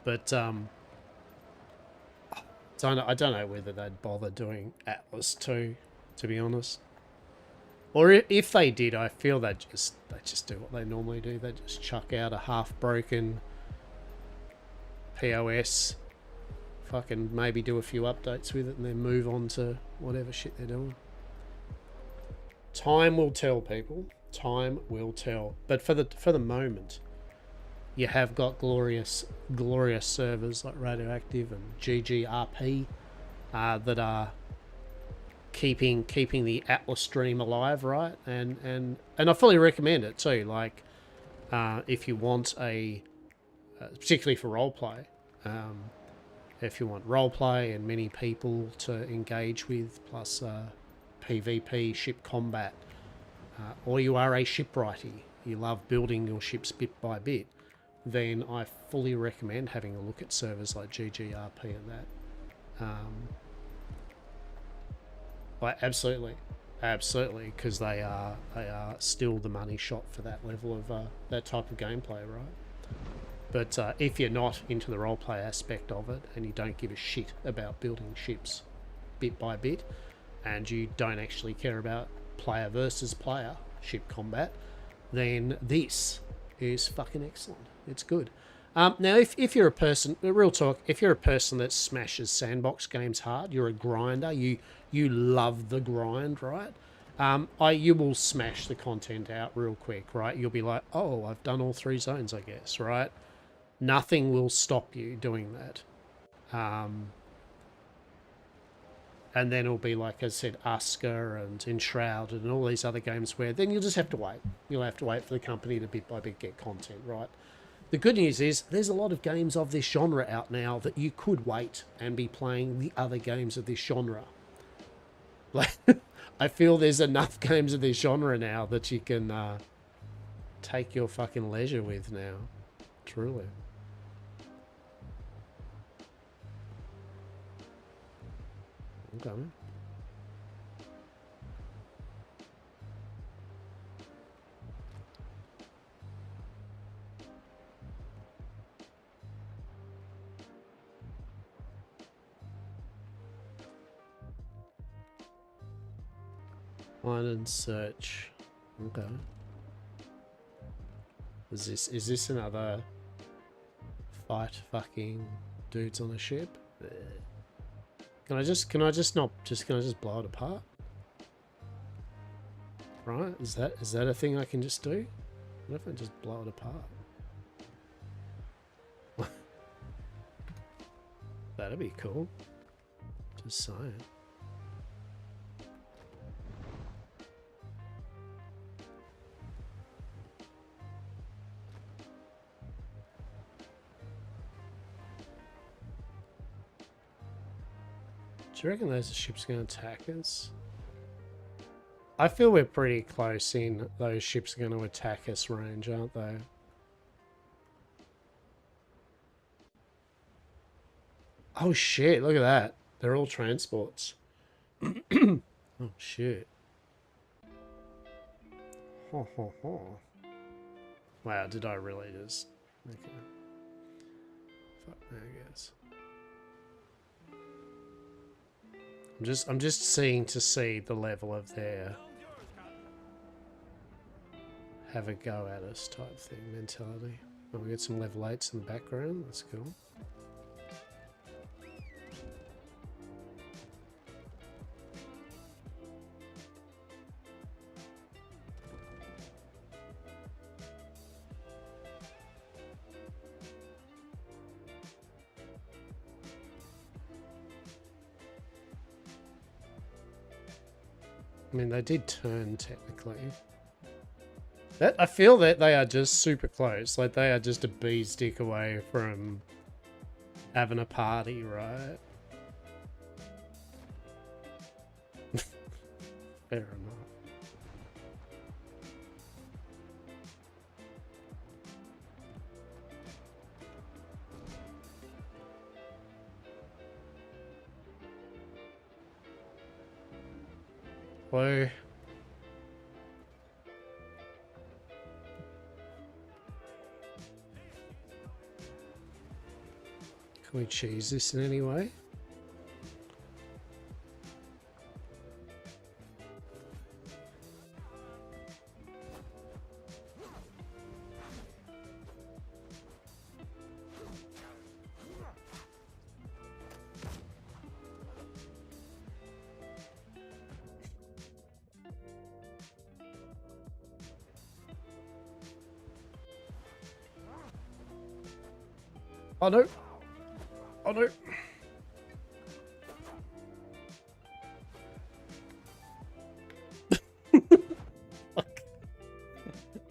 But I don't know whether they'd bother doing Atlas 2, to be honest. Or if they did, I feel they just do what they normally do. They just chuck out a half-broken POS, fucking maybe do a few updates with it, and then move on to whatever shit they're doing. Time will tell, people. Time will tell. But for the moment, you have got glorious servers like Radioactive and GGRP that are keeping the Atlas dream alive, right? And I fully recommend it too. Like, if you want particularly for roleplay, if you want roleplay and many people to engage with, plus PvP ship combat, or you are a shipwrighty, you love building your ships bit by bit, then I fully recommend having a look at servers like GGRP and that. Like, absolutely. Absolutely, because they are still the money shot for that level of that type of gameplay, right? But if you're not into the roleplay aspect of it and you don't give a shit about building ships bit by bit, and you don't actually care about player versus player ship combat, then this is fucking excellent. It's good. Now, if you're a person, real talk, if you're a person that smashes sandbox games hard, you're a grinder, you love the grind, right? You will smash the content out real quick, right? You'll be like, oh, I've done all 3 zones, I guess, right? Nothing will stop you doing that. And then it'll be, like I said, Asker and Enshrouded and all these other games where then you'll just have to wait. You'll have to wait for the company to bit by bit get content, right? The good news is there's a lot of games of this genre out now that you could wait and be playing the other games of this genre. Like, I feel there's enough games of this genre now that you can take your fucking leisure with now. Truly. Okay. Find and search. Okay. Is this another fight fucking dudes on a ship? Can I just blow it apart? Right? Is that a thing I can just do? What if I just blow it apart? That'd be cool. Just saying. Do you reckon those ships are going to attack us? I feel we're pretty close in those ships are going to attack us range, aren't they? Oh shit, look at that. They're all transports. Oh shit. Ho ho ho. Wow, did I really just... Okay. Fuck me, I guess. I'm just seeing to see the level of their have a go at us type thing mentality. Oh, we get some level 8s in the background. That's cool. I mean, they did turn technically. I feel that they are just super close. Like, they are just a bee's dick away from having a party, right? Fair enough. Hello. Can we cheese this in any way? Oh no! Oh no!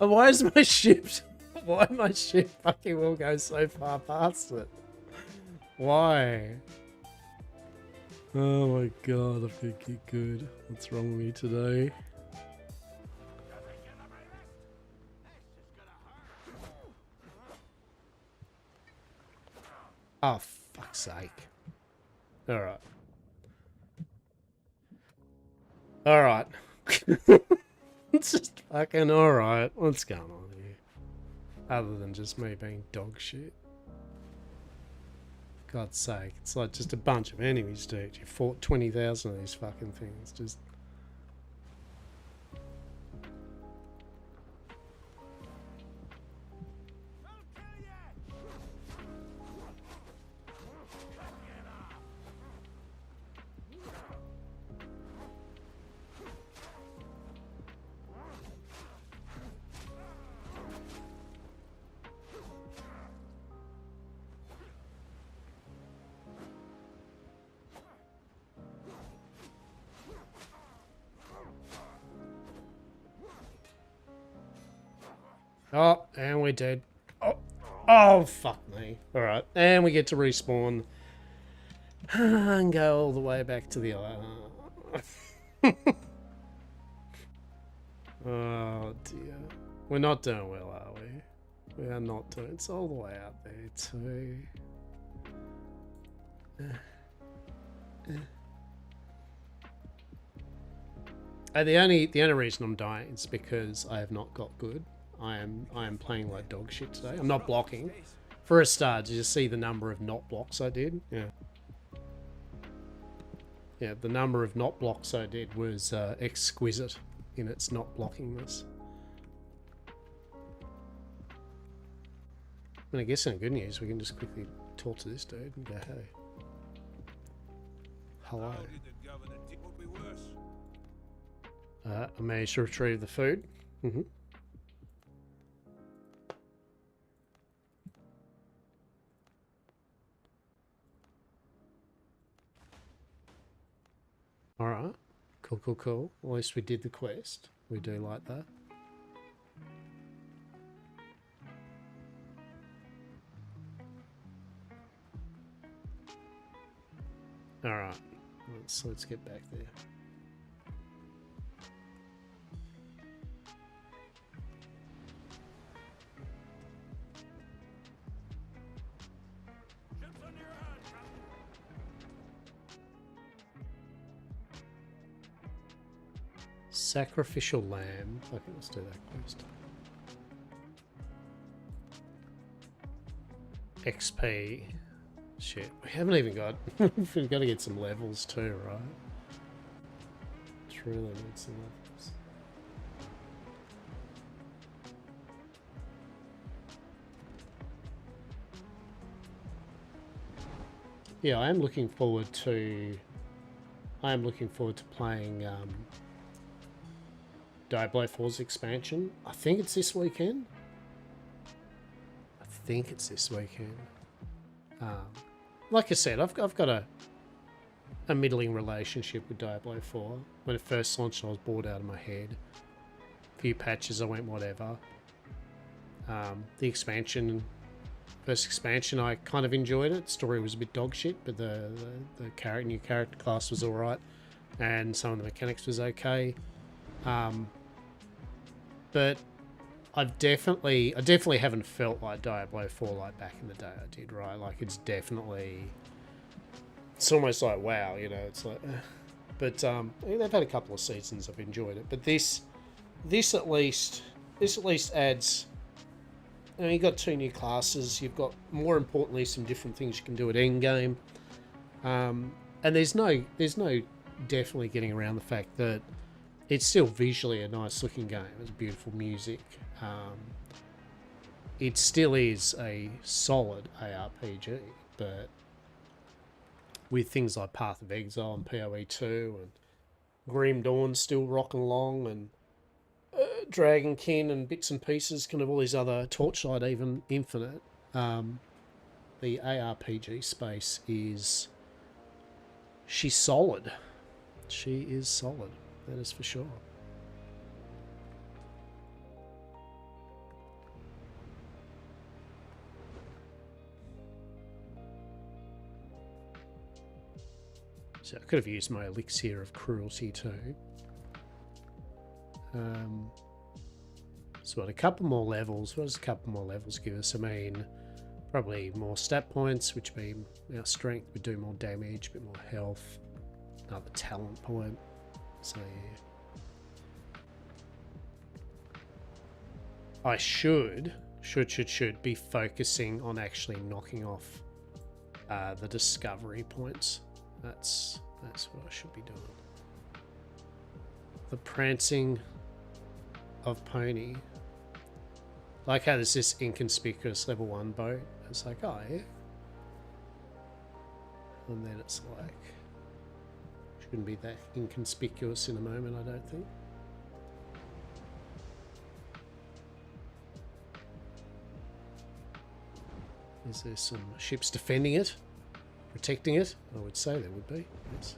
And why is my ship... Why my ship fucking will go so far past it? Why? Oh my god, I'm gonna get good. What's wrong with me today? Oh, fuck's sake. Alright. Alright. It's just fucking alright. What's going on here? Other than just me being dog shit. God's sake, it's like just a bunch of enemies, dude. You fought 20,000 of these fucking things. Just... Oh, and we're dead. Oh, oh, fuck me. Alright, and we get to respawn. And go all the way back to the island. Oh, dear. We're not doing well, are we? We are not doing... It's all the way out there, too. The only reason I'm dying is because I have not got good. I am playing like dog shit today. I'm not blocking. For a start, did you see the number of not blocks I did? Yeah. Yeah, the number of not blocks I did was exquisite in its not blockingness. And I guess in good news, we can just quickly talk to this dude and go, hey. Hello. I managed to retrieve the food. Mm-hmm. Alright. Cool, cool, cool. At least we did the quest. We do like that. Alright. Let's get back there. Sacrificial lamb. Okay, let's do that quest. XP. Shit, we haven't even got... We've got to get some levels too, right? Truly need some levels. Yeah, I am looking forward to playing Diablo 4's expansion. I think it's this weekend. Like I said, I've got a middling relationship with Diablo 4. When it first launched, I was bored out of my head. A few patches, I went whatever. The expansion, first expansion, I kind of enjoyed it. Story was a bit dog shit, but the new character class was alright, and some of the mechanics was okay. But I definitely haven't felt like Diablo 4 like back in the day I did, right? Like it's almost like WoW, you know, it's like, but they've had a couple of seasons I've enjoyed it, but this at least adds, you know, you've got 2 new classes, you've got, more importantly, some different things you can do at endgame, and there's no definitely getting around the fact that it's still visually a nice looking game. It's beautiful music. It still is a solid ARPG, but with things like Path of Exile and PoE 2 and Grim Dawn still rocking along, and Dragonkin and bits and pieces, kind of all these other Torchlight, even Infinite, the ARPG space she's solid. She is solid. That is for sure. So I could have used my elixir of cruelty too. So what, a couple more levels. What does a couple more levels give us? I mean, probably more stat points, which mean our strength would do more damage, a bit more health, another talent point. So yeah. I should be focusing on actually knocking off the discovery points. That's what I should be doing. The prancing of pony. Like how there's this inconspicuous level 1 boat. It's like, oh yeah. And then it's like, shouldn't be that inconspicuous in a moment, I don't think. Is there some ships defending it? Protecting it? I would say there would be, yes.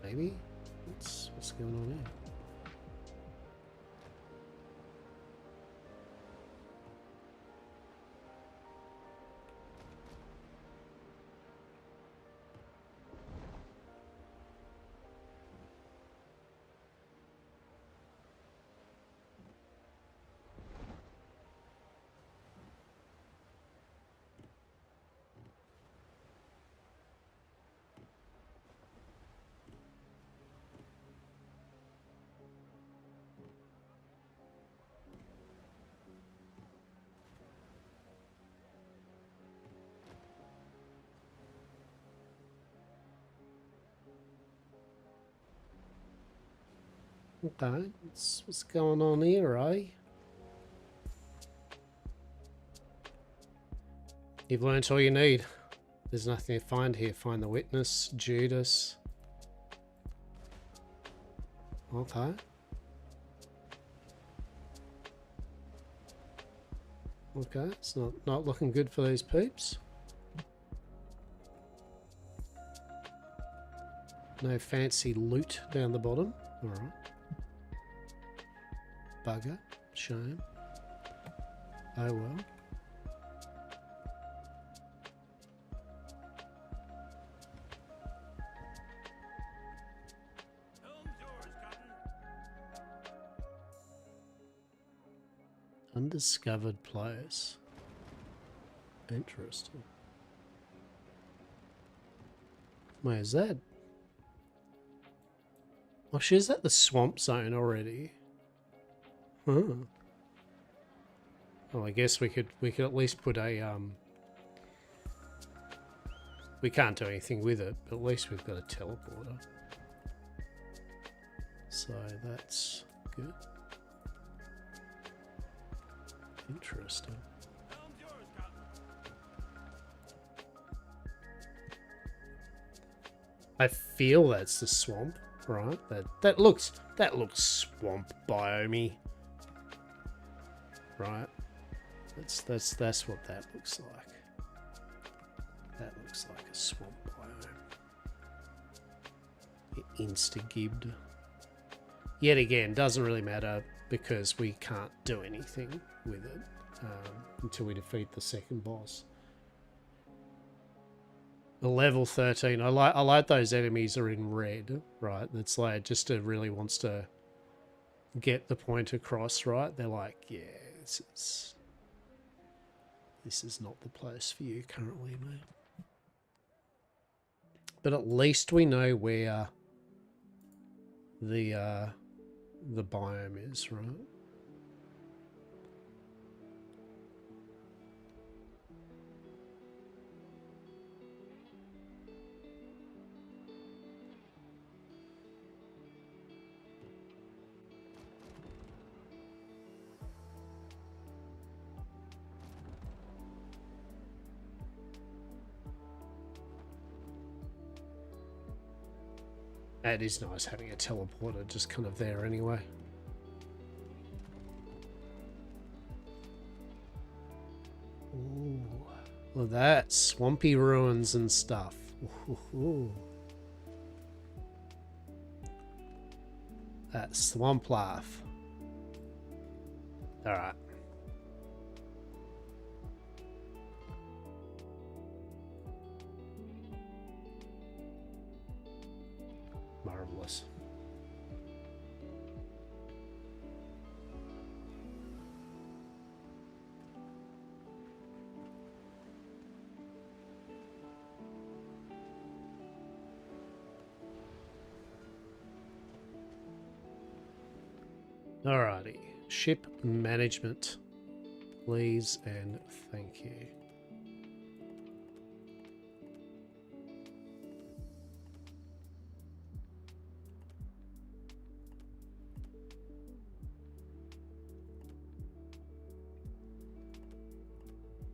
Maybe? What's going on here? Okay, what's going on here, eh? You've learnt all you need. There's nothing to find here. Find the witness, Judas. Okay. Okay, it's not looking good for these peeps. No fancy loot down the bottom. Alright. Bugger. Shame. Oh well. Undiscovered place. Interesting. Where's that? Oh, she's at the swamp zone already. Huh. Well, I guess we could at least put a we can't do anything with it, but at least we've got a teleporter. So that's good. Interesting. I feel that's the swamp, right? That looks swamp biome. Right? That's what that looks like. That looks like a swamp biome. Insta-gibbed. Yet again, doesn't really matter because we can't do anything with it until we defeat the second boss. The level 13. I like those enemies are in red, right? That's like just really wants to get the point across, right? They're like, yeah, this is not the place for you currently, mate. But at least we know where the biome is, right? It is nice having a teleporter just kind of there anyway. Ooh, look at that. Swampy ruins and stuff. Ooh. That swamp life. Alright. Marvelous. Alrighty. Ship management. Please and thank you.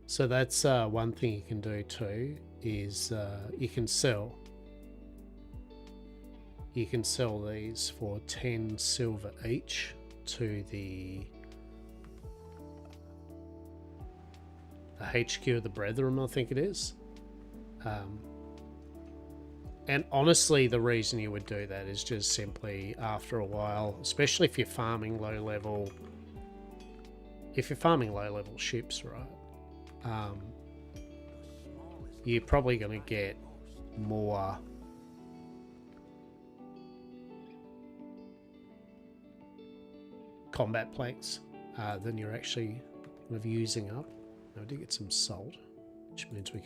So that's one thing you can do too, is you can sell these for 10 silver each to the HQ of the Brethren, I think it is. And honestly, the reason you would do that is just simply after a while, especially if you're farming low level ships, right? You're probably going to get more combat planks than you're actually kind of using up. Now, I did get some salt, which means we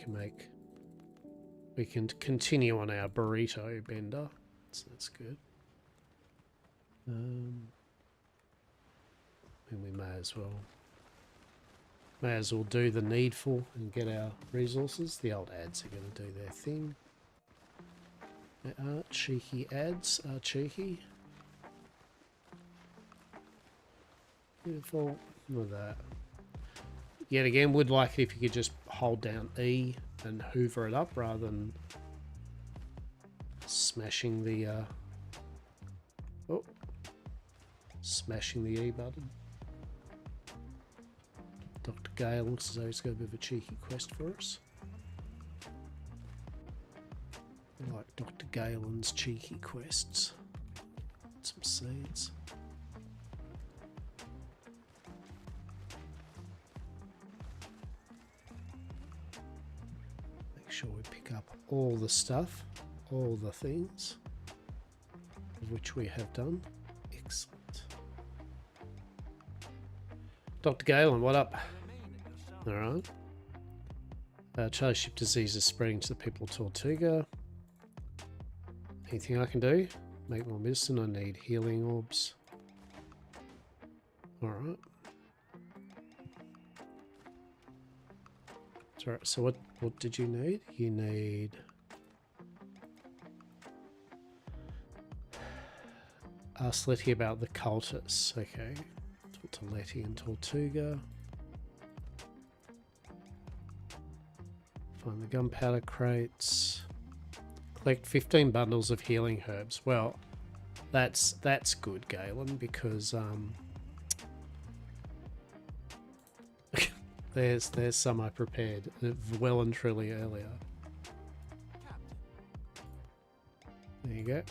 can continue on our burrito bender, so that's good. And we may as well do the needful and get our resources. The old ads are going to do their thing. They are cheeky ads, are cheeky. Beautiful. Look at that. Yet again, would like it if you could just hold down E and hoover it up rather than smashing the smashing the E button. Dr. Gale looks as though he's got a bit of a cheeky quest for us. I like Dr. Galen's cheeky quests. Some seeds. Make sure we pick up all the stuff, all the things, of which we have done. Excellent. Dr. Galen, what up? Alright. Charlie ship disease is spreading to the people of Tortuga. Anything I can do? Make more medicine. I need healing orbs. Alright. Alright, so what did you need? You need... Ask Letty about the cultists. Okay. Talk to Letty and Tortuga. Find the gunpowder crates. Collect 15 bundles of healing herbs. Well, that's good, Galen, because there's some I prepared well and truly earlier. There you go.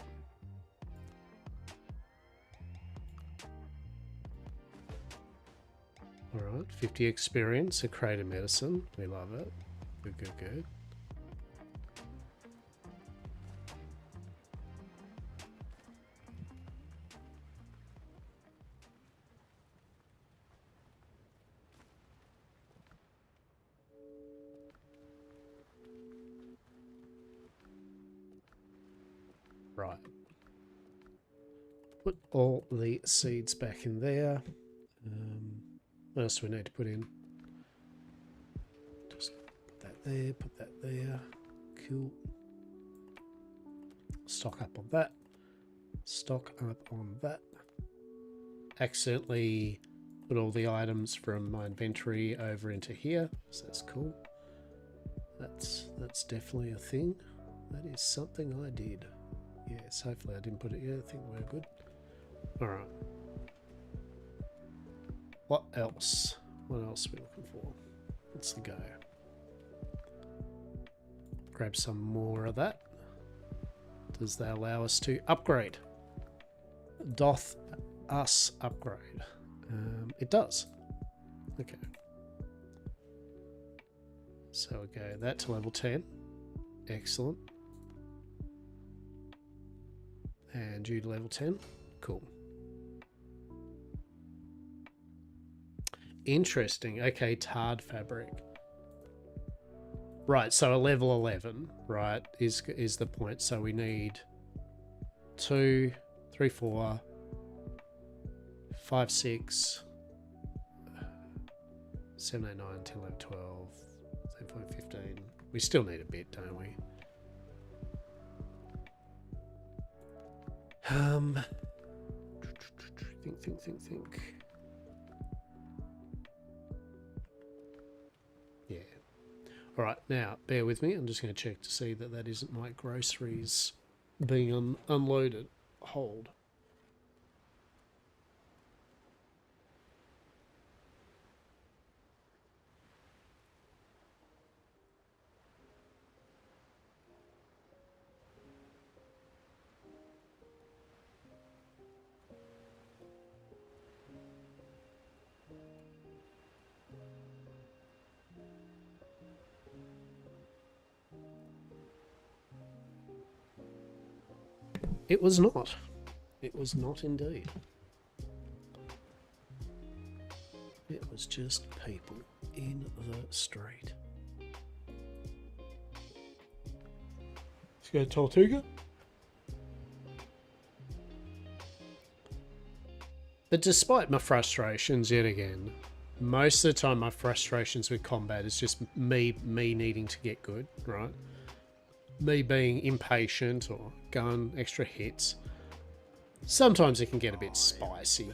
Alright, 50 experience, a crate of medicine. We love it. Good, good, good. Right. Put all the seeds back in there. What else do we need to put in? Just put that there, put that there. Cool. Stock up on that. Stock up on that. Accidentally put all the items from my inventory over into here, so that's cool. That's definitely a thing. That is something I did. Yes, hopefully I didn't put it here. I think we're good. Alright. What else? What else are we looking for? Let's go. Grab some more of that. Does that allow us to upgrade? Doth us upgrade? It does. Okay. So we go that to level 10. Excellent. And you to level 10. Cool. Interesting. Okay, tarred fabric. Right, so a level 11, right, is the point. So we need 2, 3, 4, 5, 6, 7, 8, 9, 10, 11, 12, 13, 14, 15. We still need a bit, don't we? Think. Yeah. All right, now bear with me. I'm just going to check to see that that isn't my groceries being unloaded. Hold. It was not. It was not indeed. It was just people in the street. Let's go to Tortuga. But despite my frustrations, yet again, most of the time my frustrations with combat is just me needing to get good, right? Me being impatient or going extra hits. Sometimes it can get a bit spicy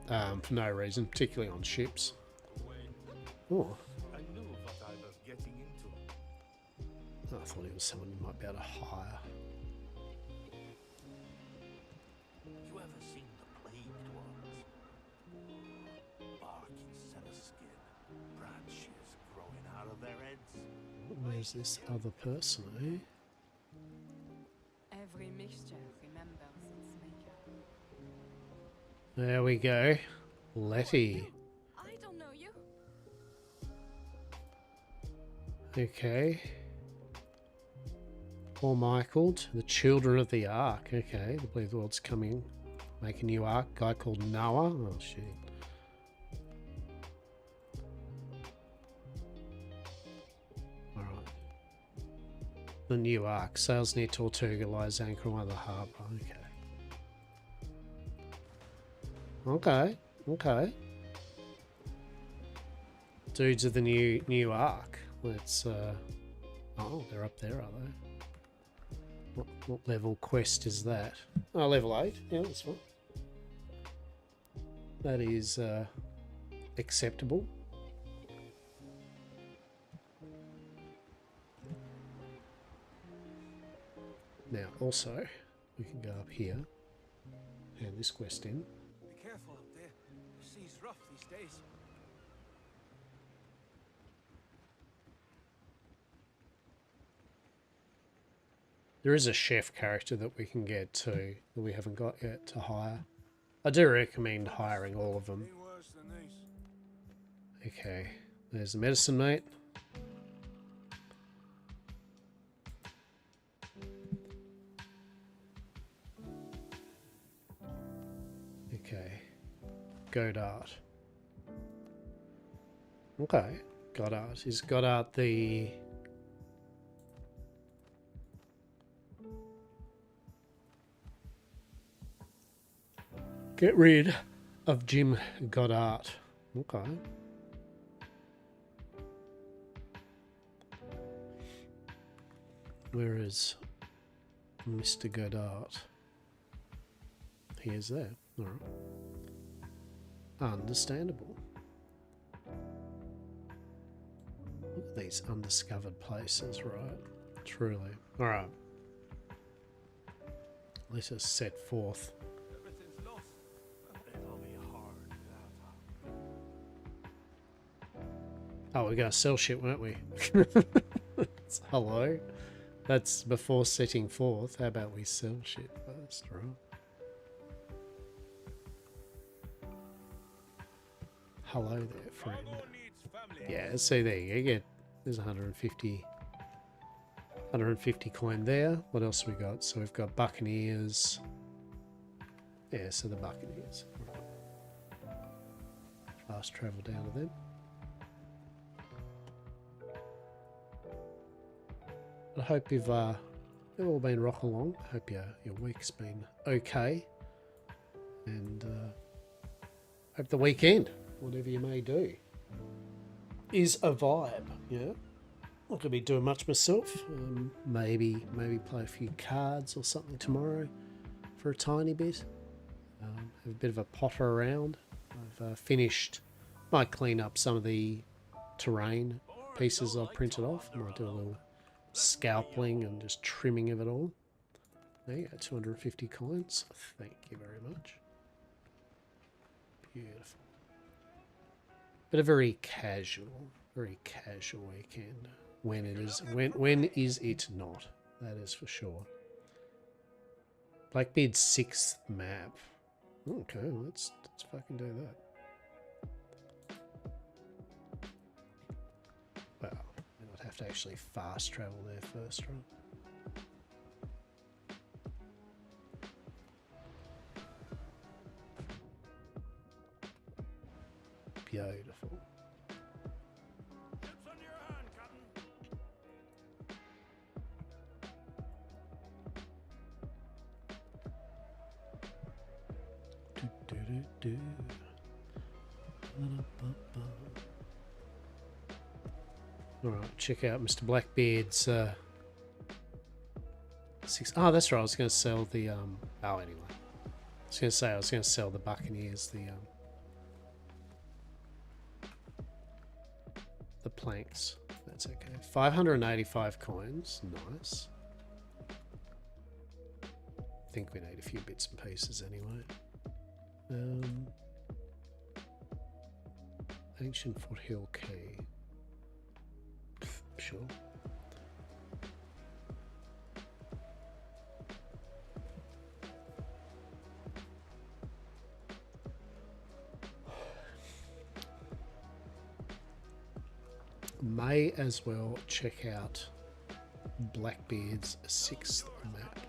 for no reason, particularly on ships. Oh. I thought it was someone you might be able to hire. You ever seen the plagued ones? Bark instead of skin, branches growing out of their heads. Where's this other person, eh? Every mixture remembers its maker. There we go. Letty. I don't know you. Okay. Paul Michael, the Children of the Ark. Okay, I believe the world's coming. Make a new ark. Guy called Noah. Oh, shit. Alright. The new ark. Sails near Tortuga, lies anchor on the harbour. Okay. Okay. Dudes of the new ark. Let's oh, they're up there, are they? What level quest is that? Oh, level 8. Yeah, that's fine. That is acceptable. Now, also, we can go up here. Hand this quest in. Be careful up there. The sea's rough these days. There is a chef character that we can get too, that we haven't got yet to hire. I do recommend hiring all of them. Ain't worse than these. Okay, there's the medicine mate. Okay, Godard. Okay, Goddard. Is Goddard the... Get rid of Jim Goddard. Okay. Where is Mr. Goddard? He is there. All right. Understandable. Look at these undiscovered places, right? Truly. All right. Let us set forth. Everything's lost. It'll be hard without her. Oh, we're going to sell shit, weren't we? Hello? That's before setting forth. How about we sell shit first, right? Hello there, friend. Yeah, see there you get. There's 150 coin there. What else we got? So we've got Buccaneers. Yeah, so the Buccaneers. Right. Fast travel down to them. I hope you've all been rocking along. Hope your week's been okay. And hope the weekend, whatever you may do, is a vibe. Yeah, not gonna be doing much myself. Maybe play a few cards or something tomorrow for a tiny bit. Have a bit of a potter around. I've finished. Might clean up some of the terrain pieces I've printed off. Might do a little scalping and just trimming of it all. There you go, 250 coins. Thank you very much. Beautiful. But a very casual weekend. When is it not? That is for sure. Blackbeard's 6th map. Okay, let's fucking do that. Well, I'd have to actually fast travel there first, right? Beautiful. Chips under your hand, Captain. Alright, check out Mr. Blackbeard's 6. Oh, that's right, I was going to sell the oh, anyway. I was going to sell the Buccaneers the planks. That's okay. 585 coins. Nice. I think we need a few bits and pieces anyway. Ancient Foothill Key. Sure. May as well check out Blackbeard's 6th map.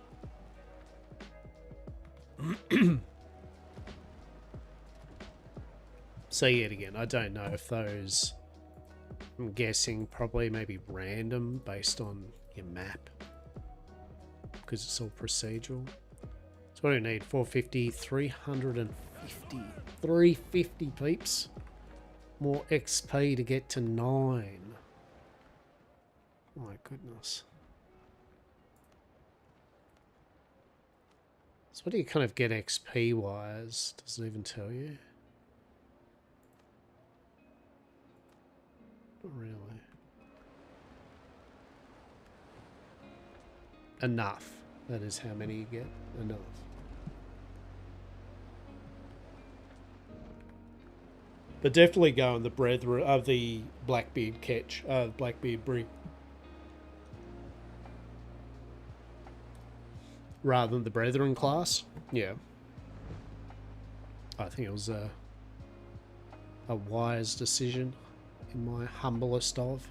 So yet again, I don't know if those, I'm guessing probably maybe random based on your map, because it's all procedural. So what do we need? 450, 350, 350 peeps. More XP to get to 9. My goodness. So what do you kind of get XP wise? Doesn't even tell you. Not really. Enough. That is how many you get. Enough. But definitely go on the brethren of the Blackbeard catch, Blackbeard brig, rather than the Brethren class. Yeah, I think it was a wise decision, in my humblest of.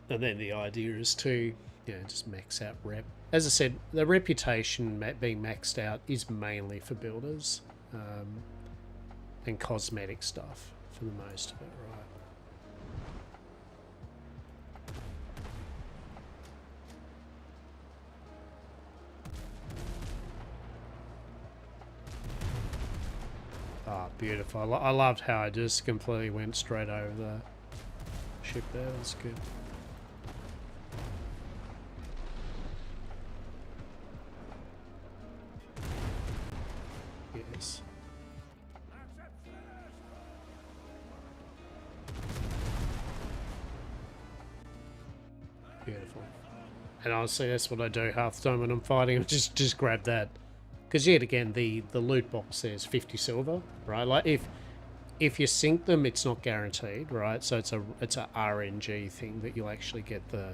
And then the idea is to, just max out rep. As I said, the reputation being maxed out is mainly for builders and cosmetic stuff for the most of it, right? Ah, beautiful. I loved how I just completely went straight over the ship there. That's good. Yes. Beautiful. And honestly, that's what I do half the time when I'm fighting. Just grab that, because yet again, the loot box says 50 silver, right? Like if you sink them, it's not guaranteed, right? So it's a RNG thing that you'll actually get the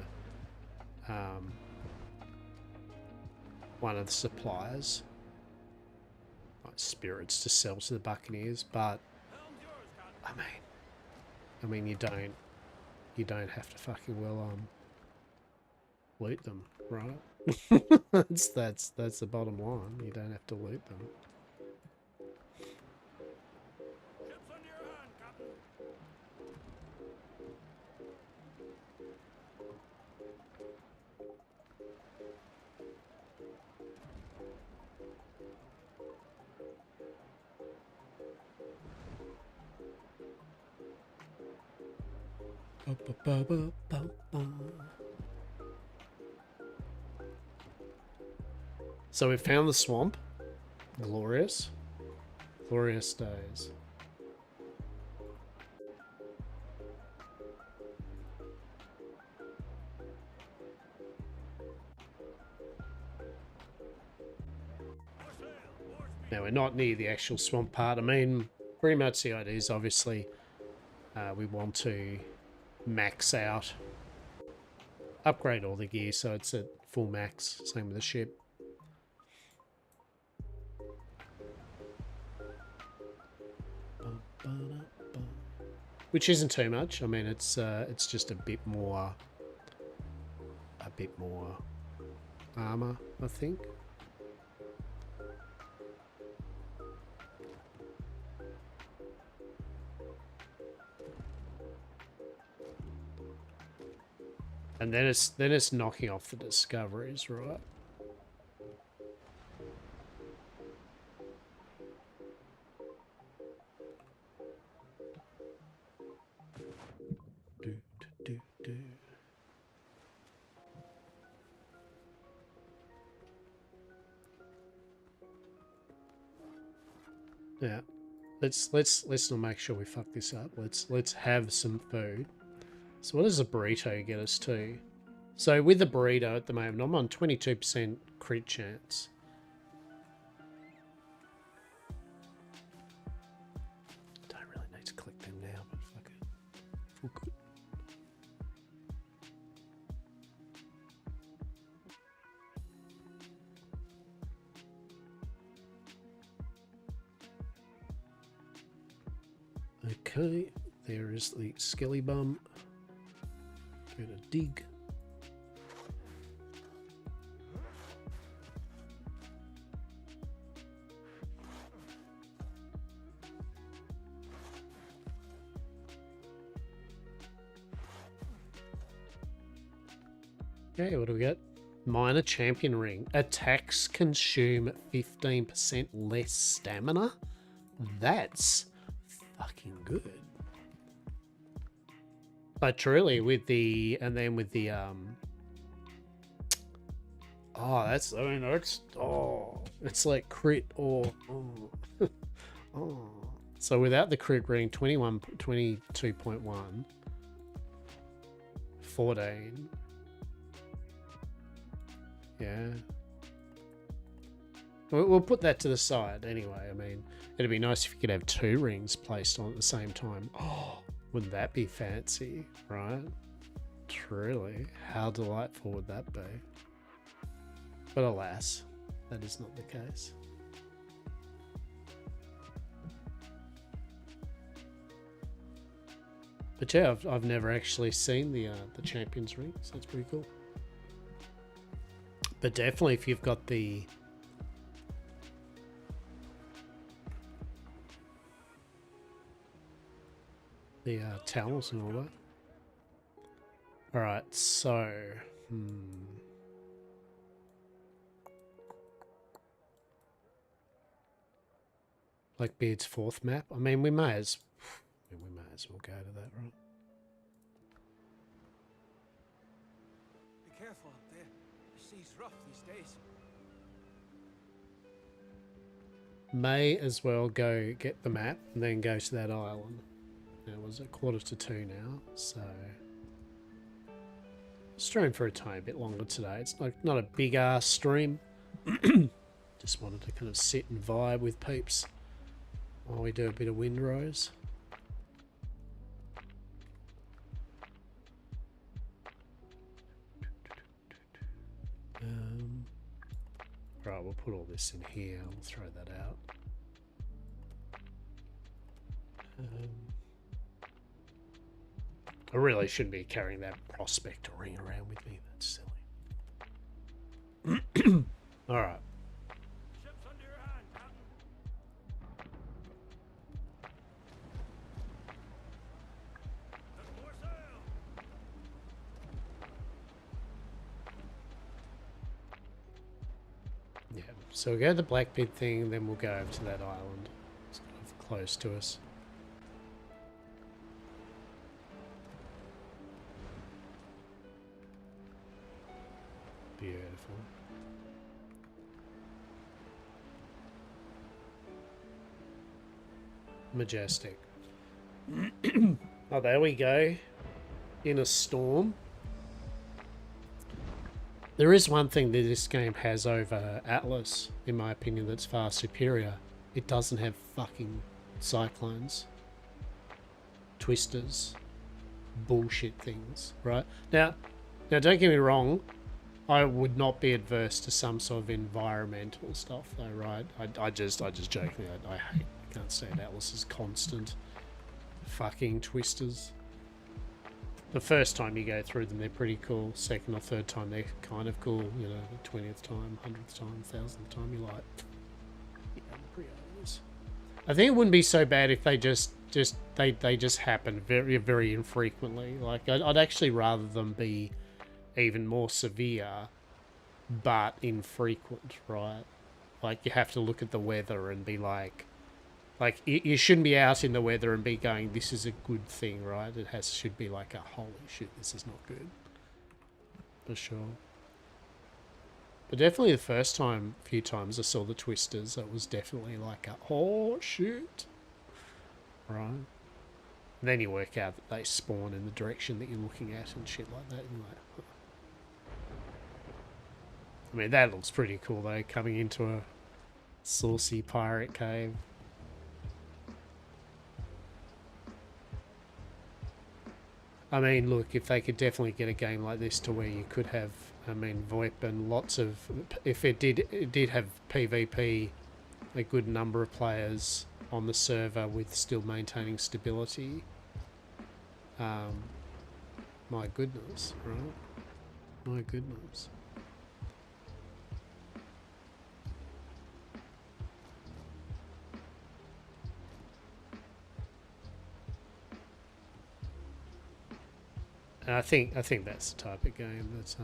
one of the suppliers, like spirits, to sell to the Buccaneers. But I mean, you don't have to fucking well loot them, right? that's the bottom line. You don't have to loot them. Chips under your hand, Captain. So we found the swamp. Glorious. Glorious days. Now we're not near the actual swamp part. I mean, pretty much the idea is obviously we want to max out, upgrade all the gear so it's at full max. Same with the ship. Which isn't too much. I mean, it's just a bit more armor, I think. And then it's knocking off the discoveries, right? Yeah. Let's not make sure we fuck this up. Let's have some food. So what does a burrito get us to? So with the burrito at the moment, I'm on 22% crit chance. Don't really need to click them now, but fuck it. Feel good. Okay, there is the skelly bum. Gonna dig. Okay, what do we get? Minor champion ring. Attacks consume 15% less stamina. That's fucking good. But truly, with the that's, I mean, it's like crit or So without the crit ring, 22.1, 14. Yeah. We'll put that to the side anyway. I mean, it'd be nice if you could have 2 rings placed on at the same time. Oh, wouldn't that be fancy, right? Truly, how delightful would that be? But alas, that is not the case. But yeah, I've never actually seen the Champions Ring, so that's pretty cool. But definitely, if you've got the towels and all that. All right, so Blackbeard's 4th map. I mean, we may as well go to that, right? Be careful up there. The sea's rough these days. May as well go get the map and then go to that island. Now, was it 1:45 now? So stream for a tiny bit longer today. It's like not a big ass stream. Just wanted to kind of sit and vibe with peeps while we do a bit of Windrose. Right, we'll put all this in here. We'll throw that out. I really shouldn't be carrying that prospector ring around with me. That's silly. All right. Ship's under your hand, Captain. Set more sail. Yeah, so we'll go to the Blackbeard thing, then we'll go over to that island. It's kind of close to us. Majestic. Oh, there we go. In a storm. There is one thing that this game has over Atlas, in my opinion, that's far superior. It doesn't have fucking cyclones, twisters, bullshit things, right? Now don't get me wrong. I would not be adverse to some sort of environmental stuff, though, right? I just jokingly, I can't stand Atlas's constant fucking twisters. The first time you go through them, they're pretty cool. Second or third time, they're kind of cool. You know, the 20th time, 100th time, 1000th time, you're like, yeah, I'm pretty over this. I think it wouldn't be so bad if they just happen very, very infrequently. Like, I'd actually rather them be even more severe, but infrequent, right? Like, you have to look at the weather and be like you shouldn't be out in the weather and be going, this is a good thing, right? Should be like a, holy shit, this is not good. For sure. But definitely the first few times I saw the twisters, it was definitely like a, oh shit. Right? And then you work out that they spawn in the direction that you're looking at and shit like that. And like, huh. I mean, that looks pretty cool though, coming into a saucy pirate cave. I mean, look, if they could definitely get a game like this to where you could have, I mean, VoIP and lots of, if it did have PvP, a good number of players on the server with still maintaining stability. My goodness, right? My goodness. And I think that's the type of game that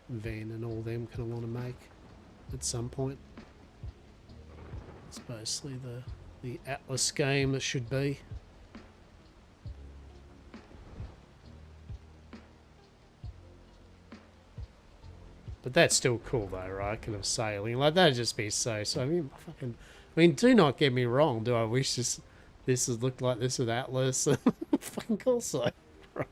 Van and all them kind of want to make at some point. It's basically the Atlas game that should be. But that's still cool though, right? Kind of sailing like that'd just be so. I mean, do not get me wrong. Do I wish this has looked like this with Atlas? Fucking cool, so right.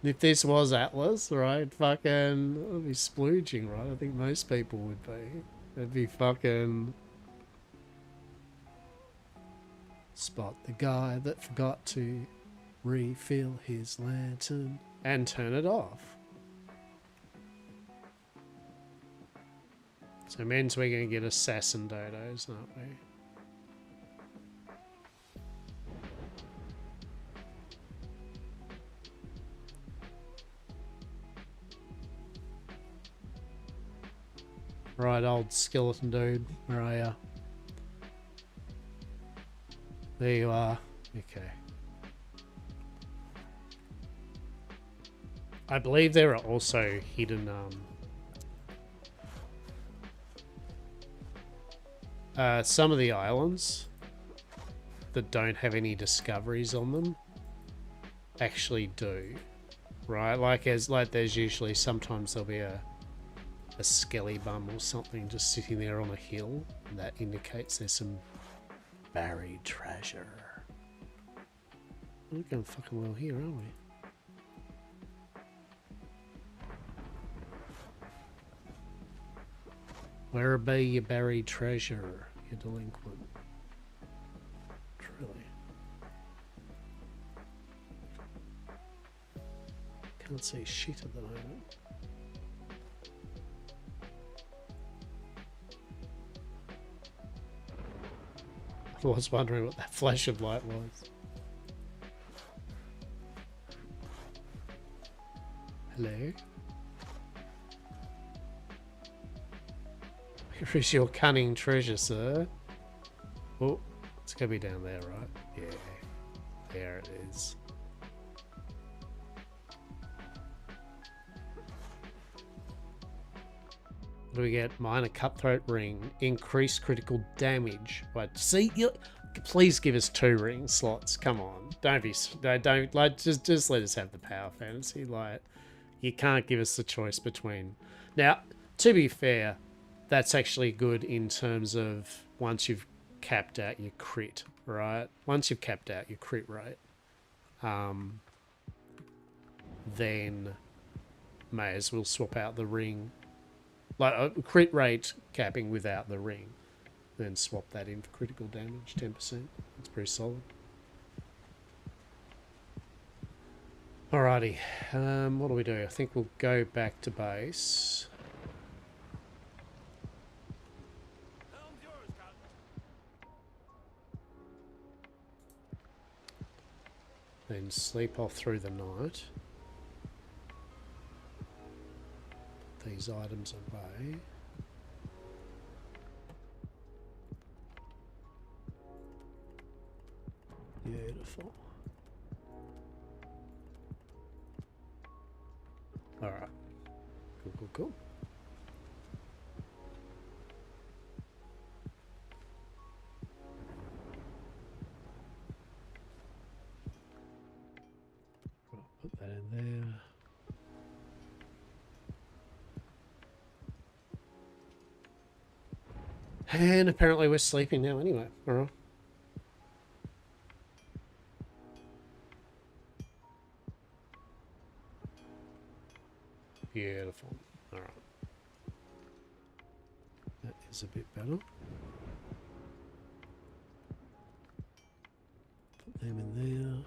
If this was Atlas, right, fucking, I'd be splooging, right? I think most people would be. It'd be fucking... Spot the guy that forgot to refill his lantern and turn it off. So means we're going to get assassin dodos, aren't we? Right, old skeleton dude. Where are ya? There you are. Okay. I believe there are also hidden some of the islands that don't have any discoveries on them actually do. Right? Like there's usually sometimes there'll be a skelly bum or something just sitting there on a hill, and that indicates there's some buried treasure. We're going fucking well here, aren't we? Where be your buried treasure, you delinquent? Truly. Can't see shit at the moment. I was wondering what that flash of light was. Hello? Where is your cunning treasure, sir? Oh, it's gonna be down there, right? Yeah, there it is. What do we get? Minor cutthroat ring. Increased critical damage. Right. See, please give us 2 ring slots. Come on. Don't like just let us have the power fantasy. Like, you can't give us the choice between. Now, to be fair, that's actually good in terms of once you've capped out your crit, right? Once you've capped out your crit rate, then may as well swap out the ring. Like a crit rate capping without the ring. Then swap that in for critical damage, 10%. It's pretty solid. Alrighty, what do we do? I think we'll go back to base. Helm's yours, Captain. Then sleep off through the night. Put these items away. Beautiful. Alright. Cool, cool, cool. Right, put that in there. And apparently we're sleeping now anyway. Alright. Beautiful. Alright. That is a bit better. Put them in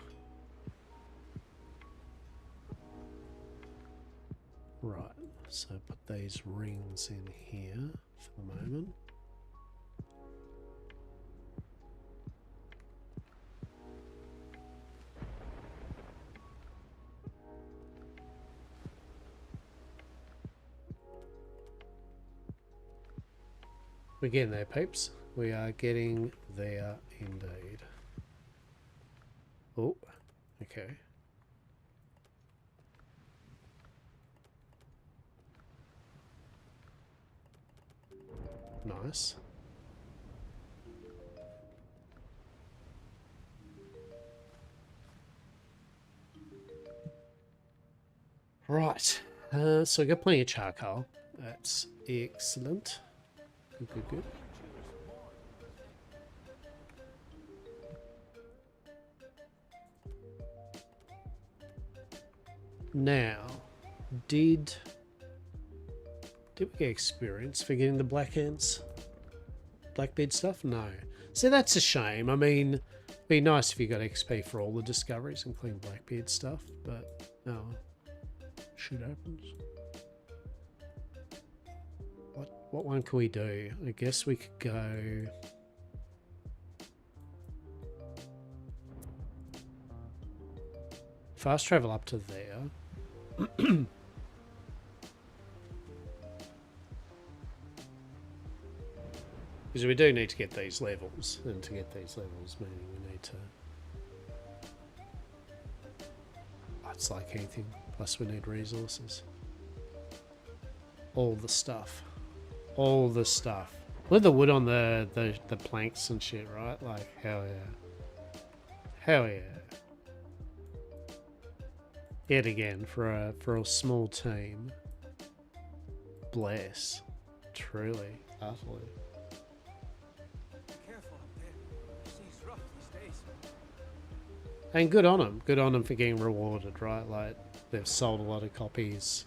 there. Right. So put these rings in here for the moment. We're getting there, peeps. We are getting there indeed. Oh, okay. Nice. Right. So we got plenty of charcoal. That's excellent. Good, good, good. Now, did we get experience for getting the Blackbeard stuff? No. So that's a shame. I mean, it'd be nice if you got XP for all the discoveries, including Blackbeard stuff, but no. Shit happens. What one can we do? I guess we could go... Fast travel up to there. Because we do need to get these levels. And to get these levels, meaning we need to... It's like anything. Plus we need resources. All the stuff. All the stuff. With the wood on the planks and shit, right? Like, hell yeah. Hell yeah. Yet again, for a small team. Bless. Truly. Utterly. Be careful up there. The sea's rough these days. And good on them. Good on them for getting rewarded, right? Like, they've sold a lot of copies.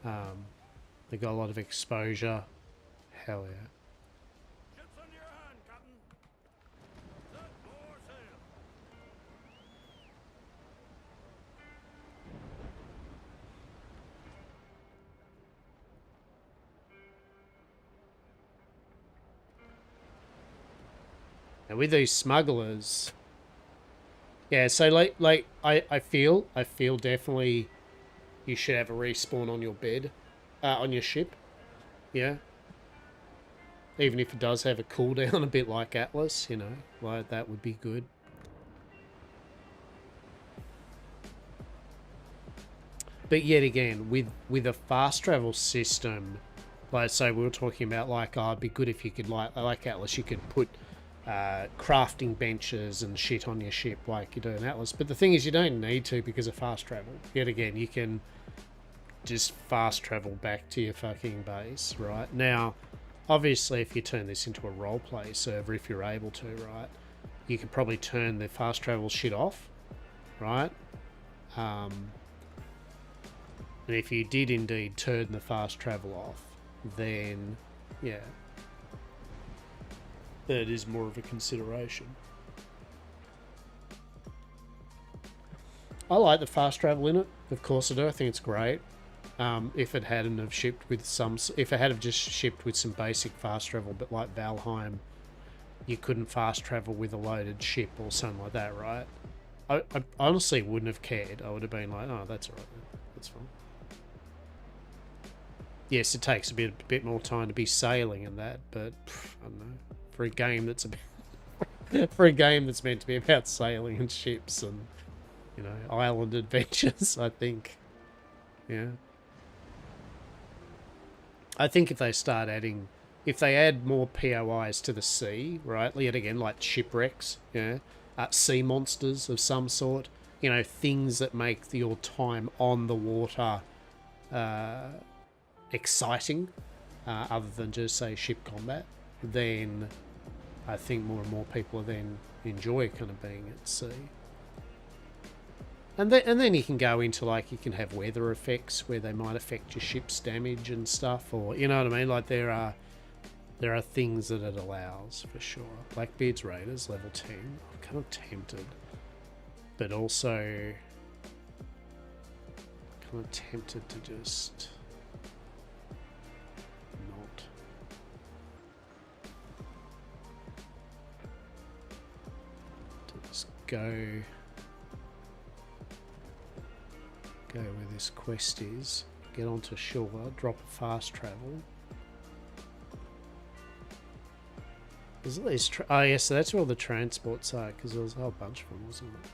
They got a lot of exposure. Hell yeah. Ships under your hand, Captain. Set more sail. And with these smugglers, yeah. So like I feel definitely you should have a respawn on your bed, on your ship, yeah. Even if it does have a cooldown, a bit like Atlas, you know, like that would be good. But yet again, with a fast travel system, like say we were talking about, like, oh, it'd be good if you could like Atlas, you could put crafting benches and shit on your ship like you do in Atlas. But the thing is, you don't need to because of fast travel. Yet again, you can just fast travel back to your fucking base, right? Now, obviously, if you turn this into a roleplay server, if you're able to, right, you could probably turn the fast travel shit off, right? And if you did indeed turn the fast travel off, then, yeah, that is more of a consideration. I like the fast travel in it. Of course I do. I think it's great. If it hadn't have shipped with some, if it had have just shipped with some basic fast travel, but like Valheim, you couldn't fast travel with a loaded ship or something like that, right? I honestly wouldn't have cared. I would have been like, oh, that's alright, that's fine. Yes, it takes a bit more time to be sailing and that, but I don't know. For a game that's for a game that's meant to be about sailing and ships and, you know, island adventures, I think, yeah. I think if they start adding, if they add more POIs to the sea, right? Yet again, like shipwrecks, yeah, sea monsters of some sort, you know, things that make your time on the water exciting, other than just say ship combat, then I think more and more people then enjoy kind of being at sea. And then you can go into, like, you can have weather effects where they might affect your ship's damage and stuff, or, you know what I mean? Like, there are things that it allows, for sure. Blackbeard's Raiders, level 10. I'm kind of tempted. But also kind of tempted to just not. To just go where this quest is, get onto shore, drop a fast travel. There's all these oh yes, so that's where all the transports are, because there was a whole bunch of them, wasn't it?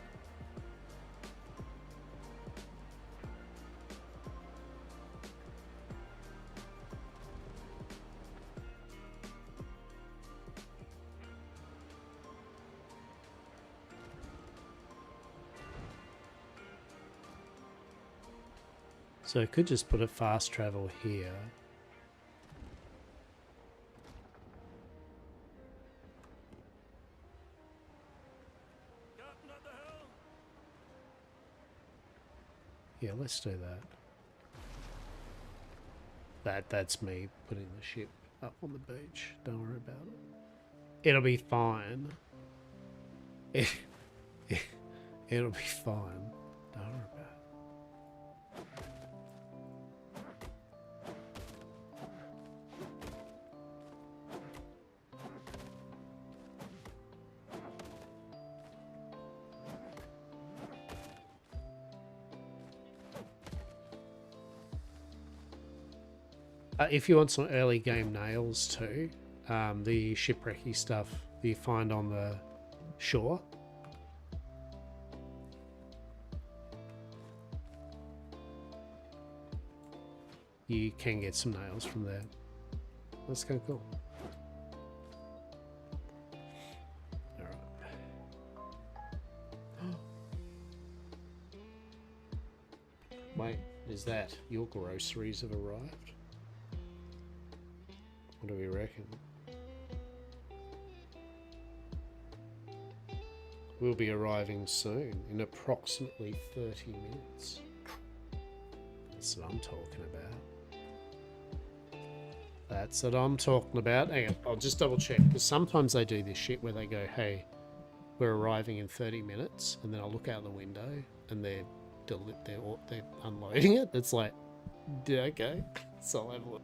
So I could just put a fast travel here. Captain at the helm. Yeah, let's do that. That's me putting the ship up on the beach. Don't worry about it. It'll be fine. It'll be fine. Don't worry about it. If you want some early game nails too, the shipwrecky stuff that you find on the shore, you can get some nails from there. That's kind of cool. Alright. Wait, is that your groceries have arrived? What do we reckon? We'll be arriving soon, in approximately 30 minutes. That's what I'm talking about. That's what I'm talking about. Hang on, I'll just double check, because sometimes they do this shit where they go, hey, we're arriving in 30 minutes, and then I'll look out the window, and they're unloading it. It's like, yeah, okay, so I'll have a look.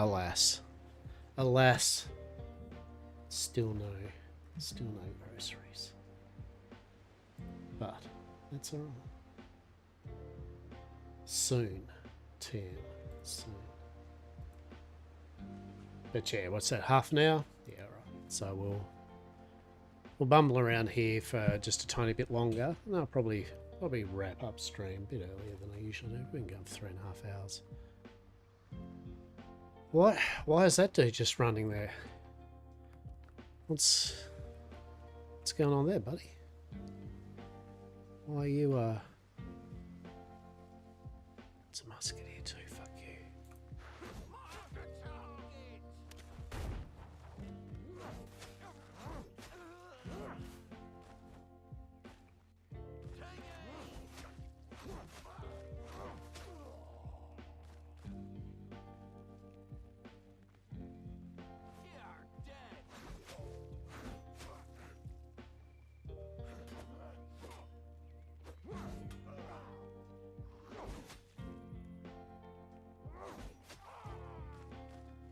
Alas. Alas. Still no groceries. But that's alright. Soon, Tim. Soon. But yeah, what's that? Half an hour? Yeah, right. So we'll bumble around here for just a tiny bit longer, and I'll probably wrap up stream a bit earlier than I usually do. We can go for 3.5 hours. What? Why is that dude just running there? What's going on there, buddy? Why are you It's a musket here too, fuck you.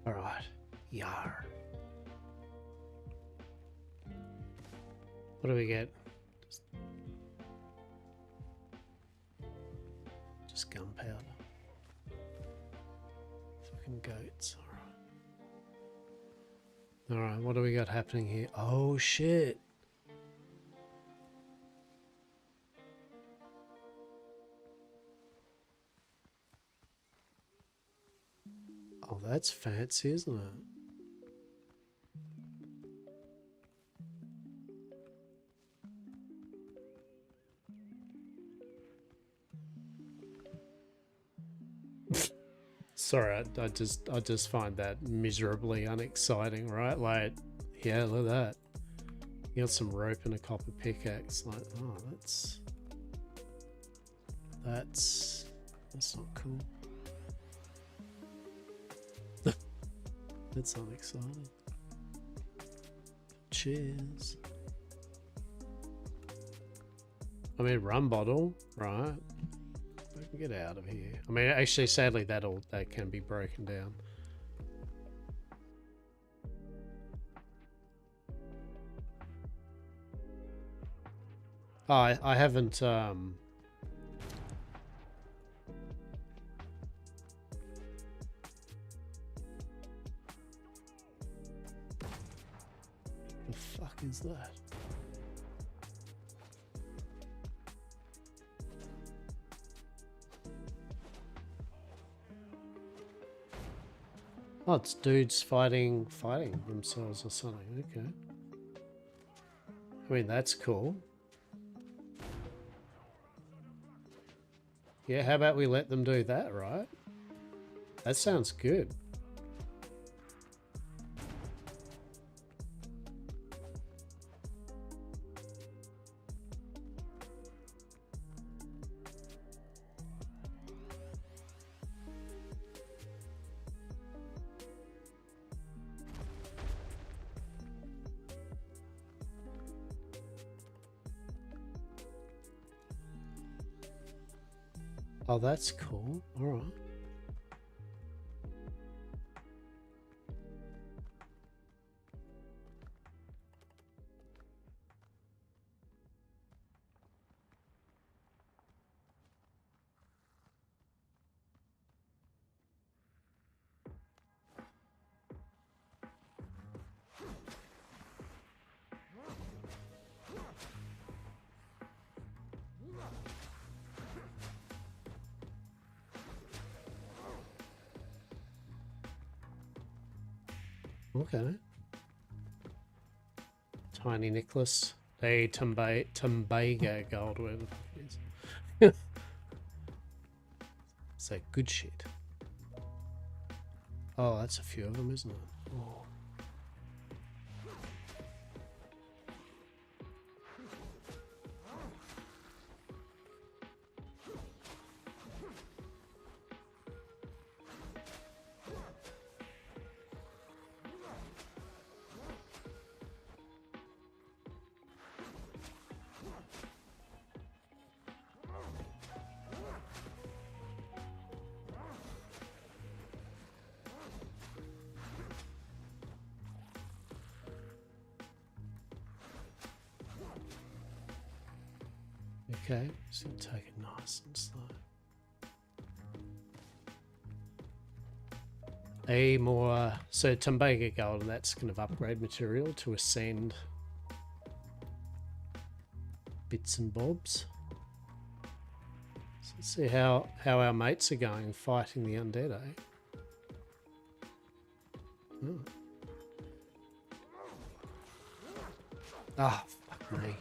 Alright. Yar. What do we get? Just gunpowder. Fucking goats. Alright. Alright, what do we got happening here? Oh shit. Oh, that's fancy, isn't it? Sorry, I just find that miserably unexciting, right? Like, yeah, look at that. You got some rope and a copper pickaxe. Like, oh, that's not cool. That's unexciting. Cheers. I mean, rum bottle, right? I can get out of here. I mean, actually, sadly, that can be broken down. Oh, I haven't. The fuck is that? Oh, it's dudes fighting themselves or something. Okay. I mean, that's cool. Yeah, how about we let them do that, right? That sounds good. Oh, that's cool. All right. Okay. Tiny necklace. A Tumbaga gold, whatever the fuck it is. It's that good shit. Oh, that's a few of them, isn't it? Oh. Okay, just gonna take it nice and slow. A more so Tumbaga Gold, and that's kind of upgrade material to ascend bits and bobs. So let's see how our mates are going fighting the undead, eh? Oh. Ah, fuck me.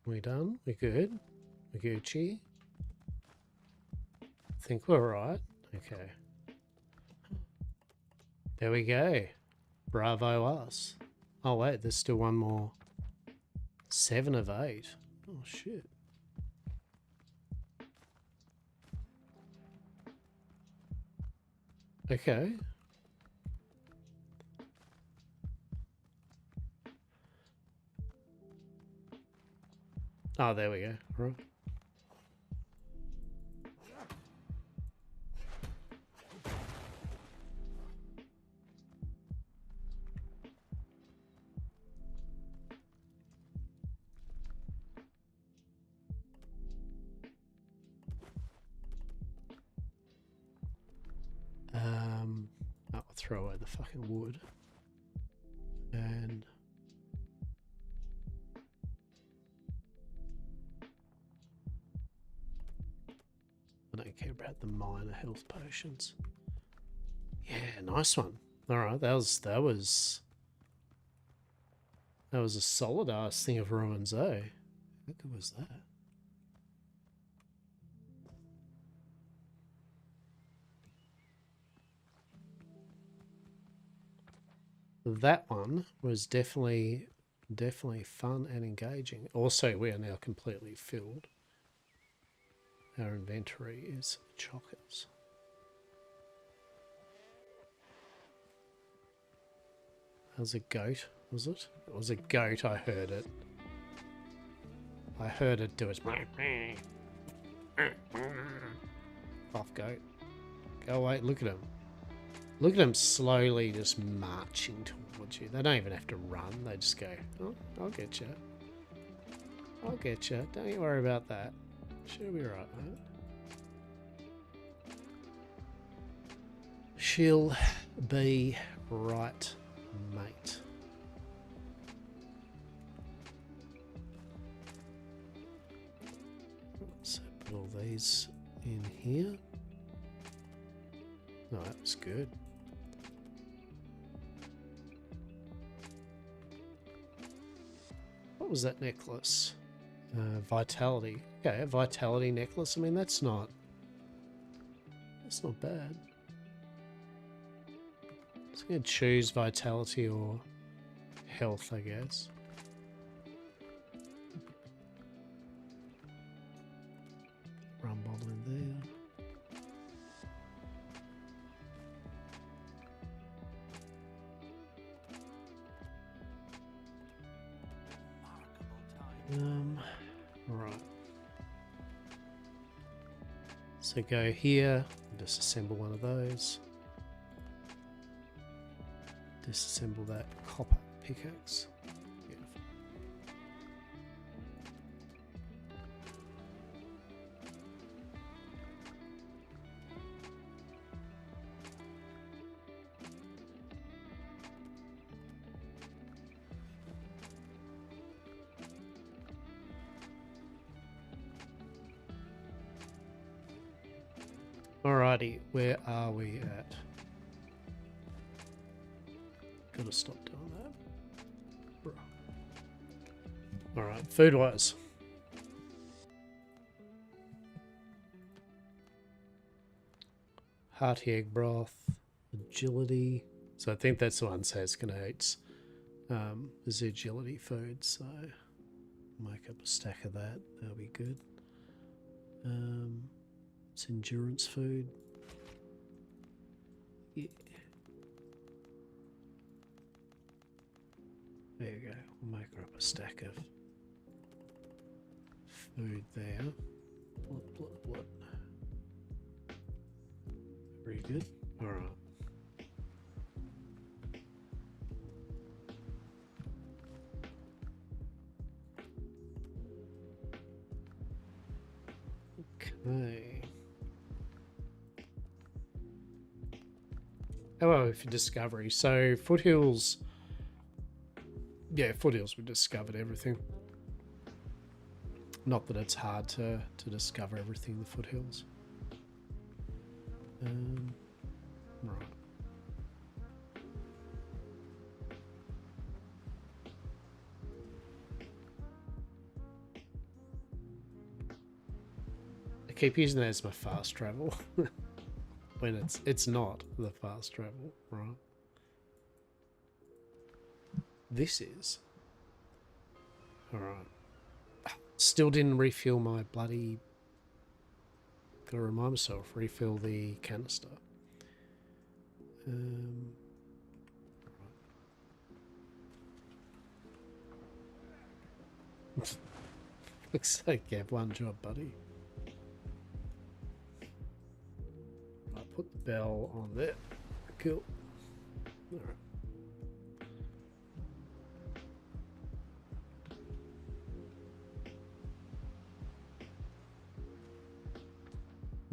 We done? We good? We Gucci? Think we're right. Okay. There we go. Bravo us. Oh wait, there's still one more. 7 of 8. Oh shit. Okay. Oh, there we go. Right. I'll throw away the fucking wood. And I don't care about the minor health potions. Yeah, nice one. Alright, that was a solid ass thing of ruins, eh? How good was that? That one was definitely fun and engaging. Also, we are now completely filled. Our inventory is chockers. That was a goat, was it? It was a goat, I heard it. I heard it do its off goat. Go away, look at him. Look at them slowly just marching towards you. They don't even have to run. They just go, oh, I'll get you. I'll get you. Don't you worry about that. She'll be right, mate. She'll be right, mate. So put all these in here. No, that was good. What was that necklace? Vitality. Okay, a vitality necklace. I mean, that's not bad. I'm going to choose vitality or health, I guess. Rum bottle in there. Right. So go here, disassemble one of those. Disassemble that copper pickaxe. Beautiful. Alrighty, where are we at? Gotta stop doing that. Alright, food wise. Hearty egg broth, agility. So I think that's the one Sascanates. Is the agility food, so make up a stack of that. That'll be good. It's endurance food. Yeah. There you go. We'll make her up a stack of food there. What? Very good. Alright. Okay. How about for discovery? So foothills. Yeah, foothills. We discovered everything. Not that it's hard to discover everything in the foothills. Right. I keep using that as my fast travel when it's not the fast travel, right? This is all right. Still didn't refill my bloody. Gotta remind myself, refill the canister. Looks like you have one job, buddy. I'll put the bell on there. Cool. Alright.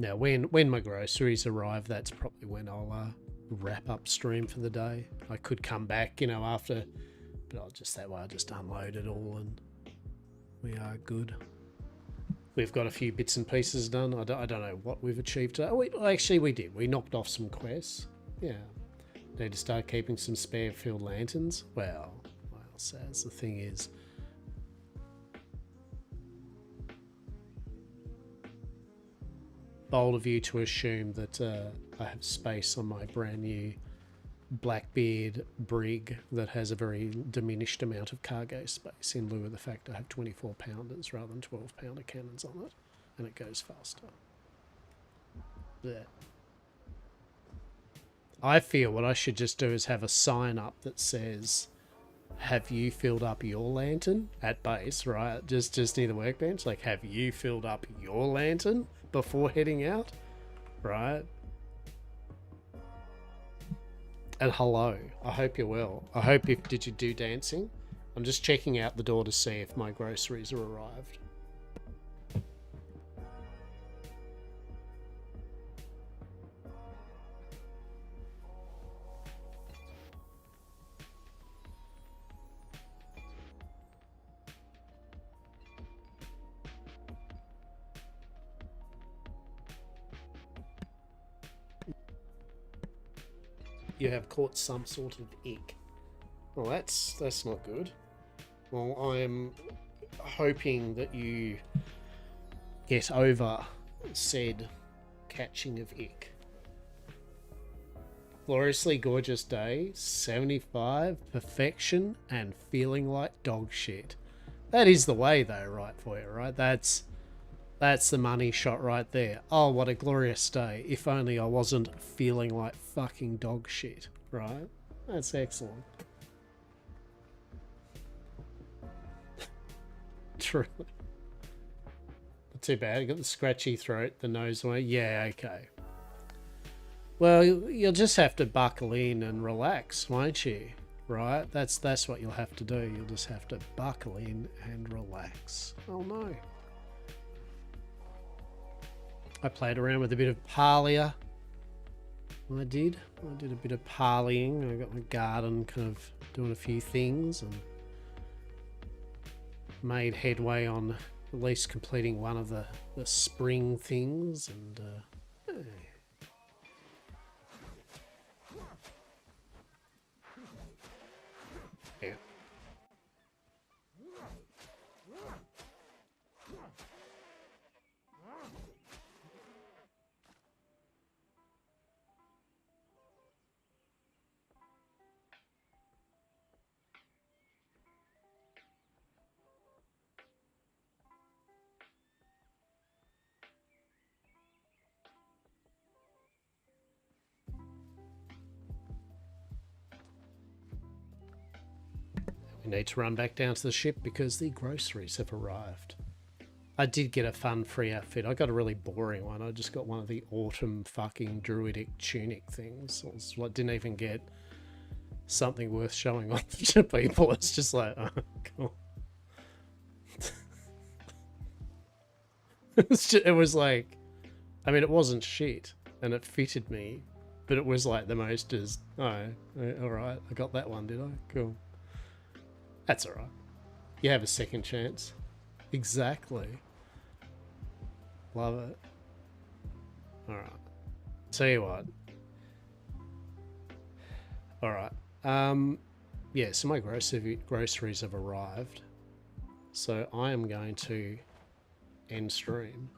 Now, when my groceries arrive, that's probably when I'll wrap up stream for the day. I could come back, after, but I'll just that way. I just unload it all, and we are good. We've got a few bits and pieces done. I don't know what we've achieved today. Actually, we did. We knocked off some quests. Yeah, need to start keeping some spare field lanterns. Well, Saz, the thing is. Bold of you to assume that I have space on my brand new Blackbeard brig that has a very diminished amount of cargo space in lieu of the fact I have 24 pounders rather than 12 pounder cannons on it, and it goes faster. Yeah. I feel what I should just do is have a sign up that says, have you filled up your lantern at base, right? Just near the workbench, like, have you filled up your lantern before heading out, right? And hello, I hope you're well. I hope did you do dancing? I'm just checking out the door to see if my groceries are arrived. You have caught some sort of ick. Well, that's not good. Well, I'm hoping that you get over said catching of ick. Gloriously gorgeous day, 75, perfection, and feeling like dog shit. That is the way though, right, for you, right? That's the money shot right there. Oh, what a glorious day. If only I wasn't feeling like fucking dog shit, right? That's excellent. True. Not too bad. I got the scratchy throat, the nose away. Yeah, okay. Well, you'll just have to buckle in and relax, won't you? Right? That's what you'll have to do. You'll just have to buckle in and relax. Oh no. I played around with a bit of parlia. I did a bit of parleying. I got my garden kind of doing a few things and made headway on at least completing one of the spring things, and yeah. We need to run back down to the ship because the groceries have arrived. I did get a fun free outfit. I got a really boring one. I just got one of the autumn fucking druidic tunic things. It was like, didn't even get something worth showing off to people. It's just like, oh, cool. It was like, I mean, it wasn't shit and it fitted me, but it was like the most as, oh, all right, I got that one, did I? Cool. That's all right. You have a second chance. Exactly. Love it. All right. Tell you what. All right. Yeah, so my groceries have arrived. So I am going to end stream.